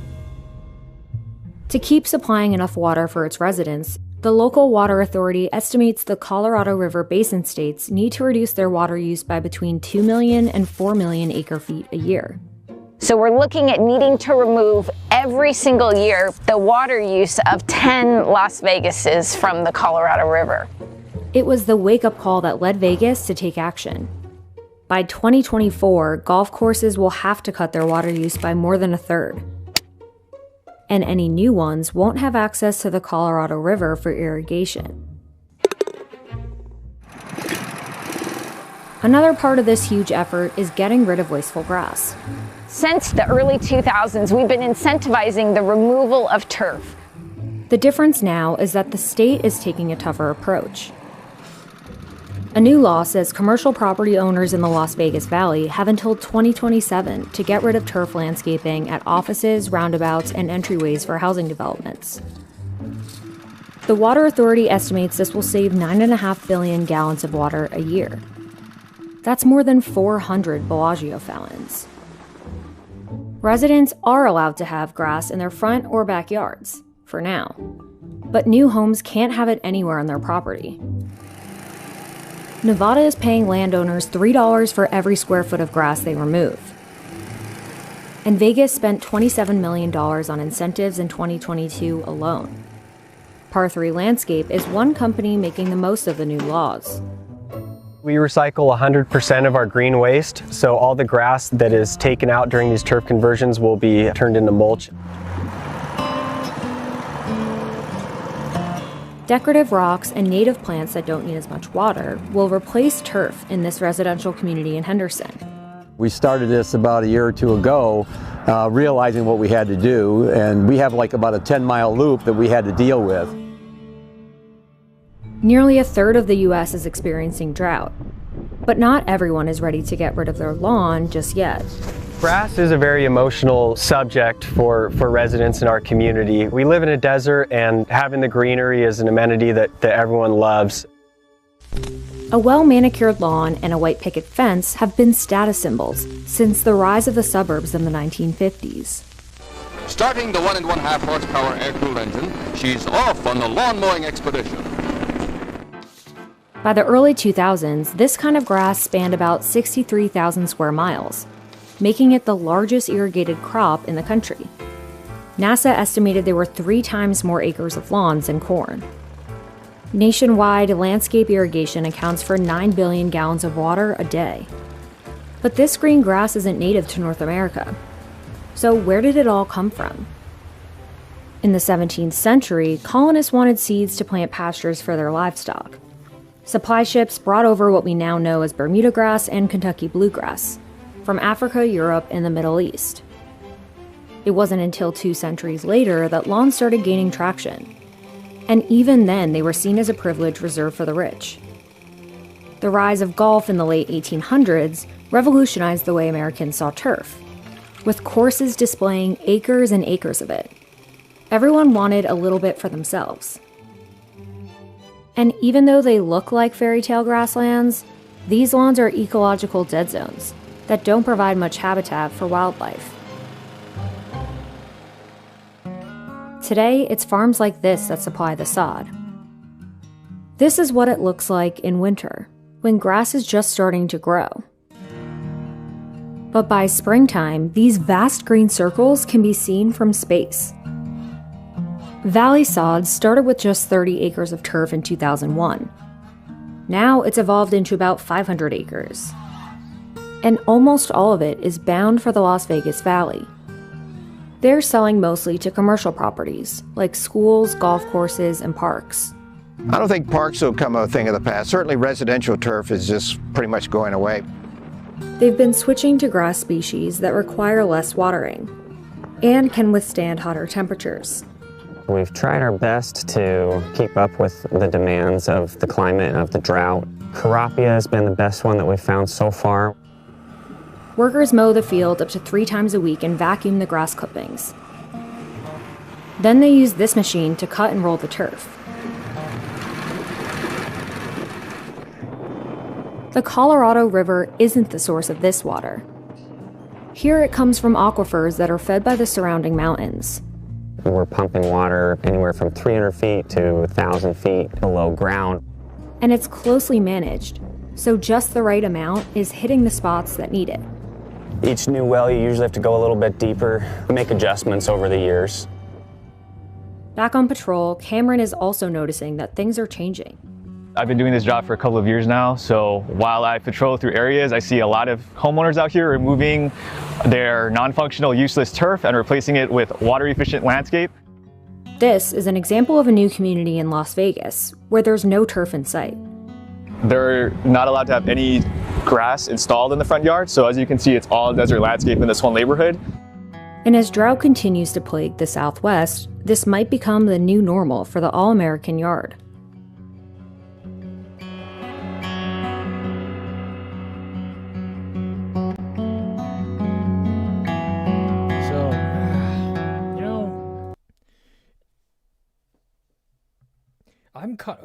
To keep supplying enough water for its residents, the local water authority estimates the Colorado River Basin states need to reduce their water use by between 2 million and 4 million acre-feet a year. So we're looking at needing to remove every single year the water use of 10 Las Vegases from the Colorado River. It was the wake-up call that led Vegas to take action. By 2024, golf courses will have to cut their water use by more than a third. And any new ones won't have access to the Colorado River for irrigation. Another part of this huge effort is getting rid of wasteful grass. Since the early 2000s, we've been incentivizing the removal of turf. The difference now is that the state is taking a tougher approach. A new law says commercial property owners in the Las Vegas Valley have until 2027 to get rid of turf landscaping at offices, roundabouts, and entryways for housing developments. The Water Authority estimates this will save 9.5 billion gallons of water a year. That's more than 400 Bellagio fountains. Residents are allowed to have grass in their front or backyards, for now. But new homes can't have it anywhere on their property. Nevada is paying landowners $3 for every square foot of grass they remove. And Vegas spent $27 million on incentives in 2022 alone. Par 3 Landscape is one company making the most of the new laws. We recycle 100% of our green waste, so all the grass that is taken out during these turf conversions will be turned into mulch. Decorative rocks and native plants that don't need as much water will replace turf in this residential community in Henderson. We started this about a year or two ago, realizing what we had to do, and we have like about a 10-mile loop that we had to deal with. Nearly a third of the U.S. is experiencing drought, but not everyone is ready to get rid of their lawn just yet. Grass is a very emotional subject for residents in our community. We live in a desert, and having the greenery is an amenity that everyone loves. A well-manicured lawn and a white picket fence have been status symbols since the rise of the suburbs in the 1950s. Starting the 1 1/2 horsepower air-cooled engine, she's off on the lawn mowing expedition. By the early 2000s, this kind of grass spanned about 63,000 square miles, making it the largest irrigated crop in the country. NASA estimated there were 3 times more acres of lawns than corn. Nationwide, landscape irrigation accounts for 9 billion gallons of water a day. But this green grass isn't native to North America. So where did it all come from? In the 17th century, colonists wanted seeds to plant pastures for their livestock. Supply ships brought over what we now know as Bermuda grass and Kentucky bluegrass from Africa, Europe, and the Middle East. It wasn't until 2 centuries later that lawns started gaining traction. And even then, they were seen as a privilege reserved for the rich. The rise of golf in the late 1800s revolutionized the way Americans saw turf, with courses displaying acres and acres of it. Everyone wanted a little bit for themselves. And even though they look like fairy tale grasslands, these lawns are ecological dead zones that don't provide much habitat for wildlife. Today, it's farms like this that supply the sod. This is what it looks like in winter, when grass is just starting to grow. But by springtime, these vast green circles can be seen from space. Valley sod started with just 30 acres of turf in 2001. Now it's evolved into about 500 acres. And almost all of it is bound for the Las Vegas Valley. They're selling mostly to commercial properties, like schools, golf courses, and parks. I don't think parks will become a thing of the past. Certainly residential turf is just pretty much going away. They've been switching to grass species that require less watering and can withstand hotter temperatures. We've tried our best to keep up with the demands of the climate and of the drought. Carapia has been the best one that we've found so far. Workers mow the field up to 3 times a week and vacuum the grass clippings. Then they use this machine to cut and roll the turf. The Colorado River isn't the source of this water. Here it comes from aquifers that are fed by the surrounding mountains. We're pumping water anywhere from 300 feet to 1,000 feet below ground. And it's closely managed, so just the right amount is hitting the spots that need it. Each new well, you usually have to go a little bit deeper, make adjustments over the years. Back on patrol, Cameron is also noticing that things are changing. I've been doing this job for a couple of years now, so while I patrol through areas, I see a lot of homeowners out here removing their non-functional, useless turf and replacing it with water-efficient landscape. This is an example of a new community in Las Vegas, where there's no turf in sight. They're not allowed to have any grass installed in the front yard, so as you can see, it's all desert landscape in this whole neighborhood. And as drought continues to plague the Southwest, this might become the new normal for the all-American yard.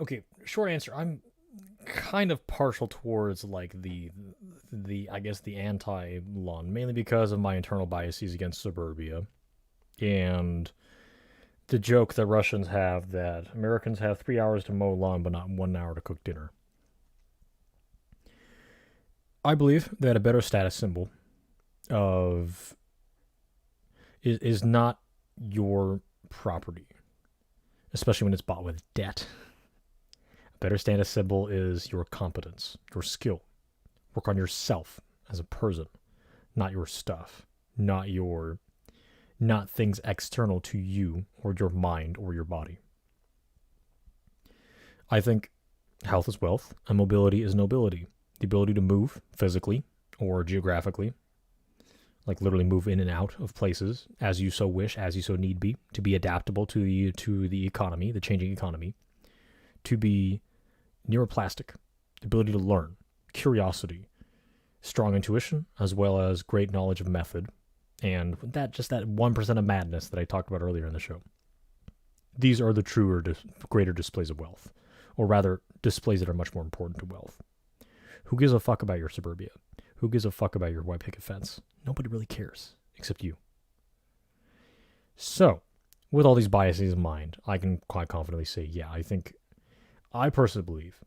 Okay, short answer. I'm kind of partial towards like the I guess the anti-lawn, mainly because of my internal biases against suburbia, and the joke that Russians have that Americans have 3 hours to mow lawn but not 1 hour to cook dinner. I believe that a better status symbol of is not your property, especially when it's bought with debt. Better status symbol is your competence, your skill. Work on yourself as a person, not your stuff, not things external to you or your mind or your body. I think health is wealth and mobility is nobility. The ability to move physically or geographically, like literally move in and out of places as you so wish, as you so need be, to be adaptable to the economy, the changing economy, to be neuroplastic, the ability to learn, curiosity, strong intuition, as well as great knowledge of method, and that 1% of madness that I talked about earlier in the show. These are the truer, greater displays of wealth, or rather, displays that are much more important to wealth. Who gives a fuck about your suburbia? Who gives a fuck about your white picket fence? Nobody really cares, except you. So, with all these biases in mind, I can quite confidently say, yeah, I personally believe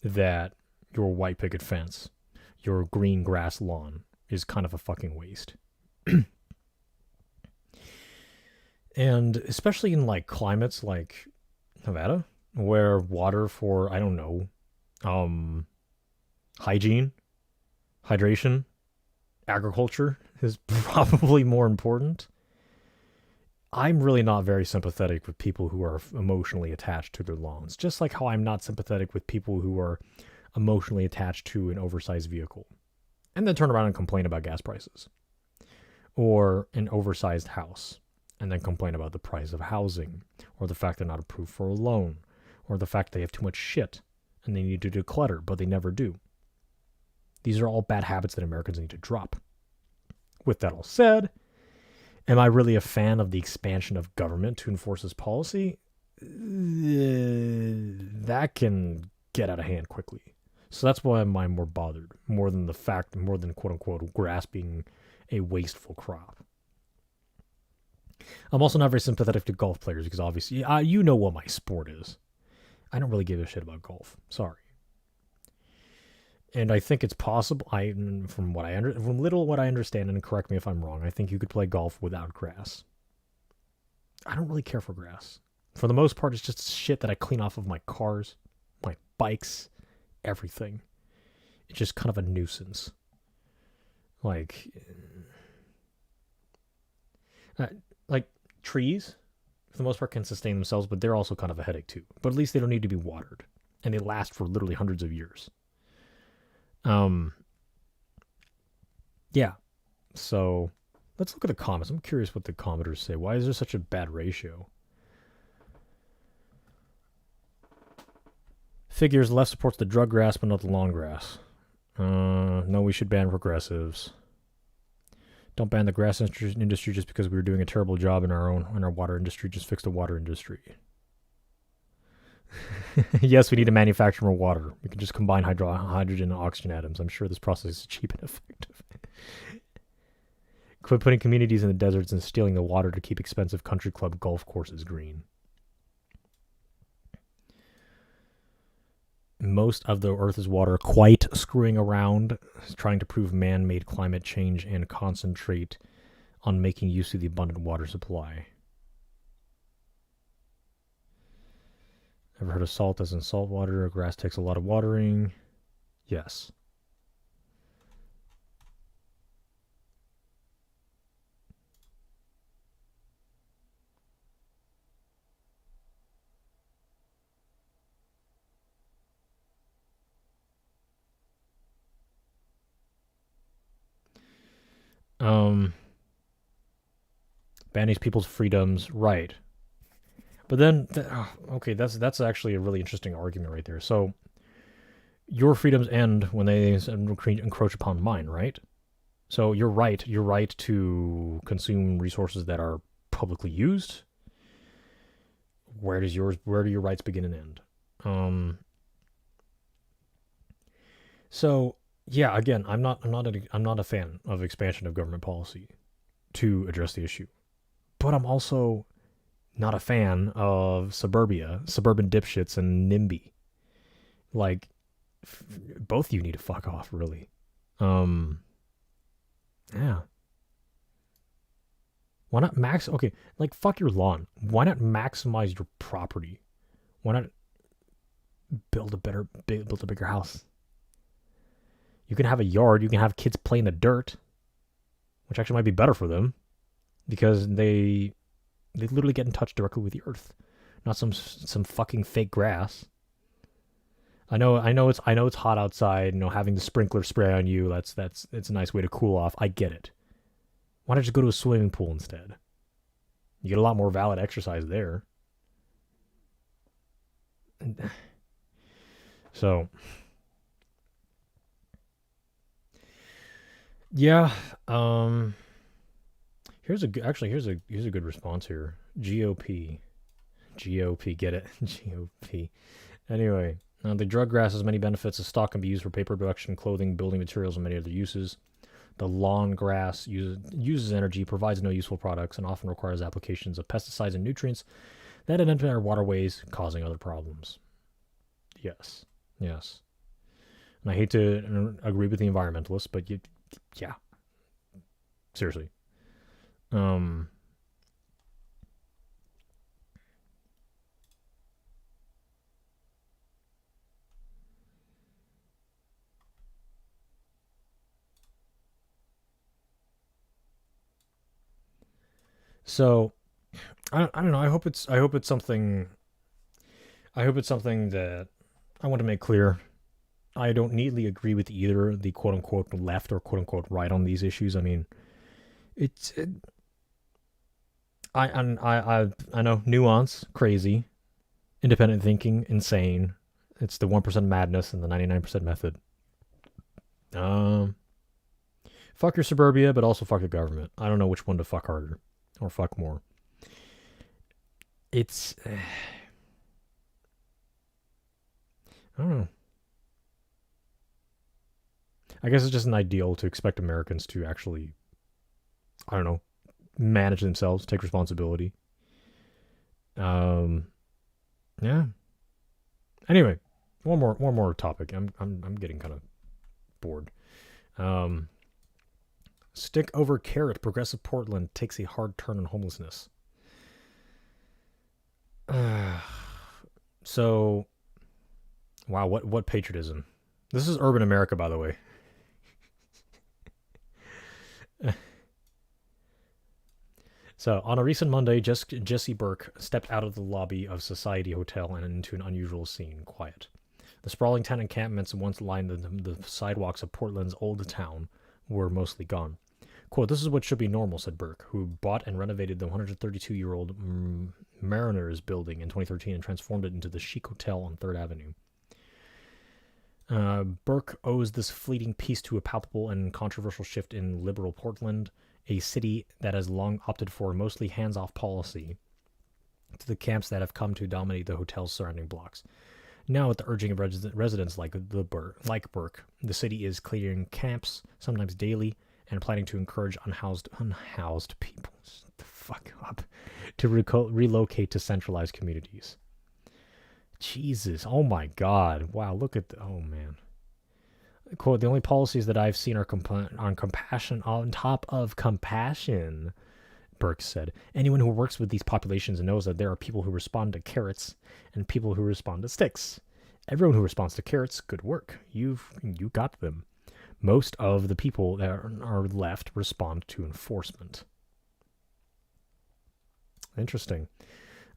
that your white picket fence, your green grass lawn, is kind of a fucking waste. And especially in like climates like Nevada, where water for, I don't know, hygiene, hydration, agriculture is probably more important. I'm really not very sympathetic with people who are emotionally attached to their lawns, just like how I'm not sympathetic with people who are emotionally attached to an oversized vehicle and then turn around and complain about gas prices, or an oversized house and then complain about the price of housing, or the fact they're not approved for a loan, or the fact they have too much shit and they need to declutter, but they never do. These are all bad habits that Americans need to drop. With that all said, am I really a fan of the expansion of government to enforce this policy? That can get out of hand quickly. So that's why I'm more bothered, more than quote unquote grass being a wasteful crop. I'm also not very sympathetic to golf players because obviously, you know what my sport is. I don't really give a shit about golf. Sorry. And I think it's possible, from what I understand, and correct me if I'm wrong, I think you could play golf without grass. I don't really care for grass. For the most part, it's just shit that I clean off of my cars, my bikes, everything. It's just kind of a nuisance. Like trees, for the most part, can sustain themselves, but they're also kind of a headache too. But at least they don't need to be watered, and they last for literally hundreds of years. Yeah. So let's look at the comments. I'm curious what the commenters say. Why is there such a bad ratio? Figures left supports the drug grass, but not the lawn grass. No, we should ban progressives. Don't ban the grass industry just because we were doing a terrible job in our water industry. Just fix the water industry. Yes, we need to manufacture more water. We can just combine hydrogen and oxygen atoms. I'm sure this process is cheap and effective. Quit putting communities in the deserts and stealing the water to keep expensive country club golf courses green. Most of the Earth's water quite screwing around, trying to prove man-made climate change and concentrate on making use of the abundant water supply. Ever heard of salt as in salt water? Grass takes a lot of watering. Yes. Ban these people's freedoms, right? But then, okay, that's actually a really interesting argument right there. So, your freedoms end when they encroach upon mine, right? So you're right to consume resources that are publicly used. Where do your rights begin and end? So yeah, again, I'm not a fan of expansion of government policy to address the issue, but I'm also not a fan of suburbia, suburban dipshits, and NIMBY. Like, both of you need to fuck off, really. Yeah. Why not okay, like, fuck your lawn. Why not maximize your property? Why not build a bigger house? You can have a yard, you can have kids play in the dirt, which actually might be better for them, because they literally get in touch directly with the earth, not some fucking fake grass. I know it's hot outside. Having the sprinkler spray on you, it's a nice way to cool off. I get it. Why not just go to a swimming pool instead? You get a lot more valid exercise there. So, yeah. Here's a good response here. GOP, get it? GOP. Anyway, the drug grass has many benefits. The stalk can be used for paper production, clothing, building materials, and many other uses. The lawn grass uses energy, provides no useful products, and often requires applications of pesticides and nutrients that enter our waterways, causing other problems. Yes. And I hate to agree with the environmentalists, but yeah. Seriously. So, I don't know. I hope it's something. I hope it's something that I want to make clear. I don't neatly agree with either the quote unquote left or quote unquote right on these issues. I mean, I know nuance, crazy, independent thinking, insane. It's the 1% madness and the 99% method. Fuck your suburbia, but also fuck the government. I don't know which one to fuck harder. Or fuck more. It's... I don't know. I guess it's just an ideal to expect Americans to actually, I don't know, manage themselves, take responsibility. Yeah. Anyway, one more topic. I'm getting kind of bored. Stick over carrot. Progressive Portland takes a hard turn on homelessness. So, wow, what patriotism. This is urban America, by the way. So, on a recent Monday, Jesse Burke stepped out of the lobby of Society Hotel and into an unusual scene, quiet. The sprawling tent encampments once lined the sidewalks of Portland's old town were mostly gone. Quote, "This is what should be normal," said Burke, who bought and renovated the 132-year-old Mariners building in 2013 and transformed it into the Chic Hotel on 3rd Avenue. Burke owes this fleeting peace to a palpable and controversial shift in liberal Portland a city that has long opted for a mostly hands-off policy, to the camps that have come to dominate the hotel's surrounding blocks. Now, at the urging of residents like Burke, the city is clearing camps, sometimes daily, and planning to encourage unhoused people shut the fuck up, to relocate to centralized communities. Jesus, oh my God, wow, look at oh man. Quote, the only policies that I've seen are on compassion, on top of compassion, Burke said. Anyone who works with these populations knows that there are people who respond to carrots and people who respond to sticks. Everyone who responds to carrots, good work. You got them. Most of the people that are left respond to enforcement. Interesting.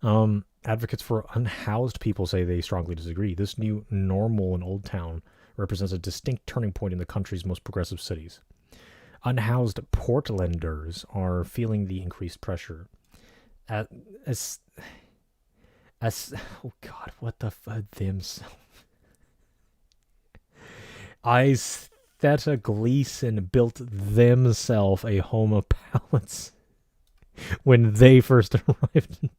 Advocates for unhoused people say they strongly disagree. This new normal in Old Town represents a distinct turning point in the country's most progressive cities. Unhoused Portlanders are feeling the increased pressure. Oh God, what the themselves? Theta Gleason built themselves a home of pallets when they first arrived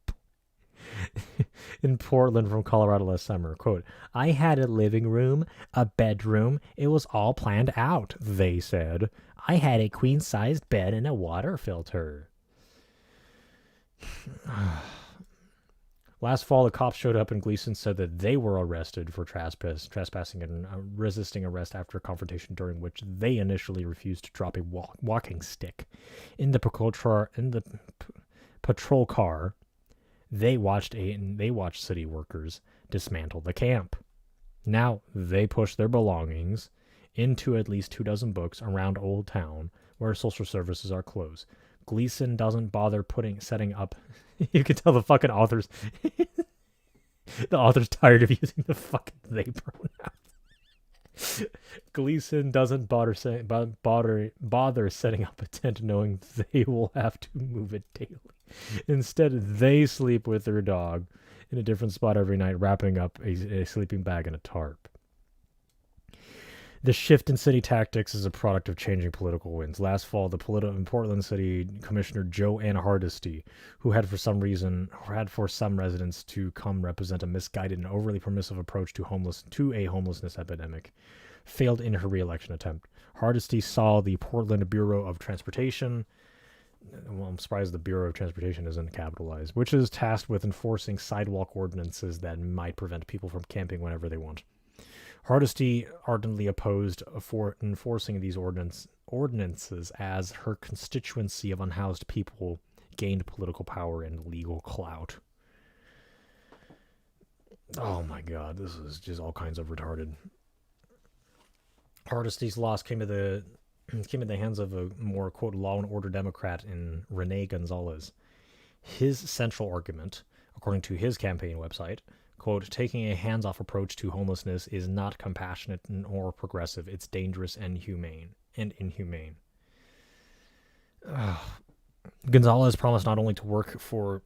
in Portland from Colorado last summer. Quote, I had a living room, a bedroom. It was all planned out, they said. I had a queen-sized bed and a water filter. Last fall, the cops showed up and Gleason said that they were arrested for trespassing and resisting arrest after a confrontation during which they initially refused to drop a walking stick. In the patrol car, they watched city workers dismantle the camp. Now they push their belongings into at least 24 books around Old Town where social services are closed. Gleason doesn't bother setting up. You can tell the fucking authors. The author's tired of using the fucking they pronoun. Gleason doesn't bother setting up a tent knowing they will have to move it daily. Instead, they sleep with their dog in a different spot every night, wrapping up a sleeping bag in a tarp. The shift in city tactics is a product of changing political winds. Last fall, in Portland City Commissioner Joanne Hardesty, who had for some residents to come represent a misguided and overly permissive approach to a homelessness epidemic, failed in her re-election attempt. Hardesty saw the Portland Bureau of Transportation. Well, I'm surprised the Bureau of Transportation isn't capitalized, which is tasked with enforcing sidewalk ordinances that might prevent people from camping whenever they want. Hardesty ardently opposed for enforcing these ordinances as her constituency of unhoused people gained political power and legal clout. Oh my God, this is just all kinds of retarded. Hardesty's loss came to the hands of a more, quote, law and order Democrat in Rene Gonzalez. His central argument, according to his campaign website, quote, taking a hands-off approach to homelessness is not compassionate or progressive. It's dangerous and inhumane. Gonzalez promised not only to work for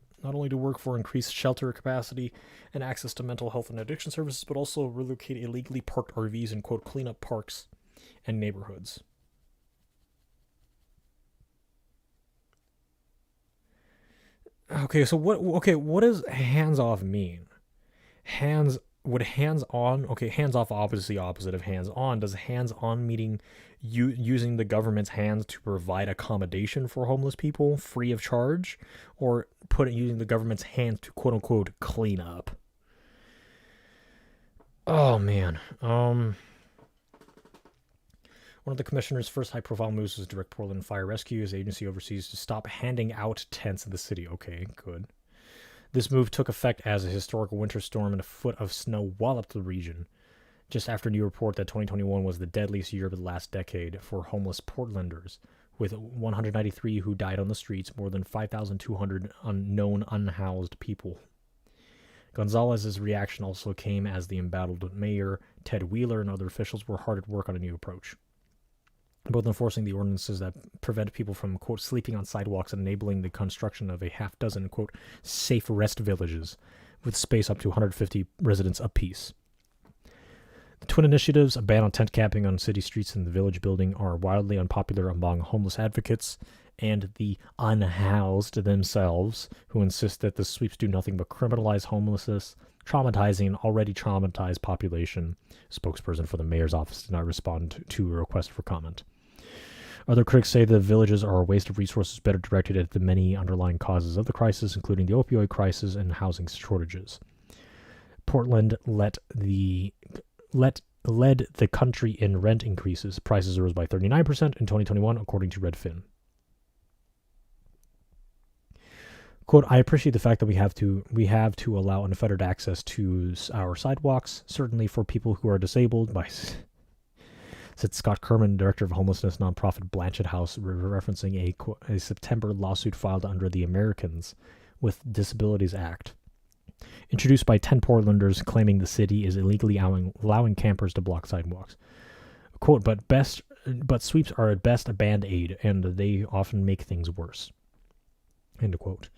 increased shelter capacity and access to mental health and addiction services, but also relocate illegally parked RVs and, quote, clean up parks and neighborhoods. Okay, so what does hands-off mean? Hands on? Okay, hands-off obviously opposite of hands-on. Does hands-on meaning using the government's hands to provide accommodation for homeless people free of charge, or using the government's hands to, quote-unquote, clean up? Oh, man. One of the commissioner's first high-profile moves was to direct Portland Fire Rescue, his agency overseas, to stop handing out tents in the city. Okay, good. This move took effect as a historic winter storm and a foot of snow walloped the region, just after a new report that 2021 was the deadliest year of the last decade for homeless Portlanders, with 193 who died on the streets, more than 5,200 unknown unhoused people. Gonzalez's reaction also came as the embattled mayor, Ted Wheeler, and other officials were hard at work on a new approach, both enforcing the ordinances that prevent people from, quote, sleeping on sidewalks and enabling the construction of a half-dozen, quote, safe rest villages with space up to 150 residents apiece. The twin initiatives, a ban on tent camping on city streets and the village building, are wildly unpopular among homeless advocates and the unhoused themselves, who insist that the sweeps do nothing but criminalize homelessness, traumatizing an already traumatized population. Spokesperson for the mayor's office did not respond to a request for comment. Other critics say the villages are a waste of resources better directed at the many underlying causes of the crisis, including the opioid crisis and housing shortages. Portland led the country in rent increases. Prices rose by 39% in 2021, according to Redfin. Quote, I appreciate the fact that we have to allow unfettered access to our sidewalks, certainly for people who are disabled, said Scott Kerman, director of homelessness nonprofit Blanchett House, referencing a September lawsuit filed under the Americans with Disabilities Act, introduced by 10 Portlanders claiming the city is illegally allowing campers to block sidewalks. Quote, but sweeps are at best a band-aid, and they often make things worse. End quote.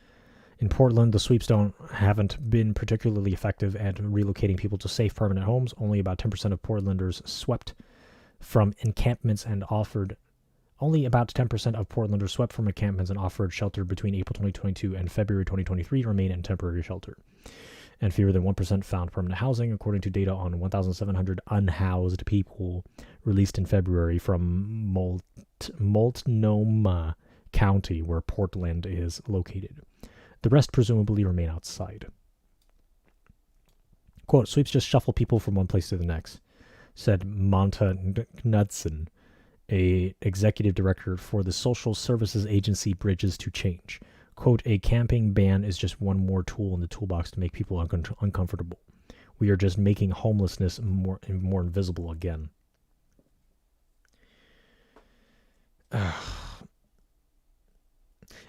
In Portland, the sweeps haven't been particularly effective at relocating people to safe permanent homes. Only about 10% of Portlanders swept from encampments and offered shelter between April 2022 and February 2023 remain in temporary shelter. And fewer than 1% found permanent housing, according to data on 1,700 unhoused people released in February from Multnomah County, where Portland is located. The rest presumably remain outside. Quote, sweeps just shuffle people from one place to the next, said Monta Knudsen, a executive director for the social services agency Bridges to Change. Quote, a camping ban is just one more tool in the toolbox to make people uncomfortable. We are just making homelessness more invisible again.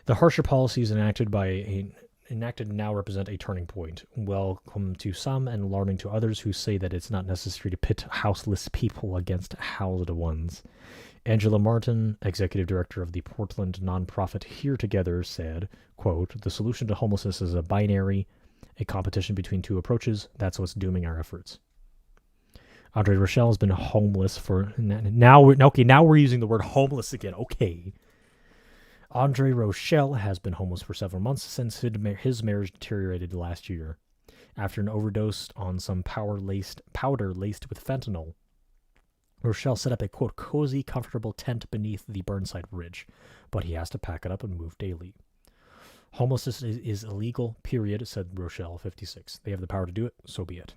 The harsher policies enacted now represent a turning point. Welcome to some and alarming to others who say that it's not necessary to pit houseless people against housed ones. Angela Martin, executive director of the Portland nonprofit Here Together, said, quote, the solution to homelessness is a competition between two approaches. That's what's dooming our efforts. Andre Rochelle has been homeless for... Now we're using the word homeless again. Okay. Andre Rochelle has been homeless for several months since his marriage deteriorated last year. After an overdose on some powder laced with fentanyl, Rochelle set up a, quote, cozy, comfortable tent beneath the Burnside Ridge, but he has to pack it up and move daily. Homelessness is illegal, period, said Rochelle, 56. They have the power to do it, so be it.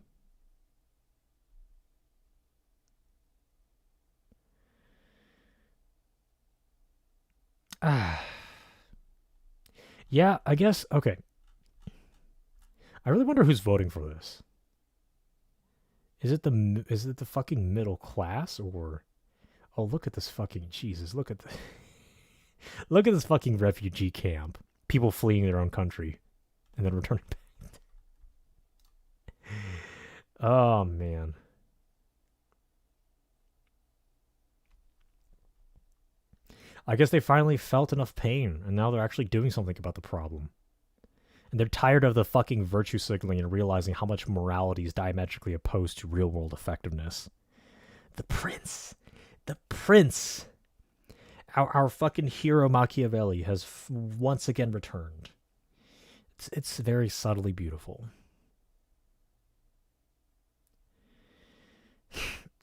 Yeah, I guess, okay. I really wonder who's voting for this. Is it the fucking middle class, or... Oh, look at this fucking... Jesus, look at look at this fucking refugee camp. People fleeing their own country and then returning back. Oh, man. I guess they finally felt enough pain, and now they're actually doing something about the problem. And they're tired of the fucking virtue signaling and realizing how much morality is diametrically opposed to real-world effectiveness. The prince! The prince! Our fucking hero Machiavelli has once again returned. It's very subtly beautiful.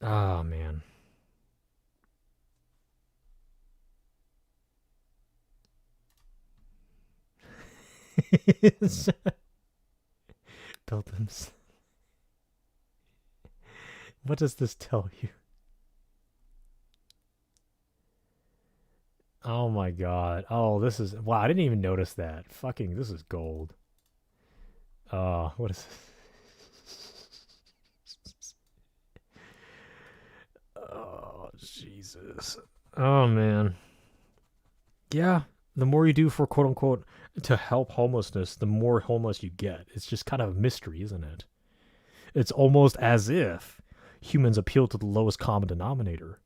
Oh, man. Build them. What does this tell you? Oh my god. Oh, this is... Wow, I didn't even notice that. Fucking, this is gold. Oh, what is this? Oh, Jesus. Oh, man. Yeah, the more you do for quote-unquote to help homelessness, the more homeless you get. It's just kind of a mystery, isn't it? It's almost as if humans appeal to the lowest common denominator.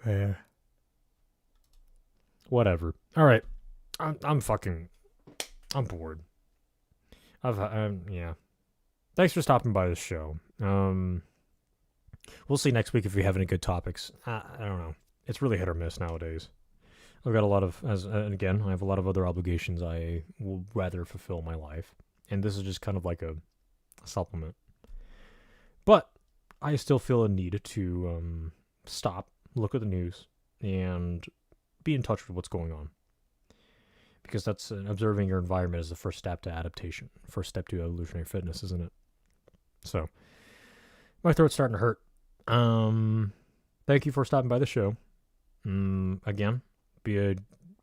Yeah. Whatever. All right. I'm fucking... I'm bored. Yeah. Thanks for stopping by the show. We'll see next week if we have any good topics. I don't know. It's really hit or miss nowadays. I've got a lot of, and again, I have a lot of other obligations I will rather fulfill in my life. And this is just kind of like a supplement. But I still feel a need to stop, look at the news, and be in touch with what's going on. Because that's observing your environment is the first step to adaptation, first step to evolutionary fitness, isn't it? So, my throat's starting to hurt. Thank you for stopping by the show. Again,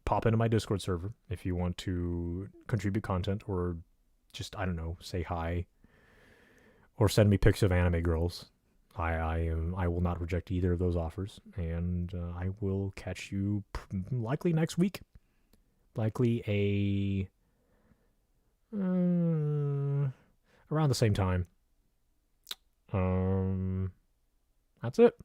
pop into my Discord server if you want to contribute content or just, I don't know, say hi or send me pics of anime girls. I will not reject either of those offers, and I will catch you likely next week. Likely around the same time. That's it.